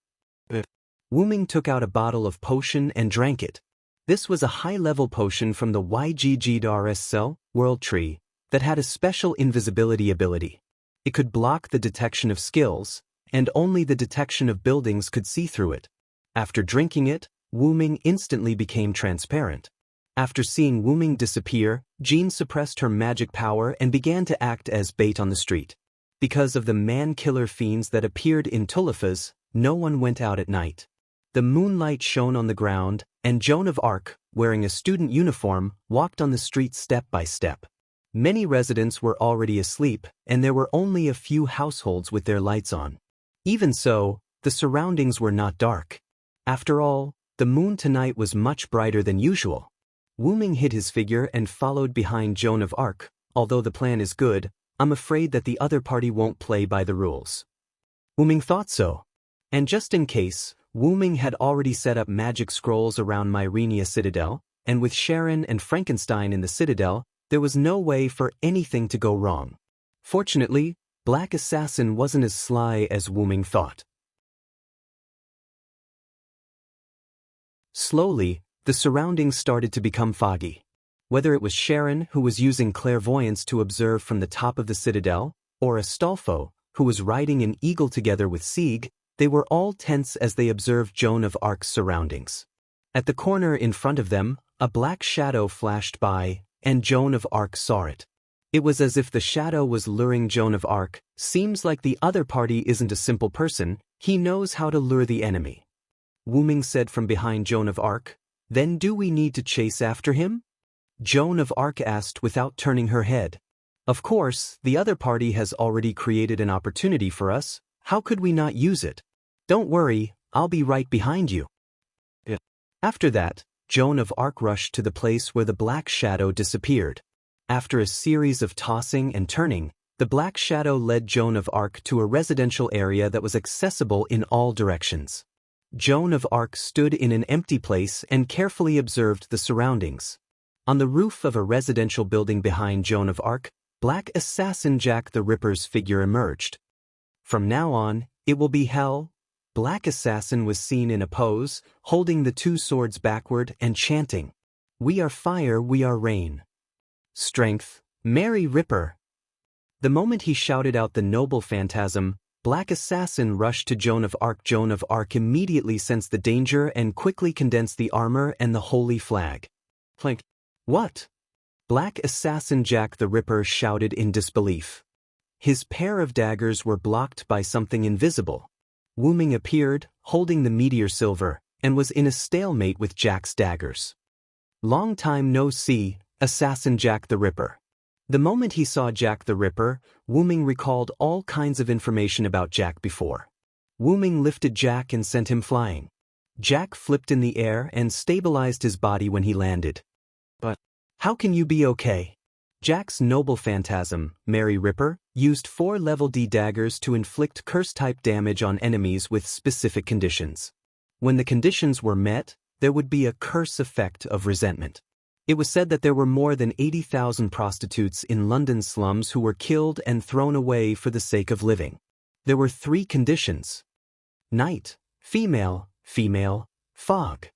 Wu Ming took out a bottle of potion and drank it. This was a high-level potion from the YGGDRS cell, World Tree, that had a special invisibility ability. It could block the detection of skills, and only the detection of buildings could see through it. After drinking it, Wu Ming instantly became transparent. After seeing Wu Ming disappear, Jean suppressed her magic power and began to act as bait on the street. Because of the man-killer fiends that appeared in Tulifas, no one went out at night. The moonlight shone on the ground, and Joan of Arc, wearing a student uniform, walked on the street step by step. Many residents were already asleep, and there were only a few households with their lights on. Even so, the surroundings were not dark. After all, the moon tonight was much brighter than usual. Wu Ming hid his figure and followed behind Joan of Arc. Although the plan is good, I'm afraid that the other party won't play by the rules. Wu Ming thought so. And just in case, Wu Ming had already set up magic scrolls around Myrenia Citadel, and with Sharon and Frankenstein in the Citadel, there was no way for anything to go wrong. Fortunately, Black Assassin wasn't as sly as Wu Ming thought. Slowly, the surroundings started to become foggy. Whether it was Sharon, who was using clairvoyance to observe from the top of the Citadel, or Astolfo, who was riding an eagle together with Sieg, they were all tense as they observed Joan of Arc's surroundings. At the corner in front of them, a black shadow flashed by, and Joan of Arc saw it. It was as if the shadow was luring Joan of Arc. Seems like the other party isn't a simple person, he knows how to lure the enemy. Wu Ming said from behind Joan of Arc, "Then do we need to chase after him?" Joan of Arc asked without turning her head. "Of course, the other party has already created an opportunity for us, how could we not use it? Don't worry, I'll be right behind you." Yeah. After that, Joan of Arc rushed to the place where the black shadow disappeared. After a series of tossing and turning, the black shadow led Joan of Arc to a residential area that was accessible in all directions. Joan of Arc stood in an empty place and carefully observed the surroundings. On the roof of a residential building behind Joan of Arc, Black Assassin Jack the Ripper's figure emerged. "From now on, it will be hell." Black Assassin was seen in a pose, holding the two swords backward and chanting, "We are fire, we are rain. Strength, Mary Ripper." The moment he shouted out the noble phantasm, Black Assassin rushed to Joan of Arc. Joan of Arc immediately sensed the danger and quickly condensed the armor and the holy flag. "Clink. What?" Black Assassin Jack the Ripper shouted in disbelief. His pair of daggers were blocked by something invisible. Wu Ming appeared, holding the meteor silver, and was in a stalemate with Jack's daggers. "Long time no see, Assassin Jack the Ripper." The moment he saw Jack the Ripper, Wu Ming recalled all kinds of information about Jack before. Wu Ming lifted Jack and sent him flying. Jack flipped in the air and stabilized his body when he landed. "But how can you be okay?" Jack's noble phantasm, Mary Ripper, used 4 level D daggers to inflict curse-type damage on enemies with specific conditions. When the conditions were met, there would be a curse effect of resentment. It was said that there were more than 80,000 prostitutes in London's slums who were killed and thrown away for the sake of living. There were 3 conditions: night, female, fog.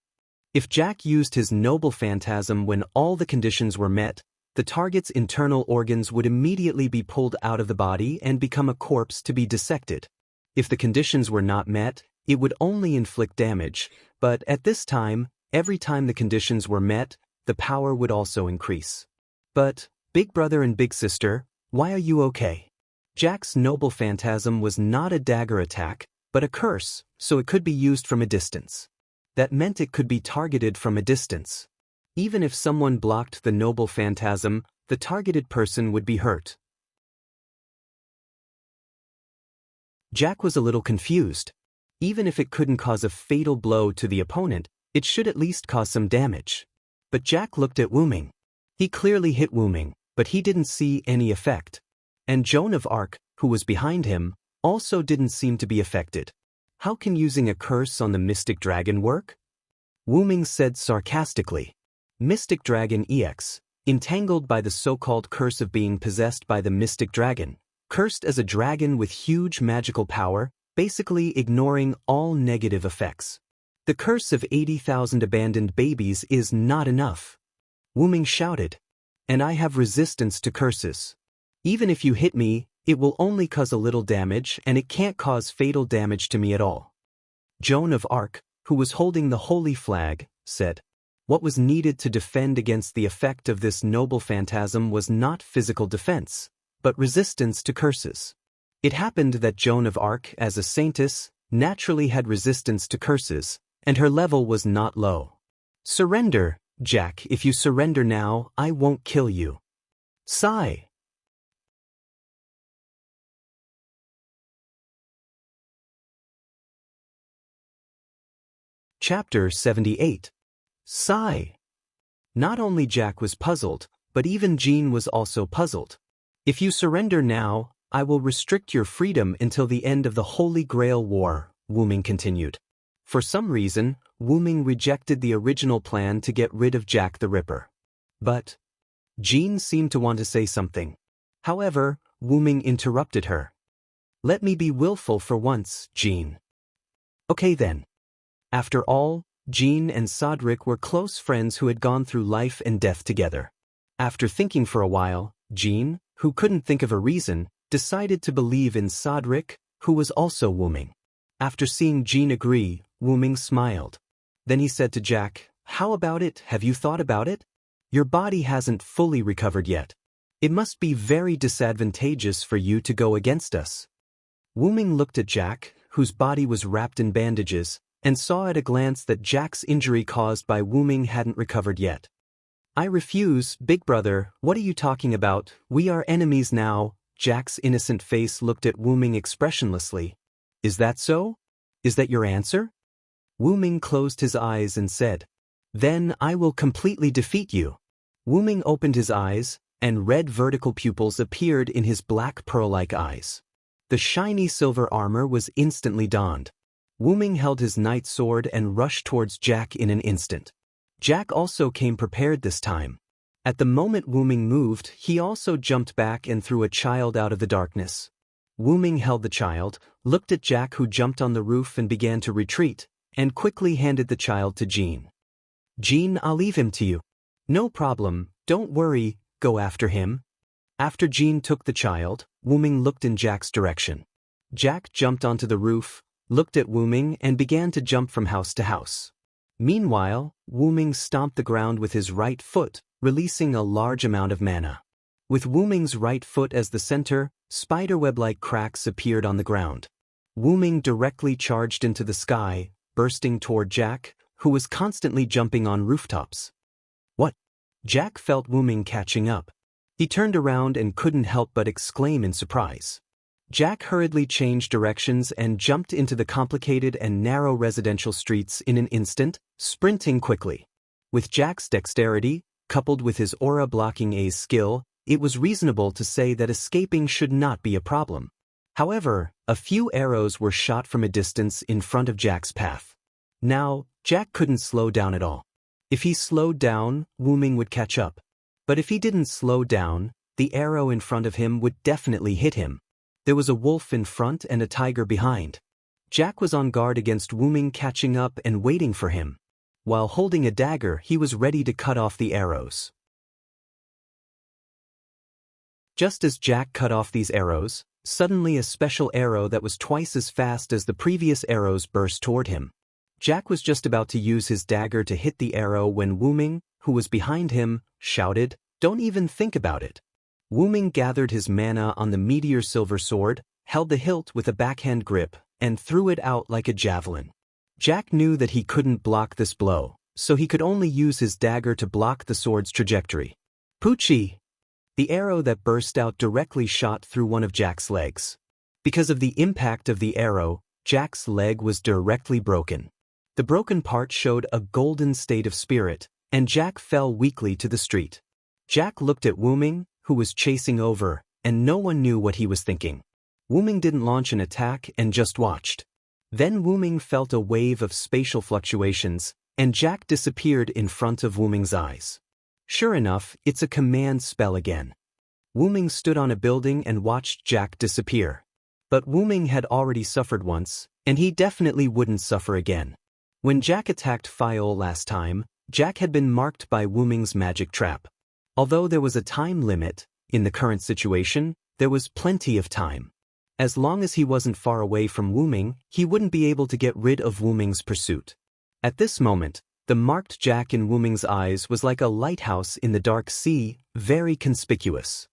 If Jack used his noble phantasm when all the conditions were met, the target's internal organs would immediately be pulled out of the body and become a corpse to be dissected. If the conditions were not met, it would only inflict damage, but at this time, every time the conditions were met, the power would also increase. "But, big brother and big sister, why are you okay?" Jack's noble phantasm was not a dagger attack, but a curse, so it could be used from a distance. That meant it could be targeted from a distance. Even if someone blocked the noble phantasm, the targeted person would be hurt. Jack was a little confused. Even if it couldn't cause a fatal blow to the opponent, it should at least cause some damage. But Jack looked at Wu Ming. He clearly hit Wu Ming, but he didn't see any effect. And Joan of Arc, who was behind him, also didn't seem to be affected. How can using a curse on the Mystic Dragon work? Wu Ming said sarcastically. Mystic Dragon EX, entangled by the so-called curse of being possessed by the Mystic Dragon, cursed as a dragon with huge magical power, basically ignoring all negative effects. The curse of 80,000 abandoned babies is not enough. Wu Ming shouted. And I have resistance to curses. Even if you hit me, it will only cause a little damage and it can't cause fatal damage to me at all. Joan of Arc, who was holding the holy flag, said. What was needed to defend against the effect of this noble phantasm was not physical defense, but resistance to curses. It happened that Joan of Arc, as a saintess, naturally had resistance to curses, and her level was not low. Surrender, Jack. If you surrender now, I won't kill you. Sigh. Chapter 78. Sigh. Not only Jack was puzzled, but even Jean was also puzzled. If you surrender now, I will restrict your freedom until the end of the Holy Grail War, Wu Ming continued. For some reason, Wu Ming rejected the original plan to get rid of Jack the Ripper. But Jean seemed to want to say something. However, Wu Ming interrupted her. Let me be willful for once, Jean. Okay then. After all, Jean and Codric were close friends who had gone through life and death together. After thinking for a while, Jean, who couldn't think of a reason, decided to believe in Codric, who was also Wu Ming. After seeing Jean agree, Wu Ming smiled. Then he said to Jack, "How about it? Have you thought about it? Your body hasn't fully recovered yet. It must be very disadvantageous for you to go against us." Wu Ming looked at Jack, whose body was wrapped in bandages, and saw at a glance that Jack's injury caused by Wu Ming hadn't recovered yet. "I refuse, big brother. What are you talking about? We are enemies now." Jack's innocent face looked at Wu Ming expressionlessly. "Is that so? Is that your answer?" Wu Ming closed his eyes and said, "Then I will completely defeat you." Wu Ming opened his eyes, and red vertical pupils appeared in his black pearl-like eyes. The shiny silver armor was instantly donned. Wu Ming held his knight sword and rushed towards Jack in an instant. Jack also came prepared this time. At the moment Wu Ming moved, he also jumped back and threw a child out of the darkness. Wu Ming held the child, looked at Jack who jumped on the roof and began to retreat, and quickly handed the child to Jean. "Jean, I'll leave him to you." "No problem, don't worry, go after him." After Jean took the child, Wu Ming looked in Jack's direction. Jack jumped onto the roof, looked at Wu Ming and began to jump from house to house. Meanwhile, Wu Ming stomped the ground with his right foot, releasing a large amount of mana. With Wu Ming's right foot as the center, spiderweb-like cracks appeared on the ground. Wu Ming directly charged into the sky, bursting toward Jack, who was constantly jumping on rooftops. "What?" Jack felt Wu Ming catching up. He turned around and couldn't help but exclaim in surprise. Jack hurriedly changed directions and jumped into the complicated and narrow residential streets in an instant, sprinting quickly. With Jack's dexterity, coupled with his aura-blocking A's skill, it was reasonable to say that escaping should not be a problem. However, a few arrows were shot from a distance in front of Jack's path. Now, Jack couldn't slow down at all. If he slowed down, Wu Ming would catch up. But if he didn't slow down, the arrow in front of him would definitely hit him. There was a wolf in front and a tiger behind. Jack was on guard against Wu Ming catching up and waiting for him. While holding a dagger, he was ready to cut off the arrows. Just as Jack cut off these arrows, suddenly a special arrow that was twice as fast as the previous arrows burst toward him. Jack was just about to use his dagger to hit the arrow when Wu Ming, who was behind him, shouted, "Don't even think about it." Wu Ming gathered his mana on the meteor silver sword, held the hilt with a backhand grip, and threw it out like a javelin. Jack knew that he couldn't block this blow, so he could only use his dagger to block the sword's trajectory. Poochie! The arrow that burst out directly shot through one of Jack's legs. Because of the impact of the arrow, Jack's leg was directly broken. The broken part showed a golden state of spirit, and Jack fell weakly to the street. Jack looked at Wu Ming, who was chasing over, and no one knew what he was thinking. Wu Ming didn't launch an attack and just watched. Then Wu Ming felt a wave of spatial fluctuations, and Jack disappeared in front of Wu Ming's eyes. Sure enough, it's a command spell again. Wu Ming stood on a building and watched Jack disappear. But Wu Ming had already suffered once, and he definitely wouldn't suffer again. When Jack attacked Fiol last time, Jack had been marked by Wu Ming's magic trap. Although there was a time limit, in the current situation, there was plenty of time. As long as he wasn't far away from Wu Ming, he wouldn't be able to get rid of Wu Ming's pursuit. At this moment, the marked Jack in Wu Ming's eyes was like a lighthouse in the dark sea, very conspicuous.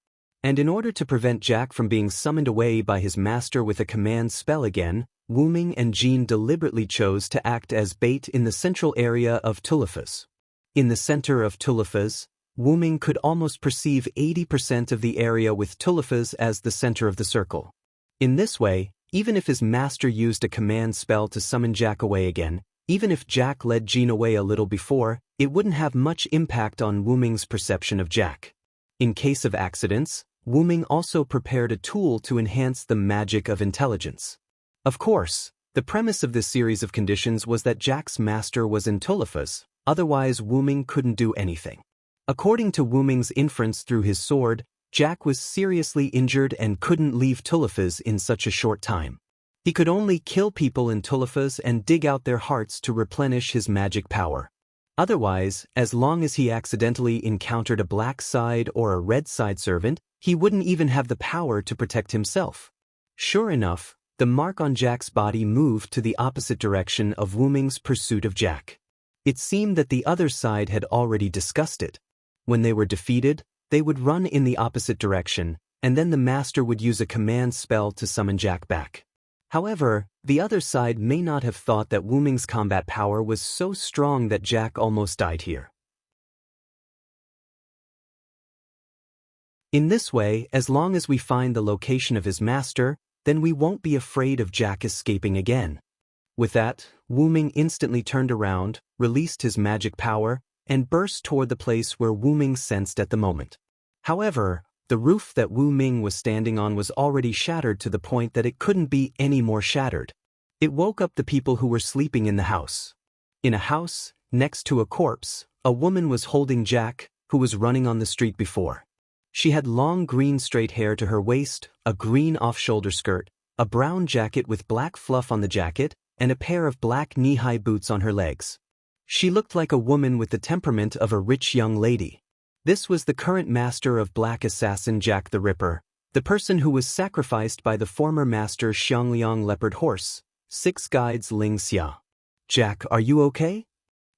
And in order to prevent Jack from being summoned away by his master with a command spell again, Wu Ming and Jean deliberately chose to act as bait in the central area of Tulifas. In the center of Tulifas, Wu Ming could almost perceive 80% of the area with Tulifas as the center of the circle. In this way, even if his master used a command spell to summon Jack away again, even if Jack led Jean away a little before, it wouldn't have much impact on Wu Ming's perception of Jack. In case of accidents, Wu Ming also prepared a tool to enhance the magic of intelligence. Of course, the premise of this series of conditions was that Jack's master was in Tulifas, otherwise Wu Ming couldn't do anything. According to Wu Ming's inference through his sword, Jack was seriously injured and couldn't leave Tulifas in such a short time. He could only kill people in Tulifas and dig out their hearts to replenish his magic power. Otherwise, as long as he accidentally encountered a black side or a red side servant, he wouldn't even have the power to protect himself. Sure enough, the mark on Jack's body moved to the opposite direction of Wu Ming's pursuit of Jack. It seemed that the other side had already discussed it. When they were defeated, they would run in the opposite direction, and then the master would use a command spell to summon Jack back. However, the other side may not have thought that Wu Ming's combat power was so strong that Jack almost died here. In this way, as long as we find the location of his master, then we won't be afraid of Jack escaping again. With that, Wu Ming instantly turned around, released his magic power, and burst toward the place where Wu Ming sensed at the moment. However, the roof that Wu Ming was standing on was already shattered to the point that it couldn't be any more shattered. It woke up the people who were sleeping in the house. In a house, next to a corpse, a woman was holding Jack, who was running on the street before. She had long green straight hair to her waist, a green off-shoulder skirt, a brown jacket with black fluff on the jacket, and a pair of black knee-high boots on her legs. She looked like a woman with the temperament of a rich young lady. This was the current master of Black Assassin Jack the Ripper, the person who was sacrificed by the former master Xiangliang Leopard Horse, Six Guides Ling Xia. "Jack, are you okay?"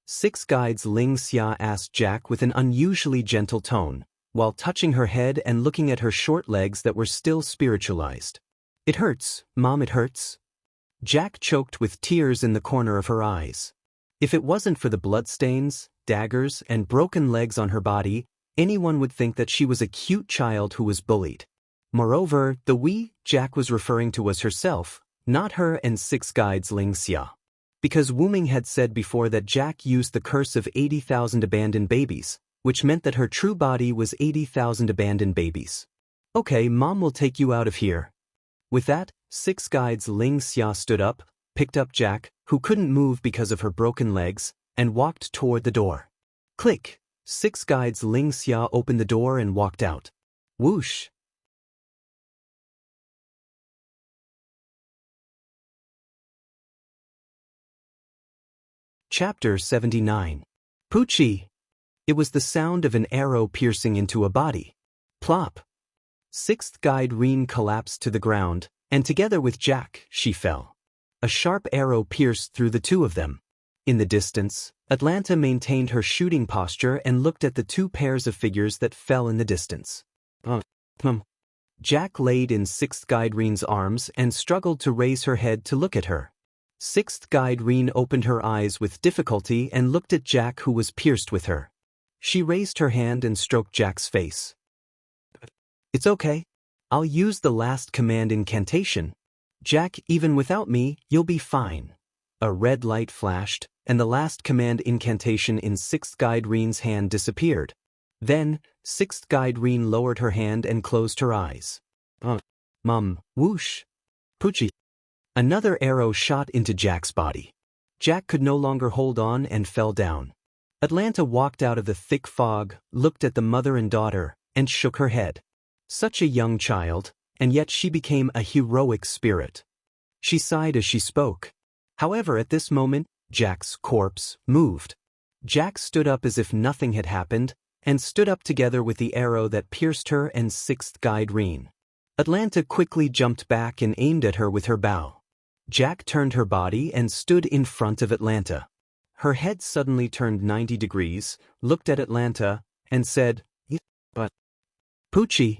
Six Guides Ling Xia asked Jack with an unusually gentle tone, while touching her head and looking at her short legs that were still spiritualized. "It hurts, Mom, it hurts." Jack choked with tears in the corner of her eyes. If it wasn't for the bloodstains, daggers, and broken legs on her body, anyone would think that she was a cute child who was bullied. Moreover, the we Jack was referring to was herself, not her and Six Guides Ling Xia. Because Wu Ming had said before that Jack used the curse of 80,000 abandoned babies, which meant that her true body was 80,000 abandoned babies. "Okay, Mom will take you out of here." With that, Six Guides Ling Xia stood up, picked up Jack, who couldn't move because of her broken legs, and walked toward the door. Click! Six Guides Ling Xia opened the door and walked out. Whoosh! Chapter 79. Poochie! It was the sound of an arrow piercing into a body. Plop! Sixth Guide Reen collapsed to the ground, and together with Jack, she fell. A sharp arrow pierced through the two of them. In the distance, Atlanta maintained her shooting posture and looked at the two pairs of figures that fell in the distance. Jack laid in Sixth Guide Reen's arms and struggled to raise her head to look at her. Sixth Guide Reen opened her eyes with difficulty and looked at Jack, who was pierced with her. She raised her hand and stroked Jack's face. "It's okay. I'll use the last command incantation. Jack, even without me, you'll be fine." A red light flashed, and the last command incantation in Sixth Guide Reen's hand disappeared. Then, Sixth Guide Reen lowered her hand and closed her eyes. Mum, whoosh. Poochie. Another arrow shot into Jack's body. Jack could no longer hold on and fell down. Atlanta walked out of the thick fog, looked at the mother and daughter, and shook her head. Such a young child, and yet she became a heroic spirit. She sighed as she spoke. However, at this moment, Jack's corpse moved. Jack stood up as if nothing had happened, and stood up together with the arrow that pierced her and Sixth Guide Reen. Atlanta quickly jumped back and aimed at her with her bow. Jack turned her body and stood in front of Atlanta. Her head suddenly turned 90 degrees, looked at Atlanta, and said, "But Poochie."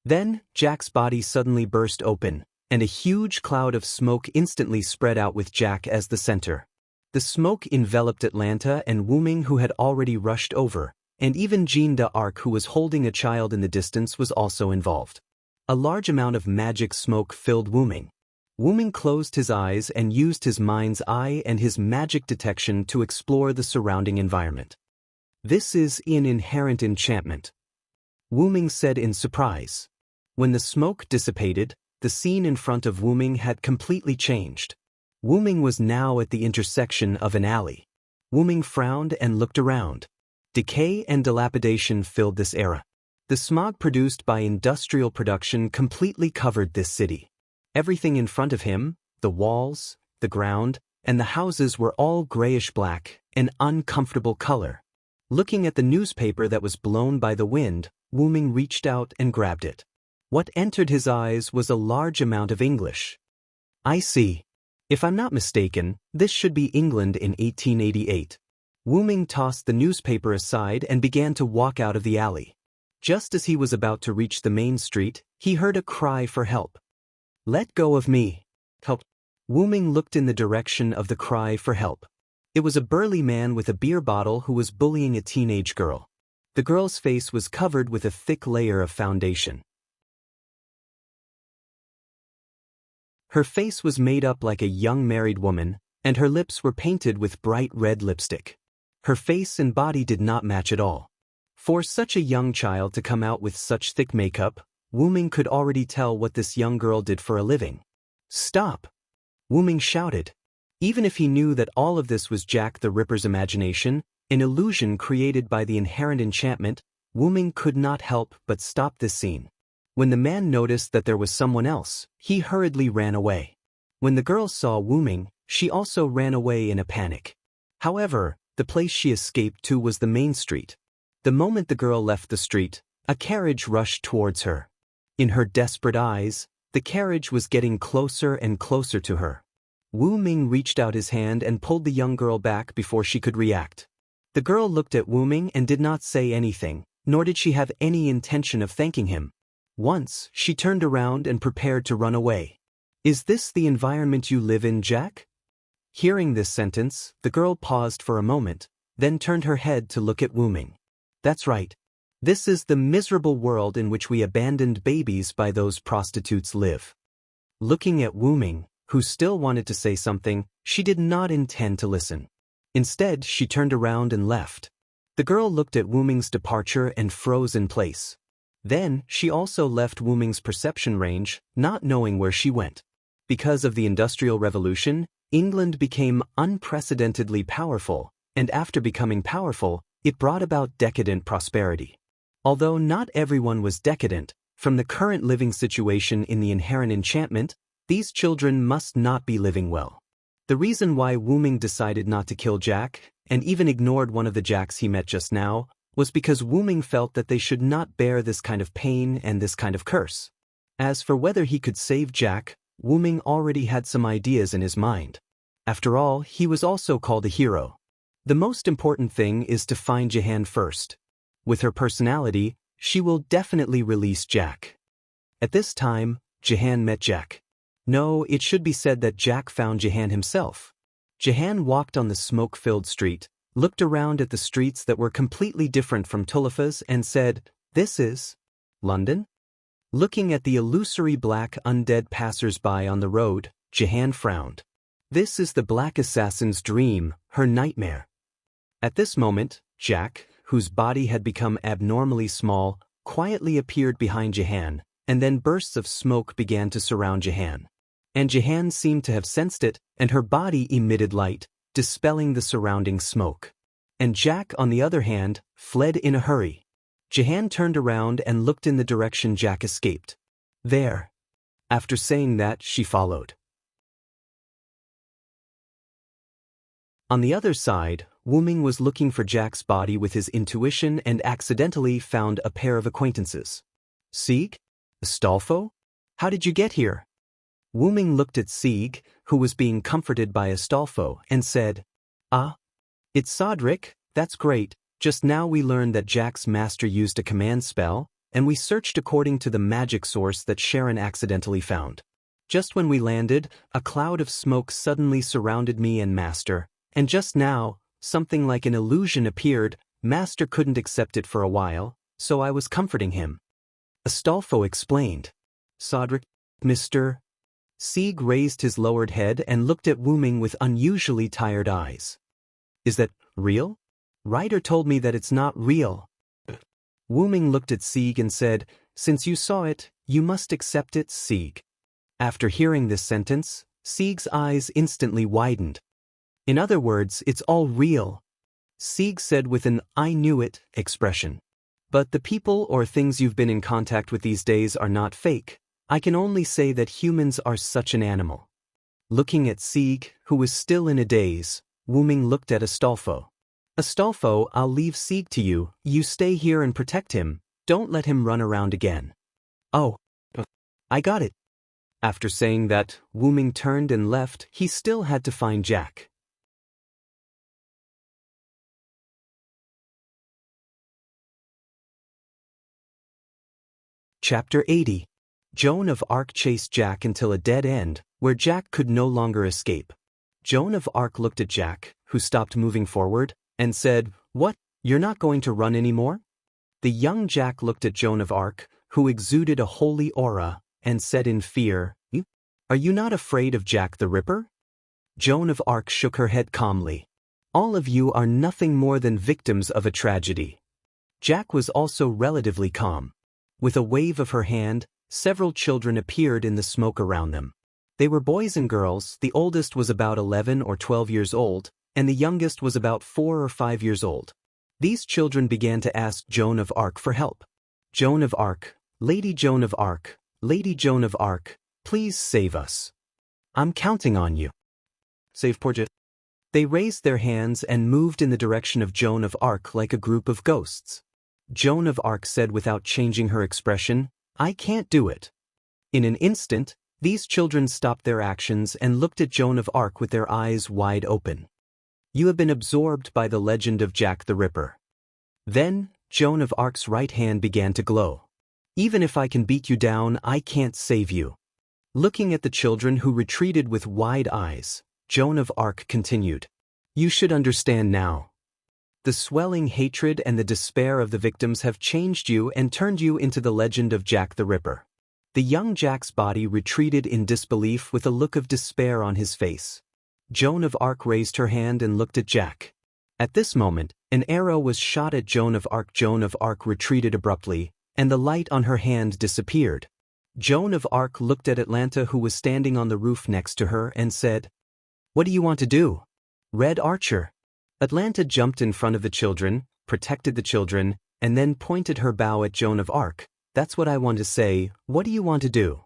Then, Jack's body suddenly burst open, and a huge cloud of smoke instantly spread out with Jack as the center. The smoke enveloped Atlanta and Wu Ming, who had already rushed over, and even Jeanne d'Arc, who was holding a child in the distance, was also involved. A large amount of magic smoke filled Wu Ming. Wu Ming closed his eyes and used his mind's eye and his magic detection to explore the surrounding environment. "This is an inherent enchantment," Wu Ming said in surprise. When the smoke dissipated, the scene in front of Wu Ming had completely changed. Wu Ming was now at the intersection of an alley. Wu Ming frowned and looked around. Decay and dilapidation filled this era. The smog produced by industrial production completely covered this city. Everything in front of him, the walls, the ground, and the houses were all grayish-black, an uncomfortable color. Looking at the newspaper that was blown by the wind, Wu Ming reached out and grabbed it. What entered his eyes was a large amount of English. "I see. If I'm not mistaken, this should be England in 1888. Wu Ming tossed the newspaper aside and began to walk out of the alley. Just as he was about to reach the main street, he heard a cry for help. "Let go of me. Help." Wu Ming looked in the direction of the cry for help. It was a burly man with a beer bottle who was bullying a teenage girl. The girl's face was covered with a thick layer of foundation. Her face was made up like a young married woman, and her lips were painted with bright red lipstick. Her face and body did not match at all. For such a young child to come out with such thick makeup, Wu Ming could already tell what this young girl did for a living. "Stop!" Wu Ming shouted. Even if he knew that all of this was Jack the Ripper's imagination, an illusion created by the inherent enchantment, Wu Ming could not help but stop this scene. When the man noticed that there was someone else, he hurriedly ran away. When the girl saw Wu Ming, she also ran away in a panic. However, the place she escaped to was the main street. The moment the girl left the street, a carriage rushed towards her. In her desperate eyes, the carriage was getting closer and closer to her. Wu Ming reached out his hand and pulled the young girl back before she could react. The girl looked at Wu Ming and did not say anything, nor did she have any intention of thanking him. Once, she turned around and prepared to run away. "Is this the environment you live in, Jack?" Hearing this sentence, the girl paused for a moment, then turned her head to look at Wu Ming. "That's right. This is the miserable world in which we abandoned babies by those prostitutes live." Looking at Wu Ming, who still wanted to say something, she did not intend to listen. Instead, she turned around and left. The girl looked at Wu Ming's departure and froze in place. Then, she also left Wu Ming's perception range, not knowing where she went. Because of the Industrial Revolution, England became unprecedentedly powerful, and after becoming powerful, it brought about decadent prosperity. Although not everyone was decadent, from the current living situation in the inherent enchantment, these children must not be living well. The reason why Wu Ming decided not to kill Jack, and even ignored one of the Jacks he met just now, was because Wu Ming felt that they should not bear this kind of pain and this kind of curse. As for whether he could save Jack, Wu Ming already had some ideas in his mind. After all, he was also called a hero. The most important thing is to find Jehan first. With her personality, she will definitely release Jack. At this time, Jehan met Jack. No, it should be said that Jack found Jehan himself. Jehan walked on the smoke-filled street, looked around at the streets that were completely different from Tulipa's and said, "This is London?" Looking at the illusory black undead passers-by on the road, Jehan frowned. This is the black assassin's dream, her nightmare. At this moment, Jack, whose body had become abnormally small, quietly appeared behind Jehan, and then bursts of smoke began to surround Jehan. And Jehan seemed to have sensed it, and her body emitted light, dispelling the surrounding smoke. And Jack, on the other hand, fled in a hurry. Jehan turned around and looked in the direction Jack escaped. "There." After saying that, she followed. On the other side, Wu Ming was looking for Jack's body with his intuition and accidentally found a pair of acquaintances. "Sieg? Astolfo? How did you get here?" Wu Ming looked at Sieg, who was being comforted by Astolfo, and said, "Ah, it's Sodric, that's great. Just now we learned that Jack's master used a command spell, and we searched according to the magic source that Sharon accidentally found. Just when we landed, a cloud of smoke suddenly surrounded me and Master, and just now, something like an illusion appeared. Master couldn't accept it for a while, so I was comforting him. Astolfo explained. Sodric, Mr. Sieg raised his lowered head and looked at Wu Ming with unusually tired eyes. Is that real? Ryder told me that it's not real. Wu Ming looked at Sieg and said, since you saw it, you must accept it, Sieg. After hearing this sentence, Sieg's eyes instantly widened. In other words, it's all real, Sieg said with an I knew it expression. But the people or things you've been in contact with these days are not fake. I can only say that humans are such an animal. Looking at Sieg, who was still in a daze, Wu Ming looked at Astolfo. Astolfo, I'll leave Sieg to you. You stay here and protect him. Don't let him run around again. Oh. I got it. After saying that, Wu Ming turned and left. He still had to find Jack. Chapter 80. Joan of Arc chased Jack until a dead end, where Jack could no longer escape. Joan of Arc looked at Jack, who stopped moving forward, and said, What, you're not going to run anymore? The young Jack looked at Joan of Arc, who exuded a holy aura, and said in fear, Are you not afraid of Jack the Ripper? Joan of Arc shook her head calmly. All of you are nothing more than victims of a tragedy. Jack was also relatively calm. With a wave of her hand, several children appeared in the smoke around them. They were boys and girls. The oldest was about 11 or 12 years old, and the youngest was about 4 or 5 years old. These children began to ask Joan of Arc for help. Joan of Arc, Lady Joan of Arc, Lady Joan of Arc, please save us. I'm counting on you. Save poor Jack. They raised their hands and moved in the direction of Joan of Arc like a group of ghosts. Joan of Arc said without changing her expression, I can't do it. In an instant, these children stopped their actions and looked at Joan of Arc with their eyes wide open. You have been absorbed by the legend of Jack the Ripper. Then, Joan of Arc's right hand began to glow. Even if I can beat you down, I can't save you. Looking at the children who retreated with wide eyes, Joan of Arc continued. You should understand now. The swelling hatred and the despair of the victims have changed you and turned you into the legend of Jack the Ripper. The young Jack's body retreated in disbelief with a look of despair on his face. Joan of Arc raised her hand and looked at Jack. At this moment, an arrow was shot at Joan of Arc. Joan of Arc retreated abruptly, and the light on her hand disappeared. Joan of Arc looked at Atlanta, who was standing on the roof next to her, and said, What do you want to do? Red Archer. Atlanta jumped in front of the children, protected the children, and then pointed her bow at Joan of Arc. That's what I want to say. What do you want to do?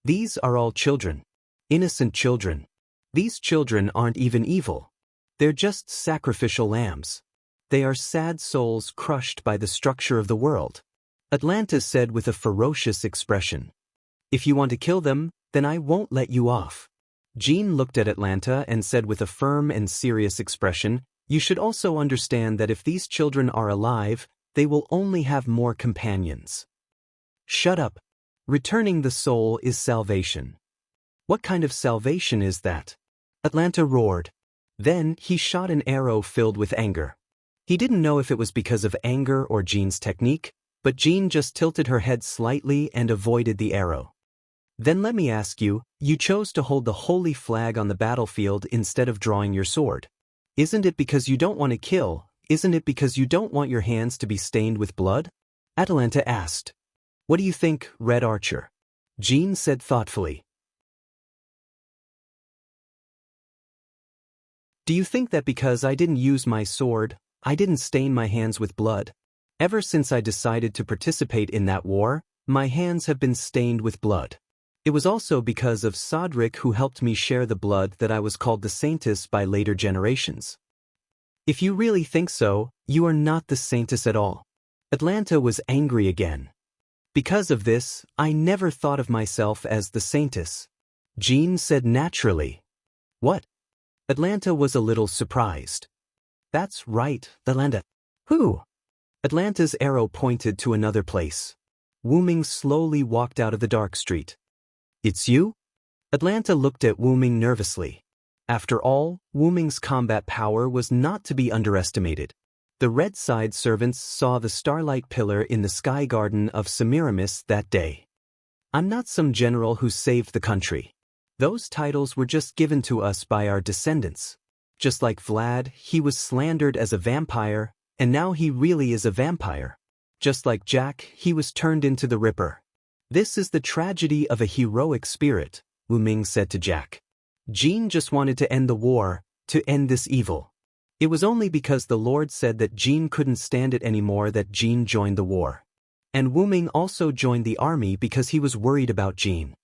These are all children. Innocent children. These children aren't even evil. They're just sacrificial lambs. They are sad souls crushed by the structure of the world. Atlanta said with a ferocious expression. If you want to kill them, then I won't let you off. Jean looked at Atlanta and said with a firm and serious expression, You should also understand that if these children are alive, they will only have more companions. Shut up. Returning the soul is salvation. What kind of salvation is that? Atlanta roared. Then he shot an arrow filled with anger. He didn't know if it was because of anger or Jean's technique, but Jean just tilted her head slightly and avoided the arrow. Then let me ask you, you chose to hold the holy flag on the battlefield instead of drawing your sword. Isn't it because you don't want to kill? Isn't it because you don't want your hands to be stained with blood? Atalanta asked. What do you think, Red Archer? Jean said thoughtfully. Do you think that because I didn't use my sword, I didn't stain my hands with blood? Ever since I decided to participate in that war, my hands have been stained with blood. It was also because of Sodric who helped me share the blood that I was called the Saintess by later generations. If you really think so, you are not the Saintess at all. Atlanta was angry again. Because of this, I never thought of myself as the Saintess. Jean said naturally. What? Atlanta was a little surprised. That's right, Atlanta. Who? Atlanta's arrow pointed to another place. Wu Ming slowly walked out of the dark street. It's you? Atlanta looked at Wu Ming nervously. After all, Wu Ming's combat power was not to be underestimated. The Red Side servants saw the starlight pillar in the sky garden of Semiramis that day. I'm not some general who saved the country. Those titles were just given to us by our descendants. Just like Vlad, he was slandered as a vampire, and now he really is a vampire. Just like Jack, he was turned into the Ripper. This is the tragedy of a heroic spirit, Wu Ming said to Jack. Jean just wanted to end the war, to end this evil. It was only because the Lord said that Jean couldn't stand it anymore that Jean joined the war. And Wu Ming also joined the army because he was worried about Jean.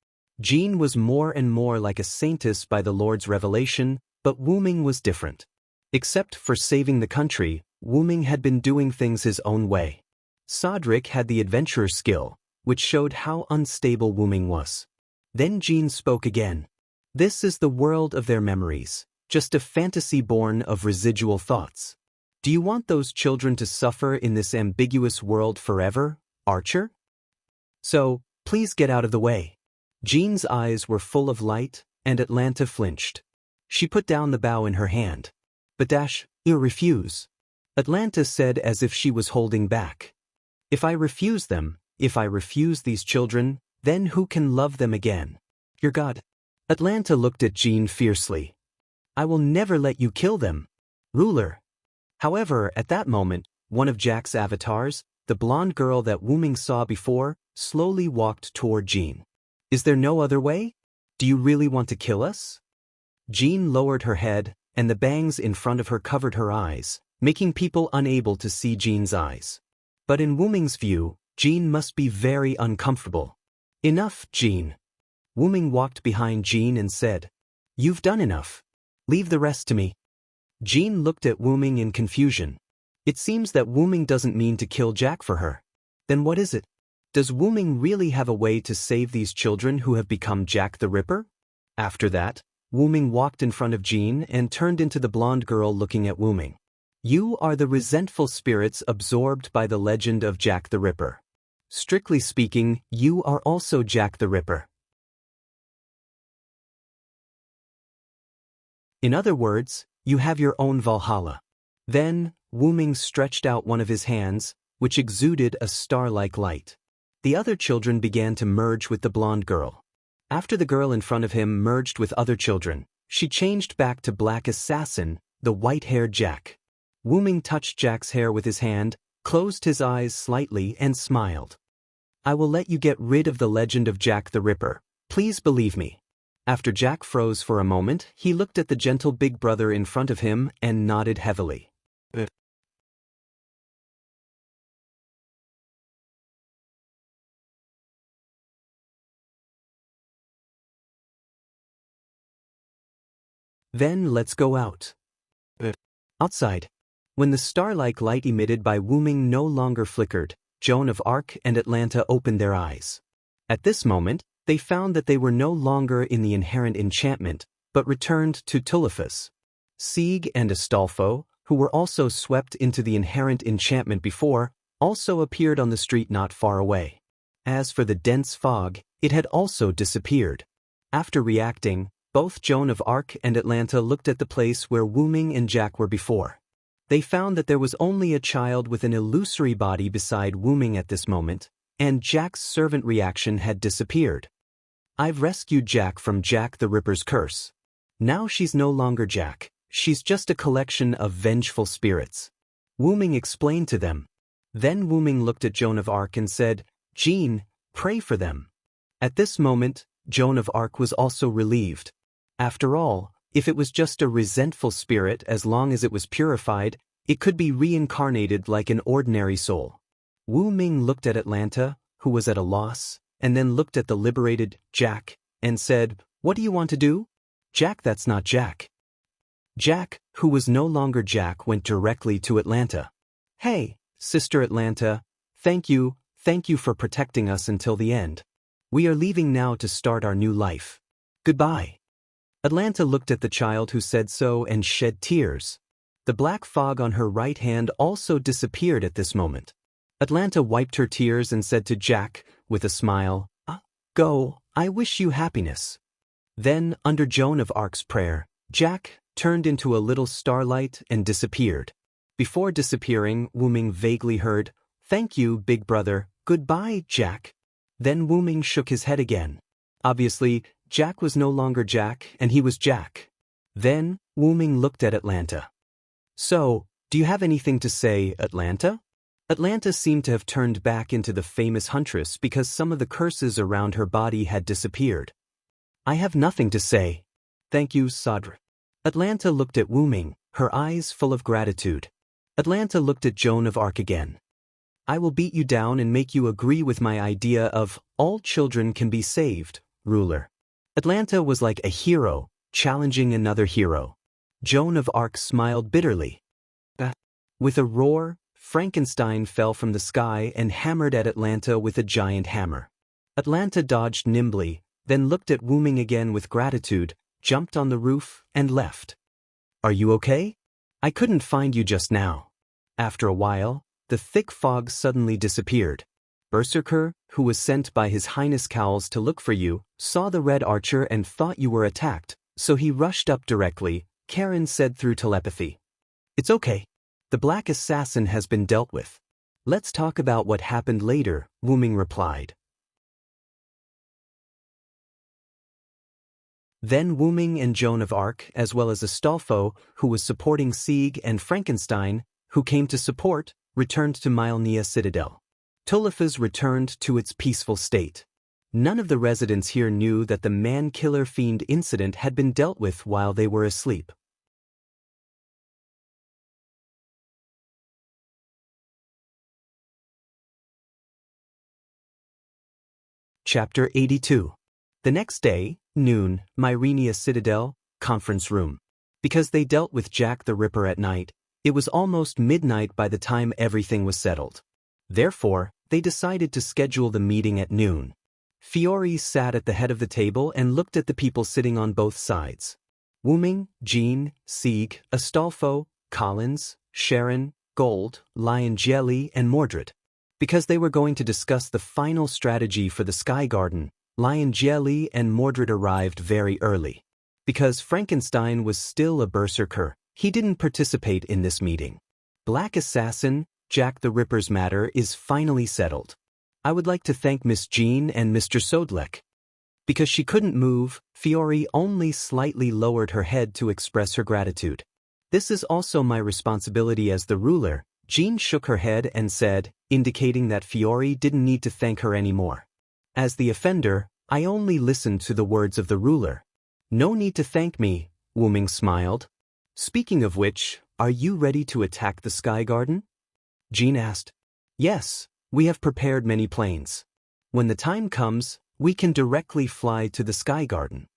Jean was more and more like a saintess by the Lord's revelation, but Wu Ming was different. Except for saving the country, Wu Ming had been doing things his own way. Cedric had the adventurer skill, which showed how unstable Wu Ming was. Then Jean spoke again. This is the world of their memories, just a fantasy born of residual thoughts. Do you want those children to suffer in this ambiguous world forever, Archer? So, please get out of the way. Jean's eyes were full of light, and Atlanta flinched. She put down the bow in her hand. But you refuse. Atlanta said as if she was holding back. If I refuse them, if I refuse these children, then who can love them again? Your God. Atlanta looked at Jean fiercely. I will never let you kill them. Ruler. However, at that moment, one of Jack's avatars, the blonde girl that Wu Ming saw before, slowly walked toward Jean. Is there no other way? Do you really want to kill us? Jean lowered her head, and the bangs in front of her covered her eyes, making people unable to see Jean's eyes. But in Wu Ming's view, Jean must be very uncomfortable. Enough, Jean. Wu Ming walked behind Jean and said, You've done enough. Leave the rest to me. Jean looked at Wu Ming in confusion. It seems that Wu Ming doesn't mean to kill Jack for her. Then what is it? Does Wu Ming really have a way to save these children who have become Jack the Ripper? After that, Wu Ming walked in front of Jean and turned into the blonde girl looking at Wu Ming. You are the resentful spirits absorbed by the legend of Jack the Ripper. Strictly speaking, you are also Jack the Ripper. In other words, you have your own Valhalla. Then, Wu Ming stretched out one of his hands, which exuded a star-like light. The other children began to merge with the blonde girl. After the girl in front of him merged with other children, she changed back to Black Assassin, the white-haired Jack. Wu Ming touched Jack's hair with his hand, closed his eyes slightly and smiled. I will let you get rid of the legend of Jack the Ripper. Please believe me. After Jack froze for a moment, he looked at the gentle big brother in front of him and nodded heavily. Then let's go out. Outside. When the star-like light emitted by Wu Ming no longer flickered, Joan of Arc and Atlanta opened their eyes. At this moment, they found that they were no longer in the inherent enchantment, but returned to Tuliphus. Sieg and Astolfo, who were also swept into the inherent enchantment before, also appeared on the street not far away. As for the dense fog, it had also disappeared. After reacting, both Joan of Arc and Atlanta looked at the place where Wu Ming and Jack were before. They found that there was only a child with an illusory body beside Wu Ming at this moment, and Jack's servant reaction had disappeared. I've rescued Jack from Jack the Ripper's curse. Now she's no longer Jack, she's just a collection of vengeful spirits. Wu Ming explained to them. Then Wu Ming looked at Joan of Arc and said, Jean, pray for them. At this moment, Joan of Arc was also relieved. After all, if it was just a resentful spirit, as long as it was purified, it could be reincarnated like an ordinary soul. Wu Ming looked at Atlanta, who was at a loss, and then looked at the liberated Jack, and said, What do you want to do? Jack, that's not Jack. Jack, who was no longer Jack, went directly to Atlanta. Hey, Sister Atlanta, thank you for protecting us until the end. We are leaving now to start our new life. Goodbye. Atlanta looked at the child who said so and shed tears. The black fog on her right hand also disappeared at this moment. Atlanta wiped her tears and said to Jack, with a smile, "Go, I wish you happiness." Then, under Joan of Arc's prayer, Jack turned into a little starlight and disappeared. Before disappearing, Wu Ming vaguely heard, "Thank you, big brother, goodbye, Jack." Then Wu Ming shook his head again. Obviously, Jack was no longer Jack, and he was Jack. Then, Wu Ming looked at Atlanta. "So, do you have anything to say, Atlanta?" Atlanta seemed to have turned back into the famous huntress because some of the curses around her body had disappeared. "I have nothing to say. Thank you, Sadr." Atlanta looked at Wu Ming, her eyes full of gratitude. Atlanta looked at Joan of Arc again. "I will beat you down and make you agree with my idea of all children can be saved, ruler." Atlanta was like a hero, challenging another hero. Joan of Arc smiled bitterly. With a roar, Frankenstein fell from the sky and hammered at Atlanta with a giant hammer. Atlanta dodged nimbly, then looked at Wu Ming again with gratitude, jumped on the roof, and left. "Are you okay? I couldn't find you just now." After a while, the thick fog suddenly disappeared. Berserker, who was sent by His Highness Cowles to look for you, saw the Red Archer and thought you were attacked, so he rushed up directly, Karen said through telepathy. "It's okay. The Black Assassin has been dealt with. Let's talk about what happened later," Wu Ming replied. Then Wu Ming and Joan of Arc, as well as Astolfo, who was supporting Sieg, and Frankenstein, who came to support, returned to Mylnia Citadel. Tulifas returned to its peaceful state. None of the residents here knew that the man-killer fiend incident had been dealt with while they were asleep. Chapter 82. The next day, noon, Myrenia Citadel, conference room. Because they dealt with Jack the Ripper at night, it was almost midnight by the time everything was settled. Therefore, they decided to schedule the meeting at noon. Fiore sat at the head of the table and looked at the people sitting on both sides. Wu Ming, Jean, Sieg, Astolfo, Collins, Sharon, Gold, Lion Jelly, and Mordred. Because they were going to discuss the final strategy for the Sky Garden, Lion Jelly and Mordred arrived very early. Because Frankenstein was still a berserker, he didn't participate in this meeting. Black Assassin, Jack the Ripper's matter is finally settled. I would like to thank Miss Jean and Mr. Sodlek. Because she couldn't move, Fiore only slightly lowered her head to express her gratitude. This is also my responsibility as the ruler. Jean shook her head and said, indicating that Fiore didn't need to thank her anymore. As the offender, I only listened to the words of the ruler. No need to thank me, Wu Ming smiled. Speaking of which, are you ready to attack the Sky Garden? Jean asked. Yes, we have prepared many planes. When the time comes, we can directly fly to the Sky Garden.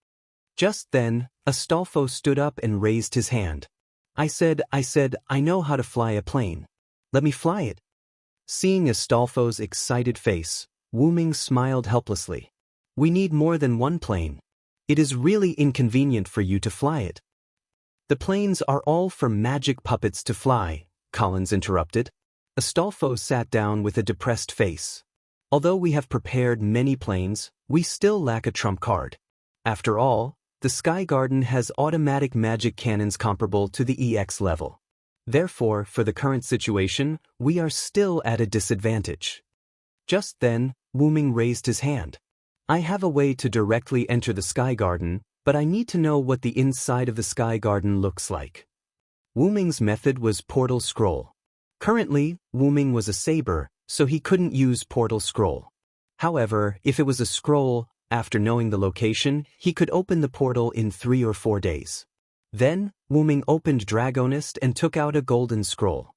Just then, Astolfo stood up and raised his hand. I said, I know how to fly a plane. Let me fly it. Seeing Astolfo's excited face, Wu Ming smiled helplessly. We need more than one plane. It is really inconvenient for you to fly it. The planes are all for magic puppets to fly, Collins interrupted. Astolfo sat down with a depressed face. Although we have prepared many planes, we still lack a trump card. After all, the Sky Garden has automatic magic cannons comparable to the EX level. Therefore, for the current situation, we are still at a disadvantage. Just then, Wu Ming raised his hand. I have a way to directly enter the Sky Garden, but I need to know what the inside of the Sky Garden looks like. Wu Ming's method was Portal Scroll. Currently, Wu Ming was a saber, so he couldn't use Portal Scroll. However, if it was a scroll, after knowing the location, he could open the portal in 3 or 4 days. Then, Wu Ming opened Dragonist and took out a golden scroll.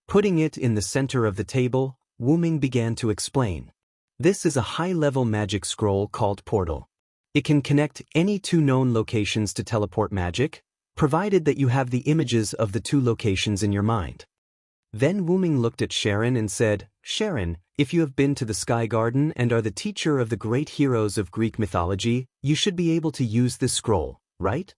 Putting it in the center of the table, Wu Ming began to explain. This is a high-level magic scroll called Portal. It can connect any 2 known locations to teleport magic, provided that you have the images of the 2 locations in your mind. Then Wu Ming looked at Sharon and said, Sharon, if you have been to the Sky Garden and are the teacher of the great heroes of Greek mythology, you should be able to use this scroll, right?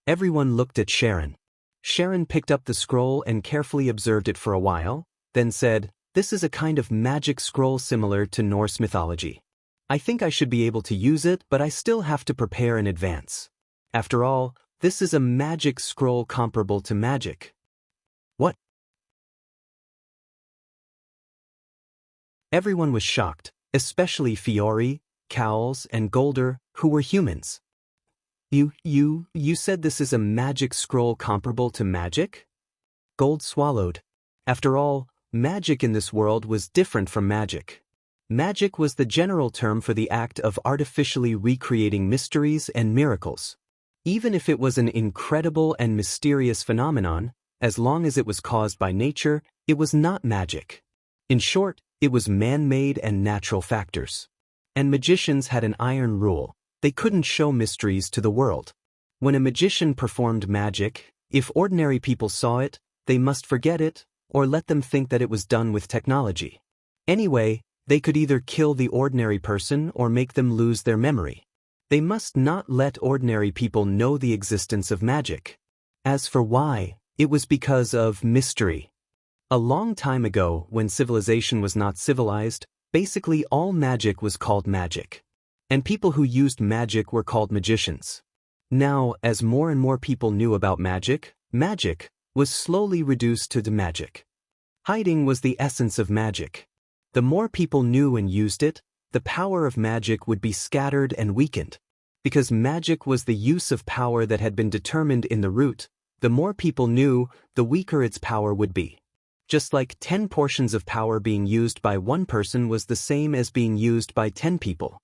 Everyone looked at Sharon. Sharon picked up the scroll and carefully observed it for a while, then said, This is a kind of magic scroll similar to Norse mythology. I think I should be able to use it, but I still have to prepare in advance. After all, this is a magic scroll comparable to magic. What? Everyone was shocked, especially Fiore, Cowles, and Golder, who were humans. You said this is a magic scroll comparable to magic? Gold swallowed. After all, magic in this world was different from magic. Magic was the general term for the act of artificially recreating mysteries and miracles. Even if it was an incredible and mysterious phenomenon, as long as it was caused by nature, it was not magic. In short, it was man-made and natural factors. And magicians had an iron rule: they couldn't show mysteries to the world. When a magician performed magic, if ordinary people saw it, they must forget it, or let them think that it was done with technology. Anyway, they could either kill the ordinary person or make them lose their memory. They must not let ordinary people know the existence of magic. As for why, it was because of mystery. A long time ago, when civilization was not civilized, basically all magic was called magic. And people who used magic were called magicians. Now, as more and more people knew about magic, magic was slowly reduced to magic. Hiding was the essence of magic. The more people knew and used it, the power of magic would be scattered and weakened. Because magic was the use of power that had been determined in the root, the more people knew, the weaker its power would be. Just like 10 portions of power being used by one person was the same as being used by 10 people.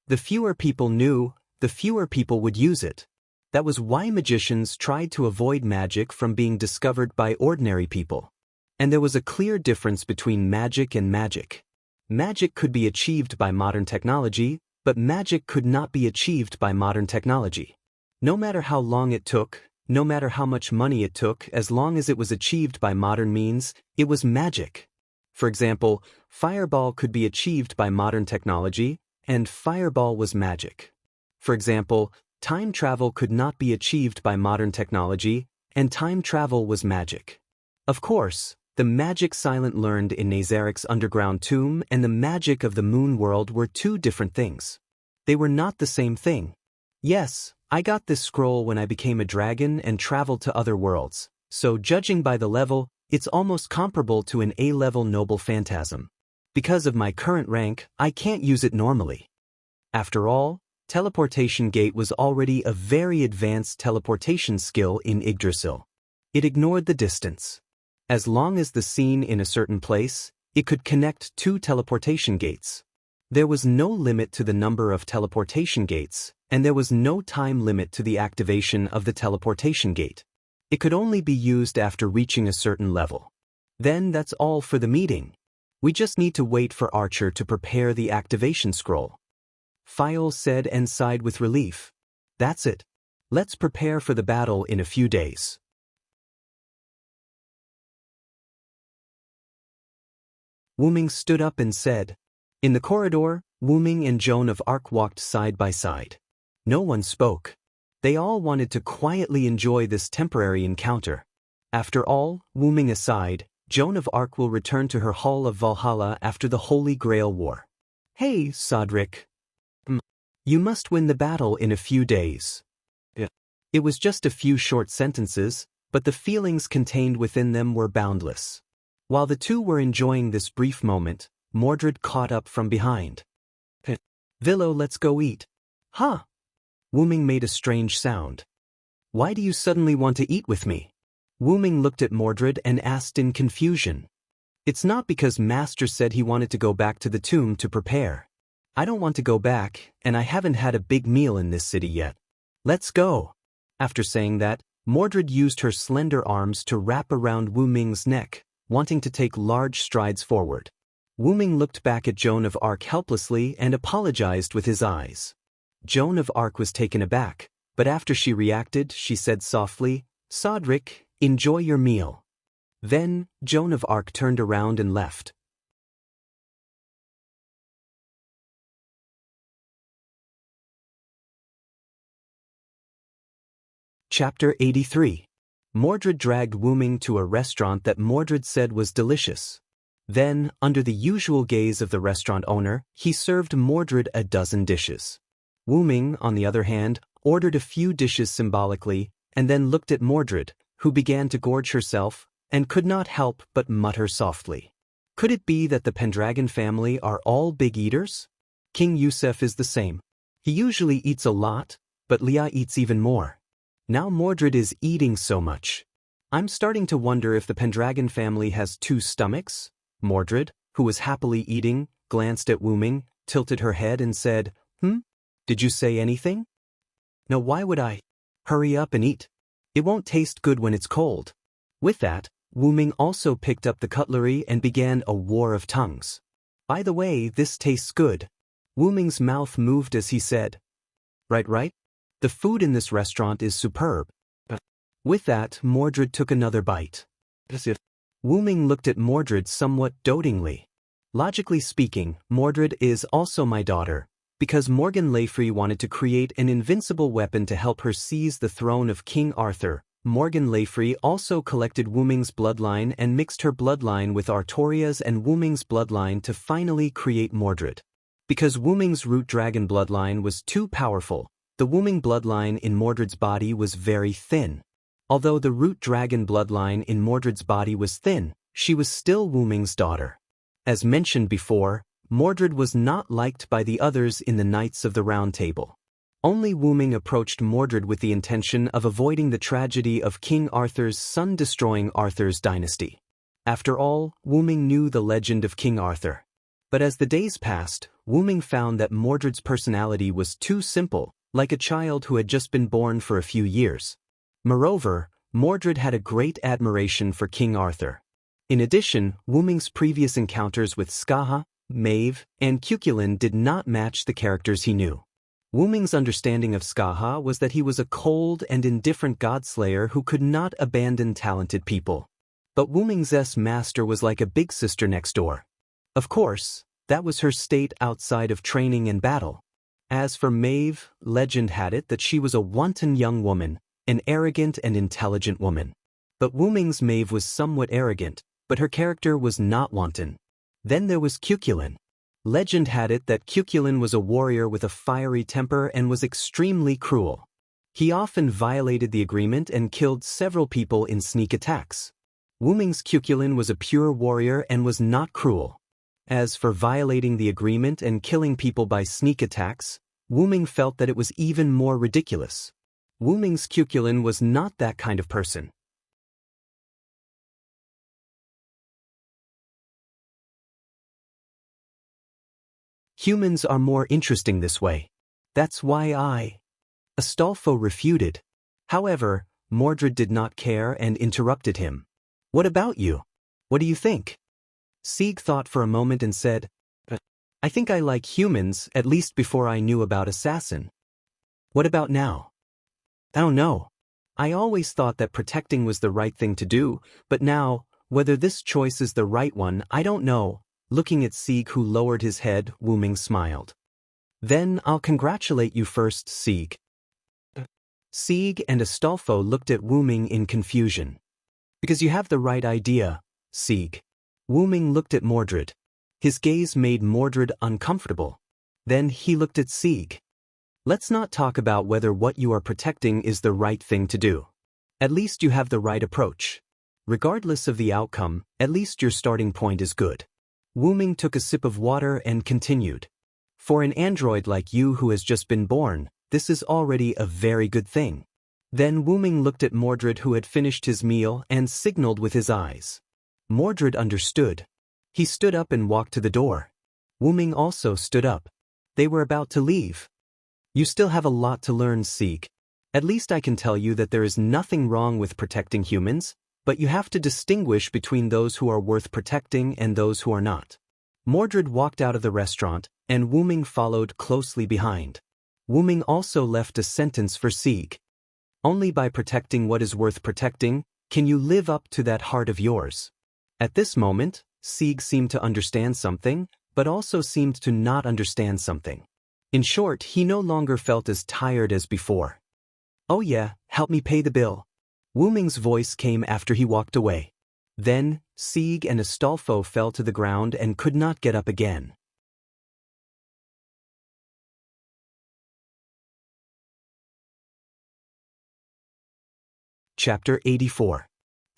The fewer people knew, the fewer people would use it. That was why magicians tried to avoid magic from being discovered by ordinary people. And there was a clear difference between magic and magic. Magic could be achieved by modern technology, but magic could not be achieved by modern technology. No matter how long it took, no matter how much money it took, as long as it was achieved by modern means, it was magic. For example, fireball could be achieved by modern technology, and fireball was magic. For example, time travel could not be achieved by modern technology, and time travel was magic. Of course, the magic Silent learned in Nazarik's underground tomb and the magic of the moon world were two different things. They were not the same thing. Yes, I got this scroll when I became a dragon and traveled to other worlds, so judging by the level, it's almost comparable to an A-level noble phantasm. Because of my current rank, I can't use it normally. After all, teleportation gate was already a very advanced teleportation skill in Yggdrasil. It ignored the distance. As long as the scene in a certain place, it could connect two teleportation gates. There was no limit to the number of teleportation gates, and there was no time limit to the activation of the teleportation gate. It could only be used after reaching a certain level. Then that's all for the meeting. We just need to wait for Archer to prepare the activation scroll. Fiole said and sighed with relief. That's it. Let's prepare for the battle in a few days. Wuming stood up and said. In the corridor, Wuming and Joan of Arc walked side by side. No one spoke. They all wanted to quietly enjoy this temporary encounter. After all, Wuming aside, Joan of Arc will return to her Hall of Valhalla after the Holy Grail War. Hey, Sodric. You must win the battle in a few days. It was just a few short sentences, but the feelings contained within them were boundless. While the two were enjoying this brief moment, Mordred caught up from behind. Villo, let's go eat. Huh? Wuming made a strange sound. Why do you suddenly want to eat with me? Wuming looked at Mordred and asked in confusion. It's not because Master said he wanted to go back to the tomb to prepare. I don't want to go back, and I haven't had a big meal in this city yet. Let's go. After saying that, Mordred used her slender arms to wrap around Wuming's neck, wanting to take large strides forward. Wuming looked back at Joan of Arc helplessly and apologized with his eyes. Joan of Arc was taken aback, but after she reacted, she said softly, Sodric, enjoy your meal. Then, Joan of Arc turned around and left. Chapter 83. Mordred dragged Wuming to a restaurant that Mordred said was delicious. Then, under the usual gaze of the restaurant owner, he served Mordred a dozen dishes. Wu Ming, on the other hand, ordered a few dishes symbolically, and then looked at Mordred, who began to gorge herself, and could not help but mutter softly. Could it be that the Pendragon family are all big eaters? King Yusef is the same. He usually eats a lot, but Leah eats even more. Now Mordred is eating so much. I'm starting to wonder if the Pendragon family has two stomachs. Mordred, who was happily eating, glanced at Wu Ming, tilted her head and said, Did you say anything? No, why would I? Hurry up and eat. It won't taste good when it's cold. With that, Wu Ming also picked up the cutlery and began a war of tongues. By the way, this tastes good. Wu Ming's mouth moved as he said, Right. The food in this restaurant is superb. With that, Mordred took another bite. Wu Ming looked at Mordred somewhat dotingly. Logically speaking, Mordred is also my daughter, because Morgan Le Fay wanted to create an invincible weapon to help her seize the throne of King Arthur. Morgan Le Fay also collected Wu Ming's bloodline and mixed her bloodline with Artoria's and Wu Ming's bloodline to finally create Mordred. Because Wu Ming's root dragon bloodline was too powerful, the Wu Ming bloodline in Mordred's body was very thin. Although the root dragon bloodline in Mordred's body was thin, she was still Wu Ming's daughter. As mentioned before, Mordred was not liked by the others in the Knights of the Round Table. Only Wu Ming approached Mordred with the intention of avoiding the tragedy of King Arthur's son destroying Arthur's dynasty. After all, Wu Ming knew the legend of King Arthur. But as the days passed, Wu Ming found that Mordred's personality was too simple, like a child who had just been born for a few years. Moreover, Mordred had a great admiration for King Arthur. In addition, Wu Ming's previous encounters with Skaha, Maeve, and Cuchulainn did not match the characters he knew. Wu Ming's understanding of Skaha was that he was a cold and indifferent godslayer who could not abandon talented people. But Wu Ming's master was like a big sister next door. Of course, that was her state outside of training and battle. As for Maeve, legend had it that she was a wanton young woman, an arrogant and intelligent woman. But Wu Ming's Maeve was somewhat arrogant, but her character was not wanton. Then there was Cuchulainn. Legend had it that Cuchulainn was a warrior with a fiery temper and was extremely cruel. He often violated the agreement and killed several people in sneak attacks. Wu Ming's Cuchulainn was a pure warrior and was not cruel. As for violating the agreement and killing people by sneak attacks, Wu Ming felt that it was even more ridiculous. Wu Ming's Cuchulainn was not that kind of person. Humans are more interesting this way. That's why Astolfo refuted. However, Mordred did not care and interrupted him. What about you? What do you think? Sieg thought for a moment and said, I think I like humans, at least before I knew about Assassin. What about now? I don't know. I always thought that protecting was the right thing to do, but now, whether this choice is the right one, I don't know. Looking at Sieg, who lowered his head, Wu Ming smiled. Then I'll congratulate you first, Sieg. Sieg and Astolfo looked at Wu Ming in confusion. Because you have the right idea, Sieg. Wu Ming looked at Mordred. His gaze made Mordred uncomfortable. Then he looked at Sieg. Let's not talk about whether what you are protecting is the right thing to do. At least you have the right approach. Regardless of the outcome, at least your starting point is good. Wu Ming took a sip of water and continued. For an android like you who has just been born, this is already a very good thing. Then Wu Ming looked at Mordred, who had finished his meal, and signaled with his eyes. Mordred understood. He stood up and walked to the door. Wu Ming also stood up. They were about to leave. You still have a lot to learn, Sieg. At least I can tell you that there is nothing wrong with protecting humans, but you have to distinguish between those who are worth protecting and those who are not. Mordred walked out of the restaurant, and Wu Ming followed closely behind. Wu Ming also left a sentence for Sieg. Only by protecting what is worth protecting can you live up to that heart of yours. At this moment, Sieg seemed to understand something, but also seemed to not understand something. In short, he no longer felt as tired as before. Oh yeah, help me pay the bill. Wu Ming's voice came after he walked away. Then, Sieg and Astolfo fell to the ground and could not get up again. Chapter 84.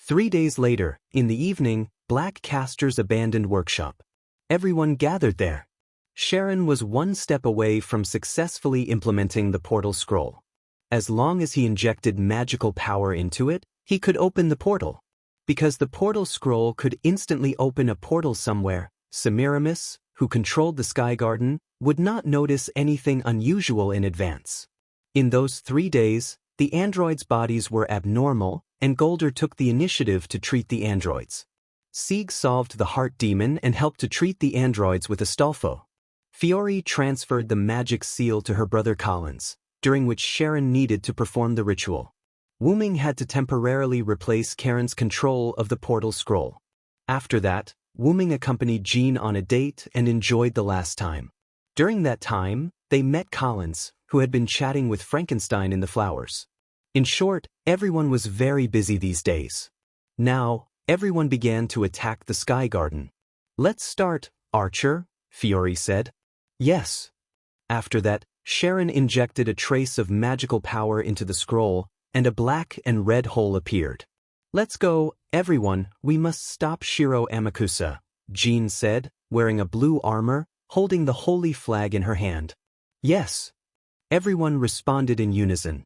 3 days later, in the evening, Black Castor's abandoned workshop. Everyone gathered there. Sharon was one step away from successfully implementing the portal scroll. As long as he injected magical power into it, he could open the portal. Because the portal scroll could instantly open a portal somewhere, Semiramis, who controlled the Sky Garden, would not notice anything unusual in advance. In those 3 days, the androids' bodies were abnormal, and Golder took the initiative to treat the androids. Sieg solved the heart demon and helped to treat the androids with Astolfo. Fiore transferred the magic seal to her brother Collins, during which Sharon needed to perform the ritual. Wu-Ming had to temporarily replace Karen's control of the portal scroll. After that, Wu-Ming accompanied Jean on a date and enjoyed the last time. During that time, they met Collins, who had been chatting with Frankenstein in the flowers. In short, everyone was very busy these days. Now, everyone began to attack the Sky Garden. "Let's start, Archer," Fiore said. "Yes." After that, Sharon injected a trace of magical power into the scroll, and a black and red hole appeared. "Let's go, everyone, we must stop Shiro Amakusa," Jean said, wearing a blue armor, holding the holy flag in her hand. "Yes." Everyone responded in unison.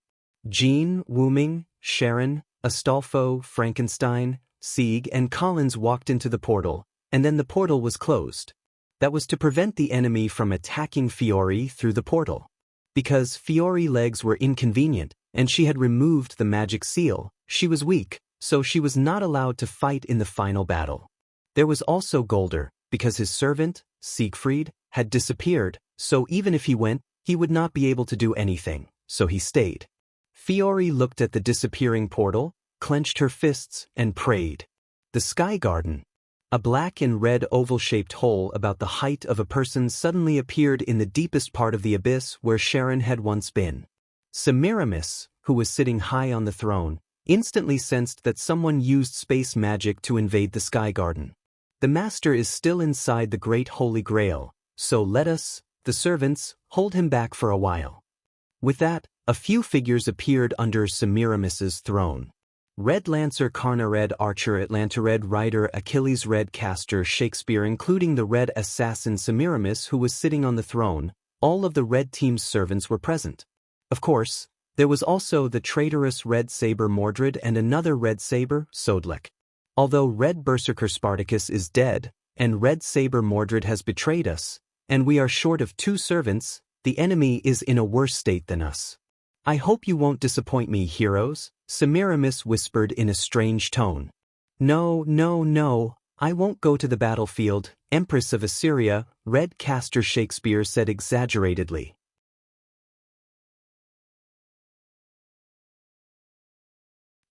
Jean, Wu-Ming, Sharon, Astolfo, Frankenstein, Sieg, and Collins walked into the portal, and then the portal was closed. That was to prevent the enemy from attacking Fiore through the portal. Because Fiore's legs were inconvenient, and she had removed the magic seal, she was weak, so she was not allowed to fight in the final battle. There was also Golder, because his servant, Siegfried, had disappeared, so even if he went, he would not be able to do anything, so he stayed. Fiore looked at the disappearing portal, clenched her fists, and prayed. The Sky Garden. A black and red oval-shaped hole about the height of a person suddenly appeared in the deepest part of the abyss where Sharon had once been. Semiramis, who was sitting high on the throne, instantly sensed that someone used space magic to invade the Sky Garden. The Master is still inside the Great Holy Grail, so let us, the servants, hold him back for a while. With that, a few figures appeared under Semiramis's throne. Red Lancer Karna Red Archer Atlanta Red Rider Achilles Red Castor Shakespeare including the Red Assassin Semiramis who was sitting on the throne, all of the Red Team's servants were present. Of course, there was also the traitorous Red Saber Mordred and another Red Saber, Sodlek. Although Red Berserker Spartacus is dead, and Red Saber Mordred has betrayed us, and we are short of 2 servants, the enemy is in a worse state than us. "I hope you won't disappoint me, heroes," Semiramis whispered in a strange tone. No, I won't go to the battlefield," Empress of Assyria, Red Castor Shakespeare said exaggeratedly.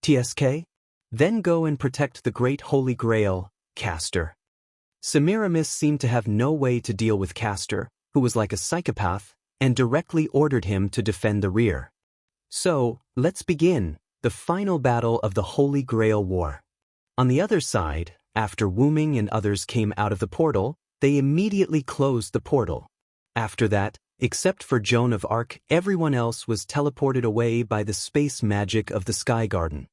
TSK? Then go and protect the Great Holy Grail, Castor. Semiramis seemed to have no way to deal with Castor, who was like a psychopath, and directly ordered him to defend the rear. So, let's begin, the final battle of the Holy Grail War. On the other side, after Wu-Ming and others came out of the portal, they immediately closed the portal. After that, except for Joan of Arc, everyone else was teleported away by the space magic of the Sky Garden.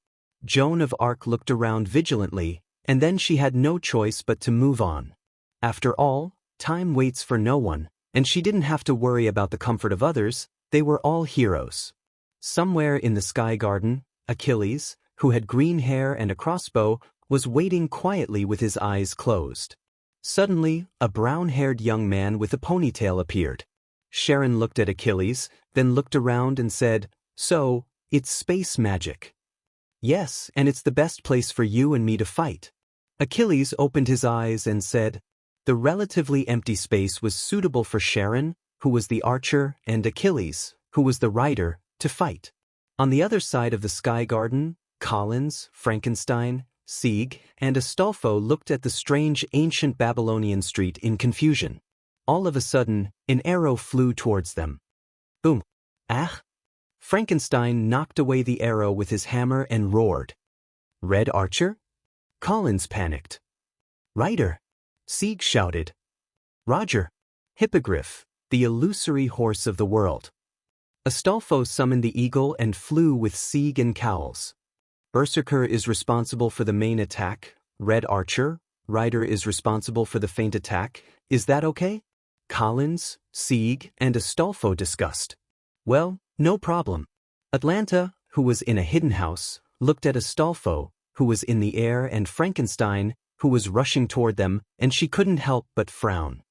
Joan of Arc looked around vigilantly, and then she had no choice but to move on. After all, time waits for no one, and she didn't have to worry about the comfort of others, they were all heroes. Somewhere in the Sky Garden, Achilles, who had green hair and a crossbow, was waiting quietly with his eyes closed. Suddenly, a brown-haired young man with a ponytail appeared. Sharon looked at Achilles, then looked around and said, "So, it's space magic." "Yes, and it's the best place for you and me to fight." Achilles opened his eyes and said, the relatively empty space was suitable for Sharon, who was the archer, and Achilles, who was the rider, to fight. On the other side of the Sky Garden, Collins, Frankenstein, Sieg, and Astolfo looked at the strange ancient Babylonian street in confusion. All of a sudden, an arrow flew towards them. Boom! Ah! Frankenstein knocked away the arrow with his hammer and roared. "Red Archer?" Collins panicked. Rider! Sieg shouted. Roger! Hippogriff, the illusory horse of the world. Astolfo summoned the eagle and flew with Sieg and cowls. Berserker is responsible for the main attack, Red Archer, Rider is responsible for the feint attack, is that okay? Collins, Sieg, and Astolfo discussed. Well, no problem. Atlanta, who was in a hidden house, looked at Astolfo, who was in the air, and Frankenstein, who was rushing toward them, and she couldn't help but frown.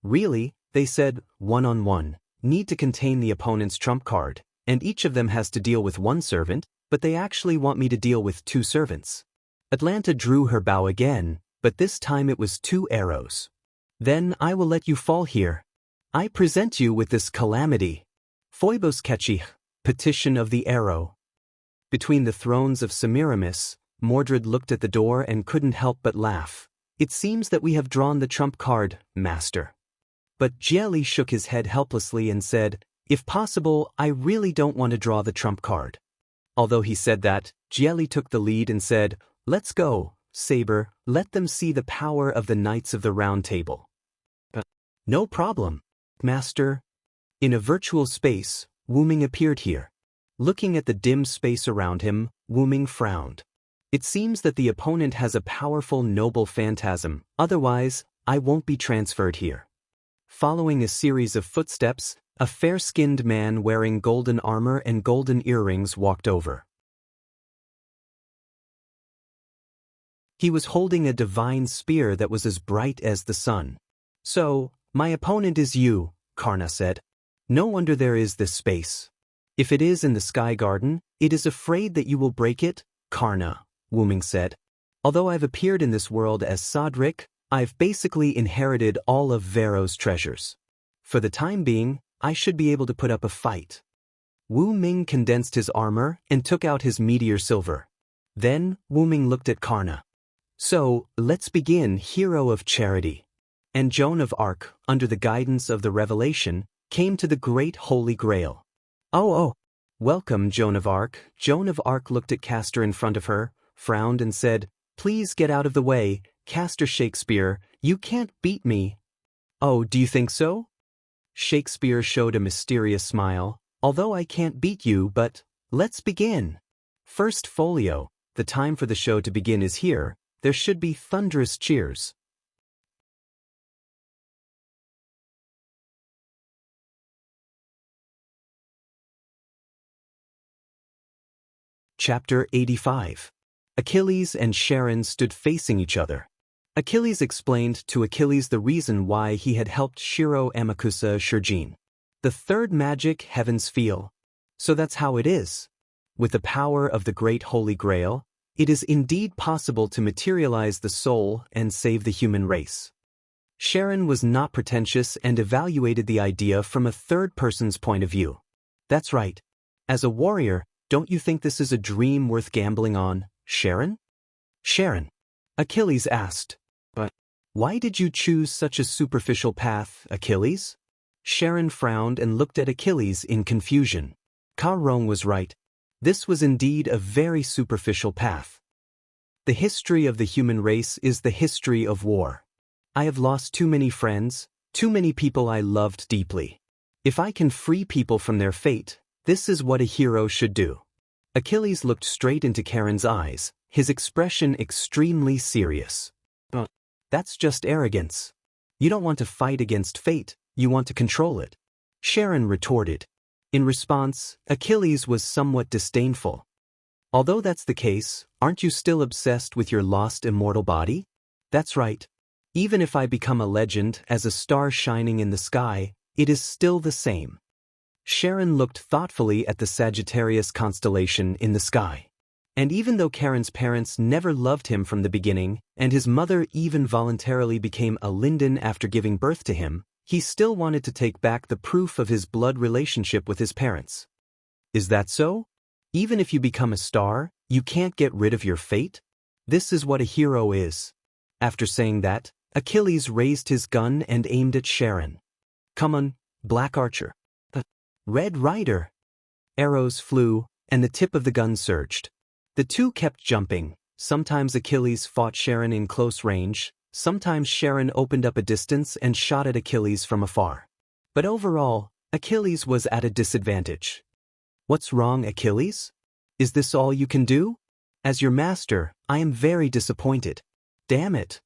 Really, they said, one-on-one, need to contain the opponent's trump card, and each of them has to deal with one servant, but they actually want me to deal with 2 servants. Atlanta drew her bow again, but this time it was 2 arrows. Then I will let you fall here. I present you with this calamity. Phoebos Ketchich, petition of the arrow. Between the thrones of Semiramis, Mordred looked at the door and couldn't help but laugh. It seems that we have drawn the trump card, master. But Jelly shook his head helplessly and said, if possible, I really don't want to draw the trump card. Although he said that, Jelly took the lead and said, let's go, Saber, let them see the power of the Knights of the Round Table. No problem, master. In a virtual space, Wuming appeared here. Looking at the dim space around him, Wuming frowned. It seems that the opponent has a powerful noble phantasm, otherwise, I won't be transferred here. Following a series of footsteps, a fair-skinned man wearing golden armor and golden earrings walked over. He was holding a divine spear that was as bright as the sun. So, my opponent is you, Karna said. No wonder there is this space. If it is in the Sky Garden, it is afraid that you will break it, Karna, Wuming said. Although I've appeared in this world as Sodric, I've basically inherited all of Vero's treasures. For the time being, I should be able to put up a fight. Wuming condensed his armor and took out his meteor silver. Then, Wuming looked at Karna. So, let's begin, hero of charity. And Joan of Arc, under the guidance of the revelation, came to the great Holy Grail. Oh, welcome, Joan of Arc. Joan of Arc looked at Castor in front of her, frowned and said, please get out of the way, Castor Shakespeare, you can't beat me. Oh, do you think so? Shakespeare showed a mysterious smile. Although I can't beat you, but let's begin. First folio, the time for the show to begin is here. There should be thunderous cheers. Chapter 85. Achilles and Charon stood facing each other. Achilles explained to Achilles the reason why he had helped Shiro Amakusa Shurjin. The third magic heavens feel. So that's how it is. With the power of the great Holy Grail, it is indeed possible to materialize the soul and save the human race. Charon was not pretentious and evaluated the idea from a third person's point of view. That's right. As a warrior, don't you think this is a dream worth gambling on, Charon? Charon, Achilles asked. But why did you choose such a superficial path, Achilles? Charon frowned and looked at Achilles in confusion. Chiron was right. This was indeed a very superficial path. The history of the human race is the history of war. I have lost too many friends, too many people I loved deeply. If I can free people from their fate, this is what a hero should do. Achilles looked straight into Charon's eyes, his expression extremely serious. But that's just arrogance. You don't want to fight against fate, you want to control it. Charon retorted. In response, Achilles was somewhat disdainful. Although that's the case, aren't you still obsessed with your lost immortal body? That's right. Even if I become a legend as a star shining in the sky, it is still the same. Charon looked thoughtfully at the Sagittarius constellation in the sky. And even though Charon's parents never loved him from the beginning, and his mother even voluntarily became a linden after giving birth to him, he still wanted to take back the proof of his blood relationship with his parents. Is that so? Even if you become a star, you can't get rid of your fate? This is what a hero is. After saying that, Achilles raised his gun and aimed at Charon. Come on, Black Archer. The Red Rider. Arrows flew, and the tip of the gun surged. The two kept jumping. Sometimes Achilles fought Charon in close range, Sometimes Sharon opened up a distance and shot at Achilles from afar. But overall, Achilles was at a disadvantage. What's wrong, Achilles? Is this all you can do? As your master, I am very disappointed. Damn it.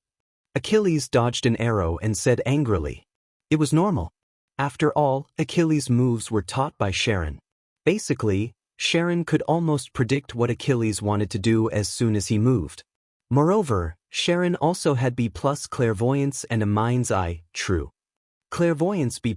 Achilles dodged an arrow and said angrily. It was normal. After all, Achilles' moves were taught by Sharon. Basically, Sharon could almost predict what Achilles wanted to do as soon as he moved. Moreover, Sharon also had B+ clairvoyance and a mind's eye, true. Clairvoyance B+,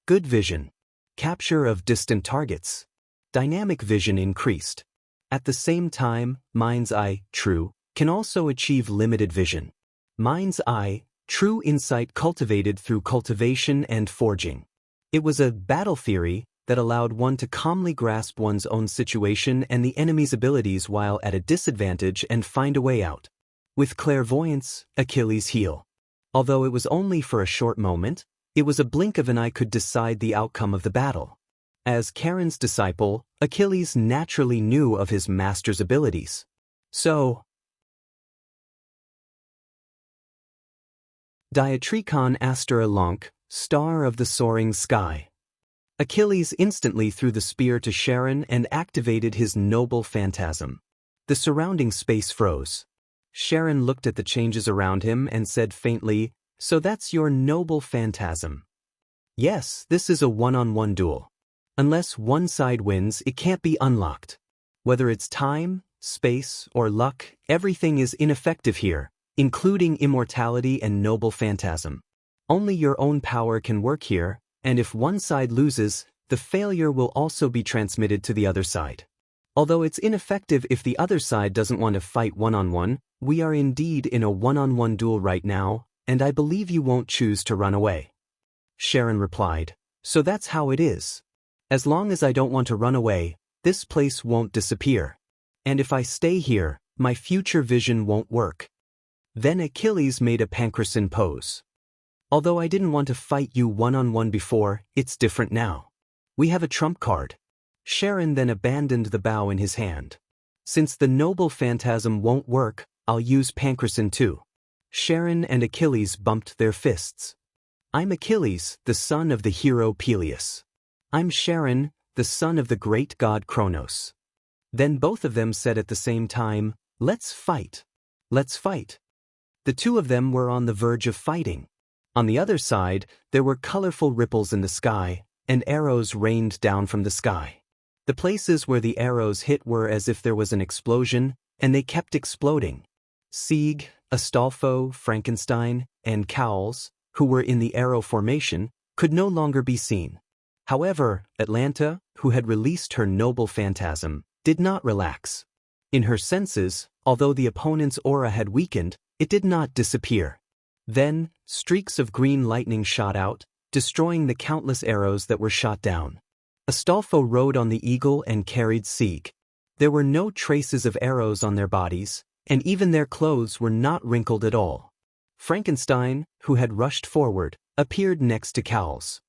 good vision. Capture of distant targets. Dynamic vision increased. At the same time, mind's eye, true, can also achieve limited vision. Mind's eye, true insight cultivated through cultivation and forging. It was a battle theory that allowed one to calmly grasp one's own situation and the enemy's abilities while at a disadvantage and find a way out. With clairvoyance, Achilles' heel. Although it was only for a short moment, it was a blink of an eye could decide the outcome of the battle. As Charon's disciple, Achilles naturally knew of his master's abilities. So, Diatrikon Aster Lonk, star of the soaring sky. Achilles instantly threw the spear to Charon and activated his noble phantasm. The surrounding space froze. Charon looked at the changes around him and said faintly, "So that's your noble phantasm." Yes, this is a one-on-one duel. Unless one side wins, it can't be unlocked. Whether it's time, space, or luck, everything is ineffective here, including immortality and noble phantasm. Only your own power can work here, and if one side loses, the failure will also be transmitted to the other side. Although it's ineffective if the other side doesn't want to fight one-on-one, we are indeed in a one-on-one duel right now, and I believe you won't choose to run away. Charon replied, "So that's how it is. As long as I don't want to run away, this place won't disappear. And if I stay here, my future vision won't work." Then Achilles made a pancreasin pose. "Although I didn't want to fight you one-on-one before, it's different now. We have a trump card." Charon then abandoned the bow in his hand. "Since the noble phantasm won't work, I'll use pancreasin too." Charon and Achilles bumped their fists. "I'm Achilles, the son of the hero Peleus. I'm Charon, the son of the great god Kronos." Then both of them said at the same time, "Let's fight. Let's fight." The two of them were on the verge of fighting. On the other side, there were colorful ripples in the sky, and arrows rained down from the sky. The places where the arrows hit were as if there was an explosion, and they kept exploding. Sieg, Astolfo, Frankenstein, and Cowles, who were in the arrow formation, could no longer be seen. However, Atlanta, who had released her noble phantasm, did not relax. In her senses, although the opponent's aura had weakened, it did not disappear. Then, streaks of green lightning shot out, destroying the countless arrows that were shot down. Astolfo rode on the eagle and carried Sieg. There were no traces of arrows on their bodies, and even their clothes were not wrinkled at all. Frankenstein, who had rushed forward, appeared next to Cowles.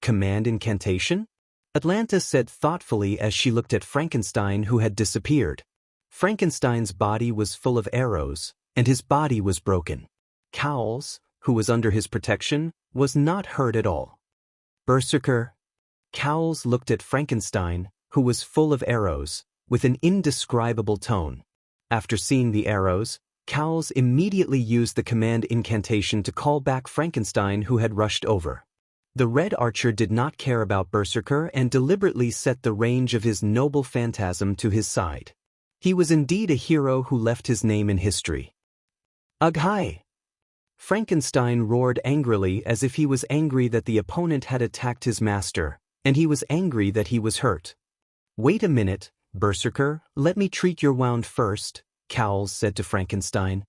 "Command incantation?" Atlanta said thoughtfully as she looked at Frankenstein, who had disappeared. Frankenstein's body was full of arrows, and his body was broken. Cowles, who was under his protection, was not hurt at all. "Berserker?" Cowles looked at Frankenstein, who was full of arrows, with an indescribable tone. After seeing the arrows, Cowles immediately used the command incantation to call back Frankenstein, who had rushed over. The Red Archer did not care about Berserker and deliberately set the range of his noble phantasm to his side. He was indeed a hero who left his name in history. "Ugh hi!" Frankenstein roared angrily as if he was angry that the opponent had attacked his master, and he was angry that he was hurt. "Wait a minute, Berserker, let me treat your wound first," Cowles said to Frankenstein.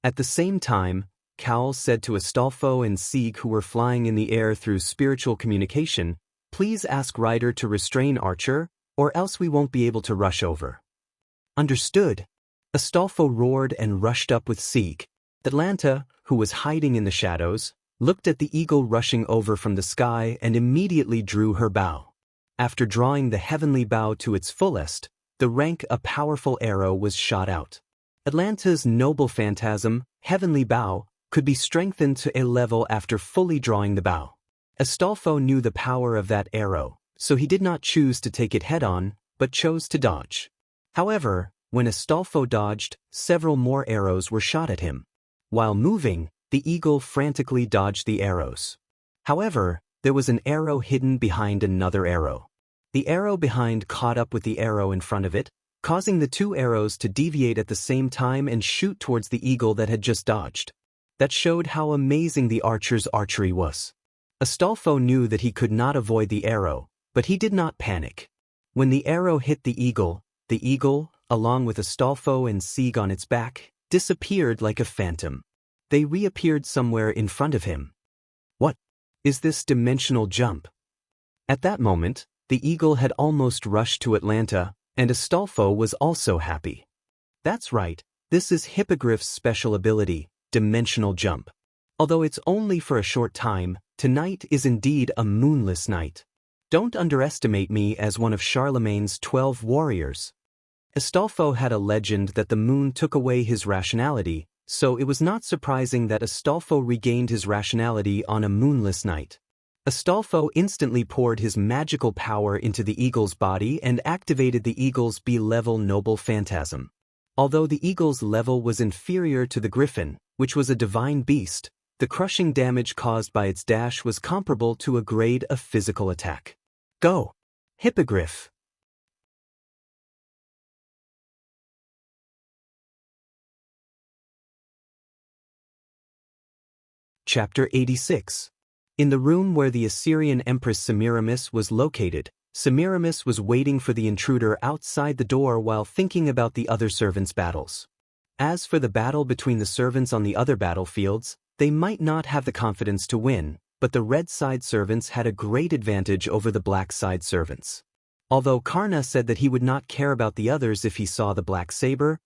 At the same time, Cowles said to Astolfo and Sieg, who were flying in the air through spiritual communication, "Please ask Rider to restrain Archer, or else we won't be able to rush over." "Understood." Astolfo roared and rushed up with Sieg. Atlanta, who was hiding in the shadows, looked at the eagle rushing over from the sky and immediately drew her bow. After drawing the heavenly bow to its fullest, the rank a powerful arrow was shot out. Atlanta's noble phantasm, heavenly bow, could be strengthened to a level after fully drawing the bow. Astolfo knew the power of that arrow, so he did not choose to take it head-on, but chose to dodge. However, when Astolfo dodged, several more arrows were shot at him. While moving, the eagle frantically dodged the arrows. However, there was an arrow hidden behind another arrow. The arrow behind caught up with the arrow in front of it, causing the two arrows to deviate at the same time and shoot towards the eagle that had just dodged. That showed how amazing the archer's archery was. Astolfo knew that he could not avoid the arrow, but he did not panic. When the arrow hit the eagle, along with Astolfo and Sieg on its back, disappeared like a phantom. They reappeared somewhere in front of him. What is this dimensional jump? At that moment, the eagle had almost rushed to Atlanta, and Astolfo was also happy. That's right, this is Hippogriff's special ability, dimensional jump. Although it's only for a short time, tonight is indeed a moonless night. Don't underestimate me as one of Charlemagne's 12 warriors. Astolfo had a legend that the moon took away his rationality, so it was not surprising that Astolfo regained his rationality on a moonless night. Astolfo instantly poured his magical power into the eagle's body and activated the eagle's B-level noble phantasm. Although the eagle's level was inferior to the griffin, which was a divine beast, the crushing damage caused by its dash was comparable to a grade of physical attack. Go! Hippogriff! Chapter 86. In the room where the Assyrian Empress Semiramis was located, Semiramis was waiting for the intruder outside the door while thinking about the other servants' battles. As for the battle between the servants on the other battlefields, they might not have the confidence to win, but the red side servants had a great advantage over the black side servants. Although Karna said that he would not care about the others if he saw the black saber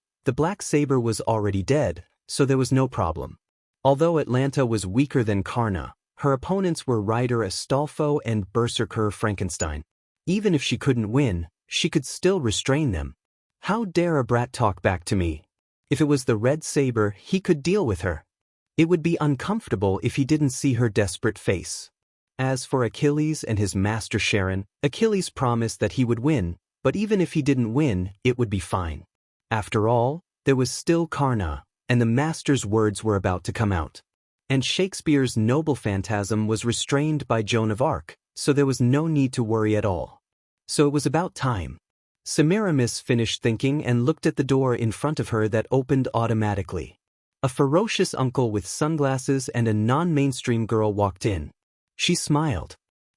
was already dead, so there was no problem. Although Atlanta was weaker than Karna, her opponents were Rider Astolfo and Berserker Frankenstein. Even if she couldn't win, she could still restrain them. How dare a brat talk back to me? If it was the red saber, he could deal with her. It would be uncomfortable if he didn't see her desperate face. As for Achilles and his master Charon, Achilles promised that he would win, but even if he didn't win, it would be fine. After all, there was still Karna, and the master's words were about to come out. And Shakespeare's noble phantasm was restrained by Joan of Arc, so there was no need to worry at all. So it was about time. Semiramis finished thinking and looked at the door in front of her that opened automatically. A ferocious uncle with sunglasses and a non-mainstream girl walked in. She smiled.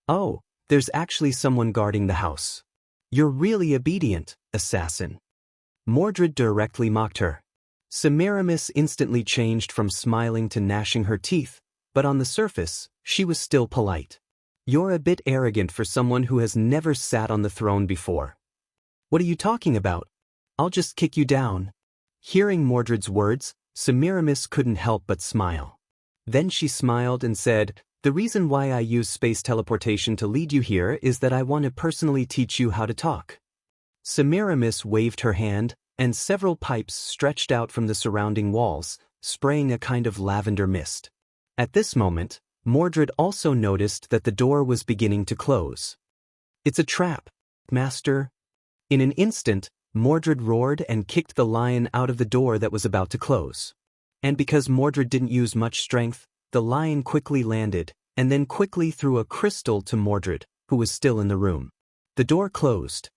Oh, there's actually someone guarding the house. You're really obedient, assassin. Mordred directly mocked her. Semiramis instantly changed from smiling to gnashing her teeth, but on the surface, she was still polite. You're a bit arrogant for someone who has never sat on the throne before. What are you talking about? I'll just kick you down. Hearing Mordred's words, Semiramis couldn't help but smile. Then she smiled and said, the reason why I use space teleportation to lead you here is that I want to personally teach you how to talk. Semiramis waved her hand, and several pipes stretched out from the surrounding walls, spraying a kind of lavender mist. At this moment, Mordred also noticed that the door was beginning to close. It's a trap, master. In an instant, Mordred roared and kicked the lion out of the door that was about to close. And because Mordred didn't use much strength, the lion quickly landed, and then quickly threw a crystal to Mordred, who was still in the room. The door closed.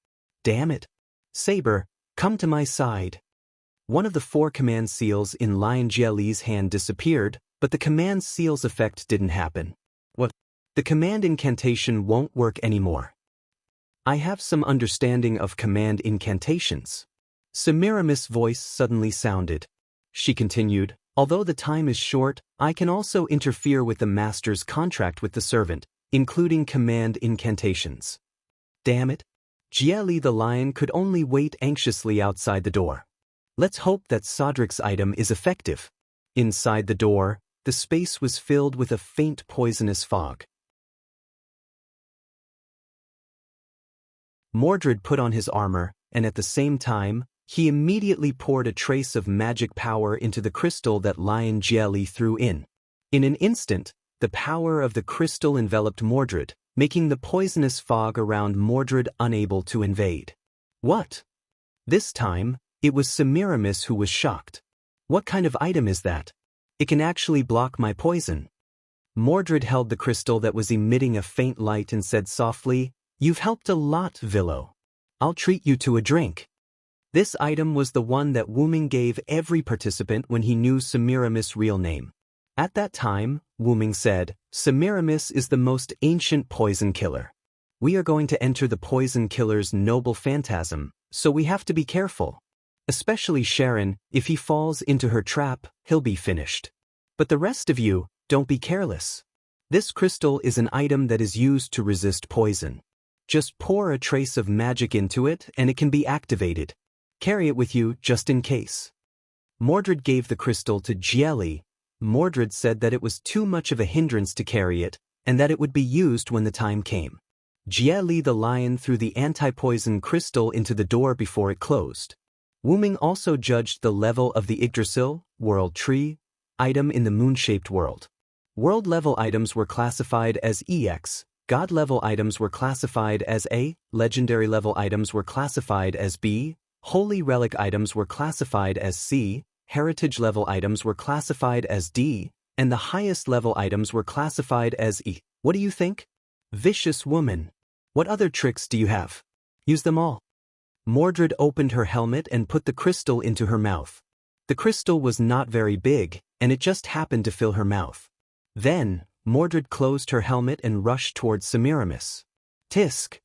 Damn it. Saber, come to my side. One of the 4 command seals in Lion Jiali's hand disappeared, but the command seal's effect didn't happen. What? The command incantation won't work anymore. I have some understanding of command incantations. Semiramis' voice suddenly sounded. She continued, although the time is short, I can also interfere with the master's contract with the servant, including command incantations. Damn it. Jiali the lion could only wait anxiously outside the door. Let's hope that Sodric's item is effective. Inside the door, the space was filled with a faint poisonous fog. Mordred put on his armor, and at the same time, he immediately poured a trace of magic power into the crystal that Lion Jieli threw in. In an instant, the power of the crystal enveloped Mordred, making the poisonous fog around Mordred unable to invade. What? This time, it was Semiramis who was shocked. What kind of item is that? It can actually block my poison. Mordred held the crystal that was emitting a faint light and said softly, "You've helped a lot, Villo. I'll treat you to a drink." This item was the one that Wu Ming gave every participant when he knew Semiramis' real name. At that time, Wu Ming said, "Semiramis is the most ancient poison killer. We are going to enter the poison killer's noble phantasm, so we have to be careful. Especially Sharon, if he falls into her trap, he'll be finished. But the rest of you, don't be careless. This crystal is an item that is used to resist poison. Just pour a trace of magic into it and it can be activated. Carry it with you just in case." Mordred gave the crystal to Jieli. Mordred said that it was too much of a hindrance to carry it and that it would be used when the time came. Jieli the lion threw the anti-poison crystal into the door before it closed. Wu Ming also judged the level of the Yggdrasil, world tree, item in the moon-shaped world. World-level items were classified as EX, God-level items were classified as A, legendary-level items were classified as B, holy relic items were classified as C, heritage-level items were classified as D, and the highest-level items were classified as E. What do you think? Vicious woman. What other tricks do you have? Use them all. Mordred opened her helmet and put the crystal into her mouth. The crystal was not very big, and it just happened to fill her mouth. Then, Mordred closed her helmet and rushed towards Semiramis. Tisk!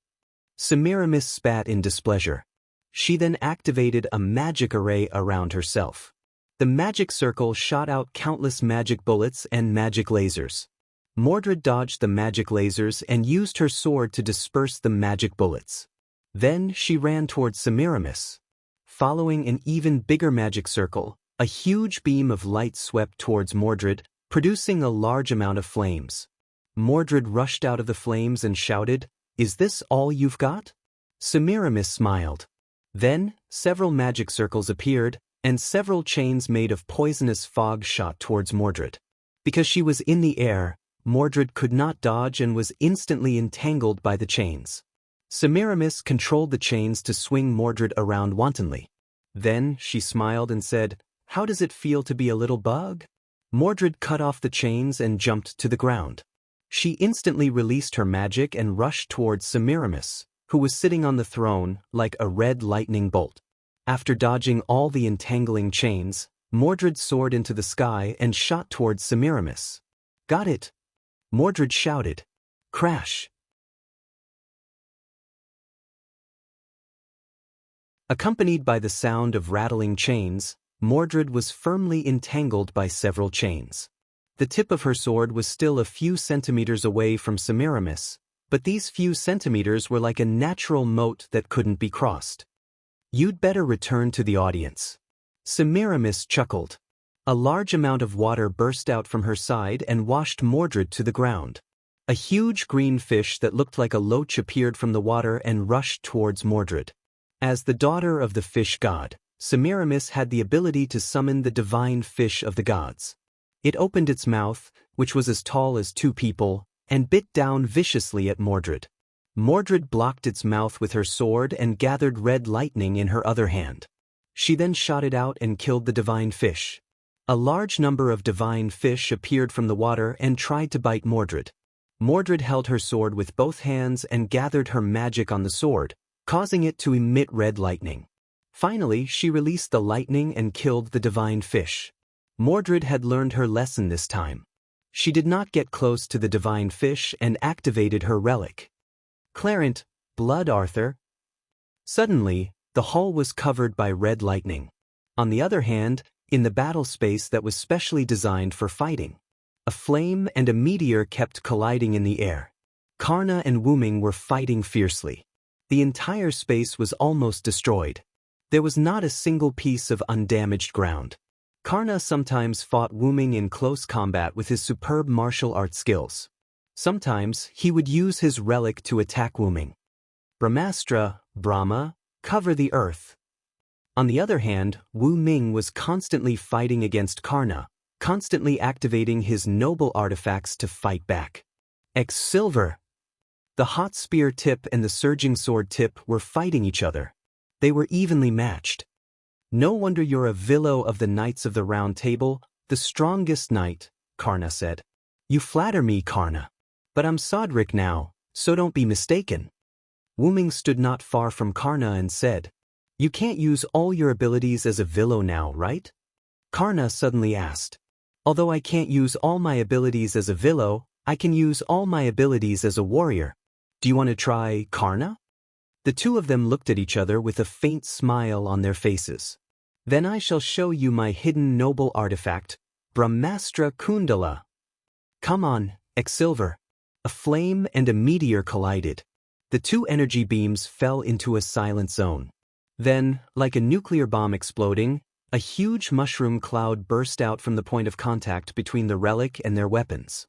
Semiramis spat in displeasure. She then activated a magic array around herself. The magic circle shot out countless magic bullets and magic lasers. Mordred dodged the magic lasers and used her sword to disperse the magic bullets. Then she ran towards Semiramis. Following an even bigger magic circle, a huge beam of light swept towards Mordred, producing a large amount of flames. Mordred rushed out of the flames and shouted, "Is this all you've got?" Semiramis smiled. Then, several magic circles appeared, and several chains made of poisonous fog shot towards Mordred. Because she was in the air, Mordred could not dodge and was instantly entangled by the chains. Semiramis controlled the chains to swing Mordred around wantonly. Then she smiled and said, "How does it feel to be a little bug?" Mordred cut off the chains and jumped to the ground. She instantly released her magic and rushed towards Semiramis, who was sitting on the throne like a red lightning bolt. After dodging all the entangling chains, Mordred soared into the sky and shot towards Semiramis. "Got it!" Mordred shouted. Crash! Accompanied by the sound of rattling chains, Mordred was firmly entangled by several chains. The tip of her sword was still a few centimeters away from Semiramis, but these few centimeters were like a natural moat that couldn't be crossed. "You'd better return to the audience." Semiramis chuckled. A large amount of water burst out from her side and washed Mordred to the ground. A huge green fish that looked like a loach appeared from the water and rushed towards Mordred. As the daughter of the fish god, Semiramis had the ability to summon the divine fish of the gods. It opened its mouth, which was as tall as two people, and bit down viciously at Mordred. Mordred blocked its mouth with her sword and gathered red lightning in her other hand. She then shot it out and killed the divine fish. A large number of divine fish appeared from the water and tried to bite Mordred. Mordred held her sword with both hands and gathered her magic on the sword, causing it to emit red lightning. Finally, she released the lightning and killed the divine fish. Mordred had learned her lesson this time. She did not get close to the divine fish and activated her relic. Clarent, blood Arthur. Suddenly, the hall was covered by red lightning. On the other hand, in the battle space that was specially designed for fighting, a flame and a meteor kept colliding in the air. Karna and Wu Ming were fighting fiercely. The entire space was almost destroyed. There was not a single piece of undamaged ground. Karna sometimes fought Wu Ming in close combat with his superb martial arts skills. Sometimes he would use his relic to attack Wu Ming. Brahmastra, Brahma, cover the earth. On the other hand, Wu Ming was constantly fighting against Karna, constantly activating his noble artifacts to fight back. Silver. The hot spear tip and the surging sword tip were fighting each other. They were evenly matched. No wonder you're a Villo of the Knights of the Round Table, the strongest knight, Karna said. You flatter me, Karna. But I'm Sodric now, so don't be mistaken. Wu Ming stood not far from Karna and said, You can't use all your abilities as a Villo now, right? Karna suddenly asked. Although I can't use all my abilities as a Villo, I can use all my abilities as a warrior. Do you want to try, Karna? The two of them looked at each other with a faint smile on their faces. Then I shall show you my hidden noble artifact, Brahmastra Kundala. Come on, Silver. A flame and a meteor collided. The two energy beams fell into a silent zone. Then, like a nuclear bomb exploding, a huge mushroom cloud burst out from the point of contact between the relic and their weapons.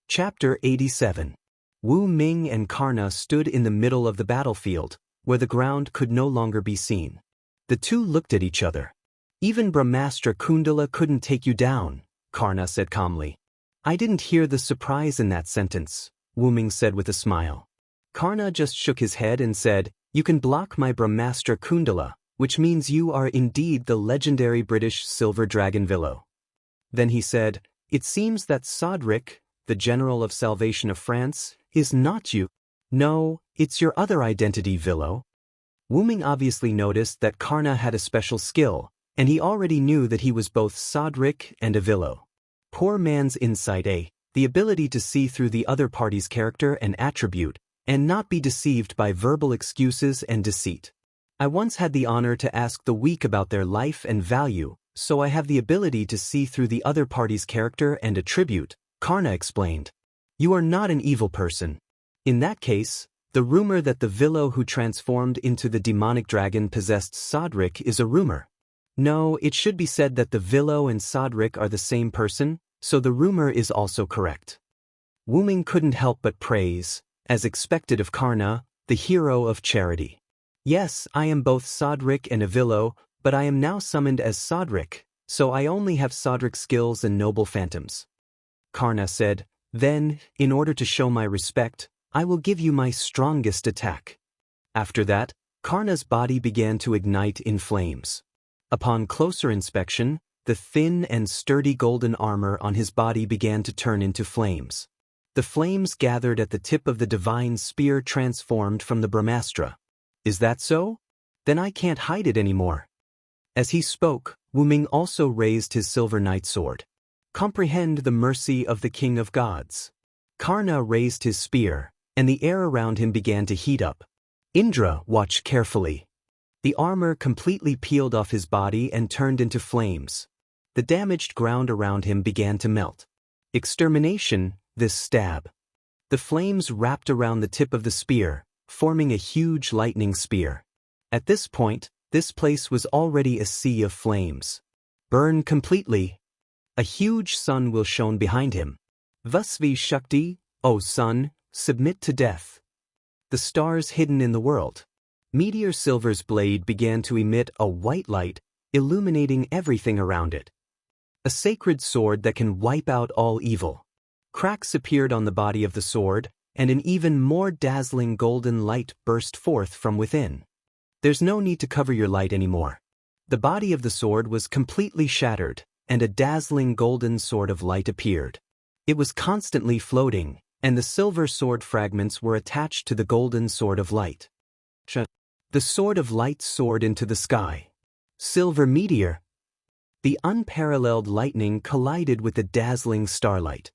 Chapter 87. Wu Ming and Karna stood in the middle of the battlefield, where the ground could no longer be seen. The two looked at each other. Even Brahmastra Kundala couldn't take you down, Karna said calmly. I didn't hear the surprise in that sentence, Wu Ming said with a smile. Karna just shook his head and said, You can block my Brahmastra Kundala, which means you are indeed the legendary British Silver Dragon Villo. Then he said, It seems that Sodric, the General of Salvation of France, is not you. No, it's your other identity, Villo. Wu Ming obviously noticed that Karna had a special skill, and he already knew that he was both Sodric and a Villo. Poor man's insight, the ability to see through the other party's character and attribute, and not be deceived by verbal excuses and deceit. I once had the honor to ask the weak about their life and value, so I have the ability to see through the other party's character and attribute, Karna explained. You are not an evil person. In that case, the rumor that the Villo who transformed into the demonic dragon possessed Sodric is a rumor. No, it should be said that the Villo and Sodric are the same person, so the rumor is also correct. Wu Ming couldn't help but praise, as expected of Karna, the hero of charity. Yes, I am both Sodric and a Villo, but I am now summoned as Sodric, so I only have Sodric skills and noble phantoms. Karna said, Then, in order to show my respect, I will give you my strongest attack. After that, Karna's body began to ignite in flames. Upon closer inspection, the thin and sturdy golden armor on his body began to turn into flames. The flames gathered at the tip of the divine spear transformed from the Brahmastra. Is that so? Then I can't hide it anymore. As he spoke, Wu Ming also raised his silver knight sword. Comprehend the mercy of the King of Gods. Karna raised his spear, and the air around him began to heat up. Indra watched carefully. The armor completely peeled off his body and turned into flames. The damaged ground around him began to melt. Extermination, this stab. The flames wrapped around the tip of the spear, forming a huge lightning spear. At this point, this place was already a sea of flames. Burn completely. A huge sun will shone behind him. Vasvi Shakti, O sun, submit to death. The stars hidden in the world. Meteor Silver's blade began to emit a white light, illuminating everything around it. A sacred sword that can wipe out all evil. Cracks appeared on the body of the sword, and an even more dazzling golden light burst forth from within. There's no need to cover your light anymore. The body of the sword was completely shattered, and a dazzling golden sword of light appeared. It was constantly floating, and the silver sword fragments were attached to the golden sword of light. The sword of light soared into the sky. Silver meteor. The unparalleled lightning collided with the dazzling starlight.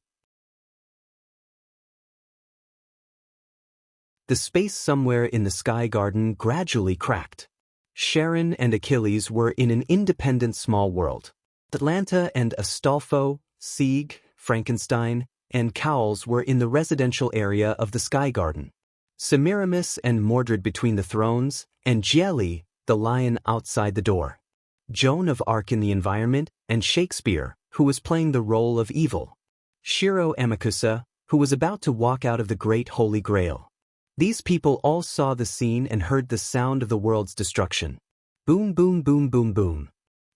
The space somewhere in the sky garden gradually cracked. Sharon and Achilles were in an independent small world. Atlanta and Astolfo, Sieg, Frankenstein, and Cowles were in the residential area of the Sky Garden. Semiramis and Mordred between the thrones, and Jelly, the lion outside the door. Joan of Arc in the environment, and Shakespeare, who was playing the role of evil. Shiro Amakusa, who was about to walk out of the Great Holy Grail. These people all saw the scene and heard the sound of the world's destruction. Boom, boom, boom, boom, boom.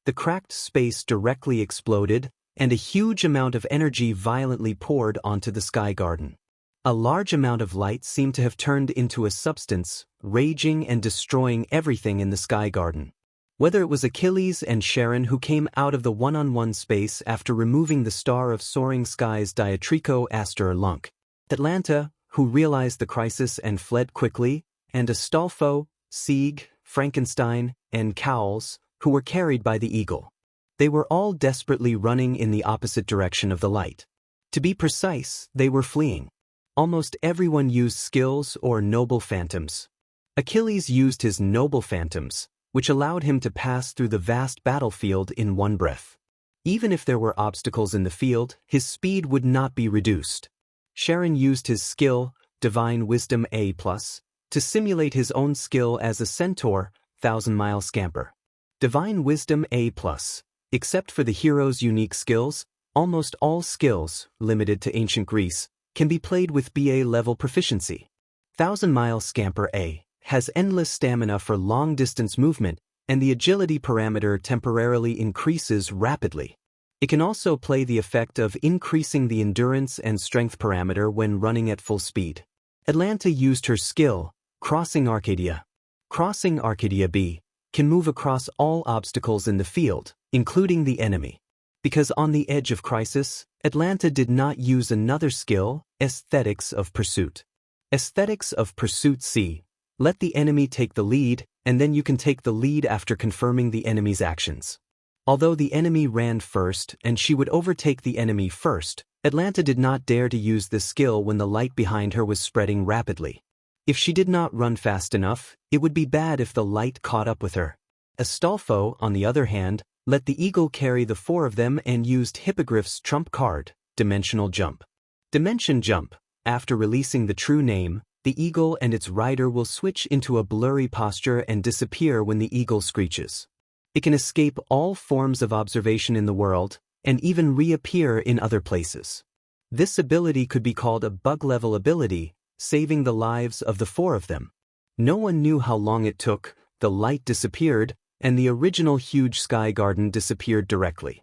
The cracked space directly exploded, and a huge amount of energy violently poured onto the Sky Garden. A large amount of light seemed to have turned into a substance, raging and destroying everything in the Sky Garden. Whether it was Achilles and Sharon who came out of the one-on-one space after removing the Star of Soaring Skies Diatrico Aster Lunk, Atlanta, who realized the crisis and fled quickly, and Astolfo, Sieg, Frankenstein, and Cowles, who were carried by the eagle. They were all desperately running in the opposite direction of the light. To be precise, they were fleeing. Almost everyone used skills or noble phantoms. Achilles used his noble phantoms, which allowed him to pass through the vast battlefield in one breath. Even if there were obstacles in the field, his speed would not be reduced. Sharon used his skill, Divine Wisdom A+, to simulate his own skill as a centaur, 1,000-mile scamper. Divine Wisdom A+, except for the hero's unique skills, almost all skills, limited to ancient Greece, can be played with BA-level proficiency. 1,000-mile scamper A has endless stamina for long-distance movement, and the agility parameter temporarily increases rapidly. It can also play the effect of increasing the endurance and strength parameter when running at full speed. Atlanta used her skill, Crossing Arcadia. Crossing Arcadia B can move across all obstacles in the field, including the enemy. Because on the edge of crisis, Atlanta did not use another skill, Aesthetics of Pursuit. Aesthetics of Pursuit C. Let the enemy take the lead, and then you can take the lead after confirming the enemy's actions. Although the enemy ran first and she would overtake the enemy first, Atlanta did not dare to use this skill when the light behind her was spreading rapidly. If she did not run fast enough, it would be bad if the light caught up with her. Astolfo, on the other hand, let the eagle carry the four of them and used Hippogriff's trump card, Dimensional Jump. Dimension Jump. After releasing the true name, the eagle and its rider will switch into a blurry posture and disappear when the eagle screeches. It can escape all forms of observation in the world, and even reappear in other places. This ability could be called a bug-level ability, saving the lives of the four of them. No one knew how long it took, the light disappeared, and the original huge sky garden disappeared directly.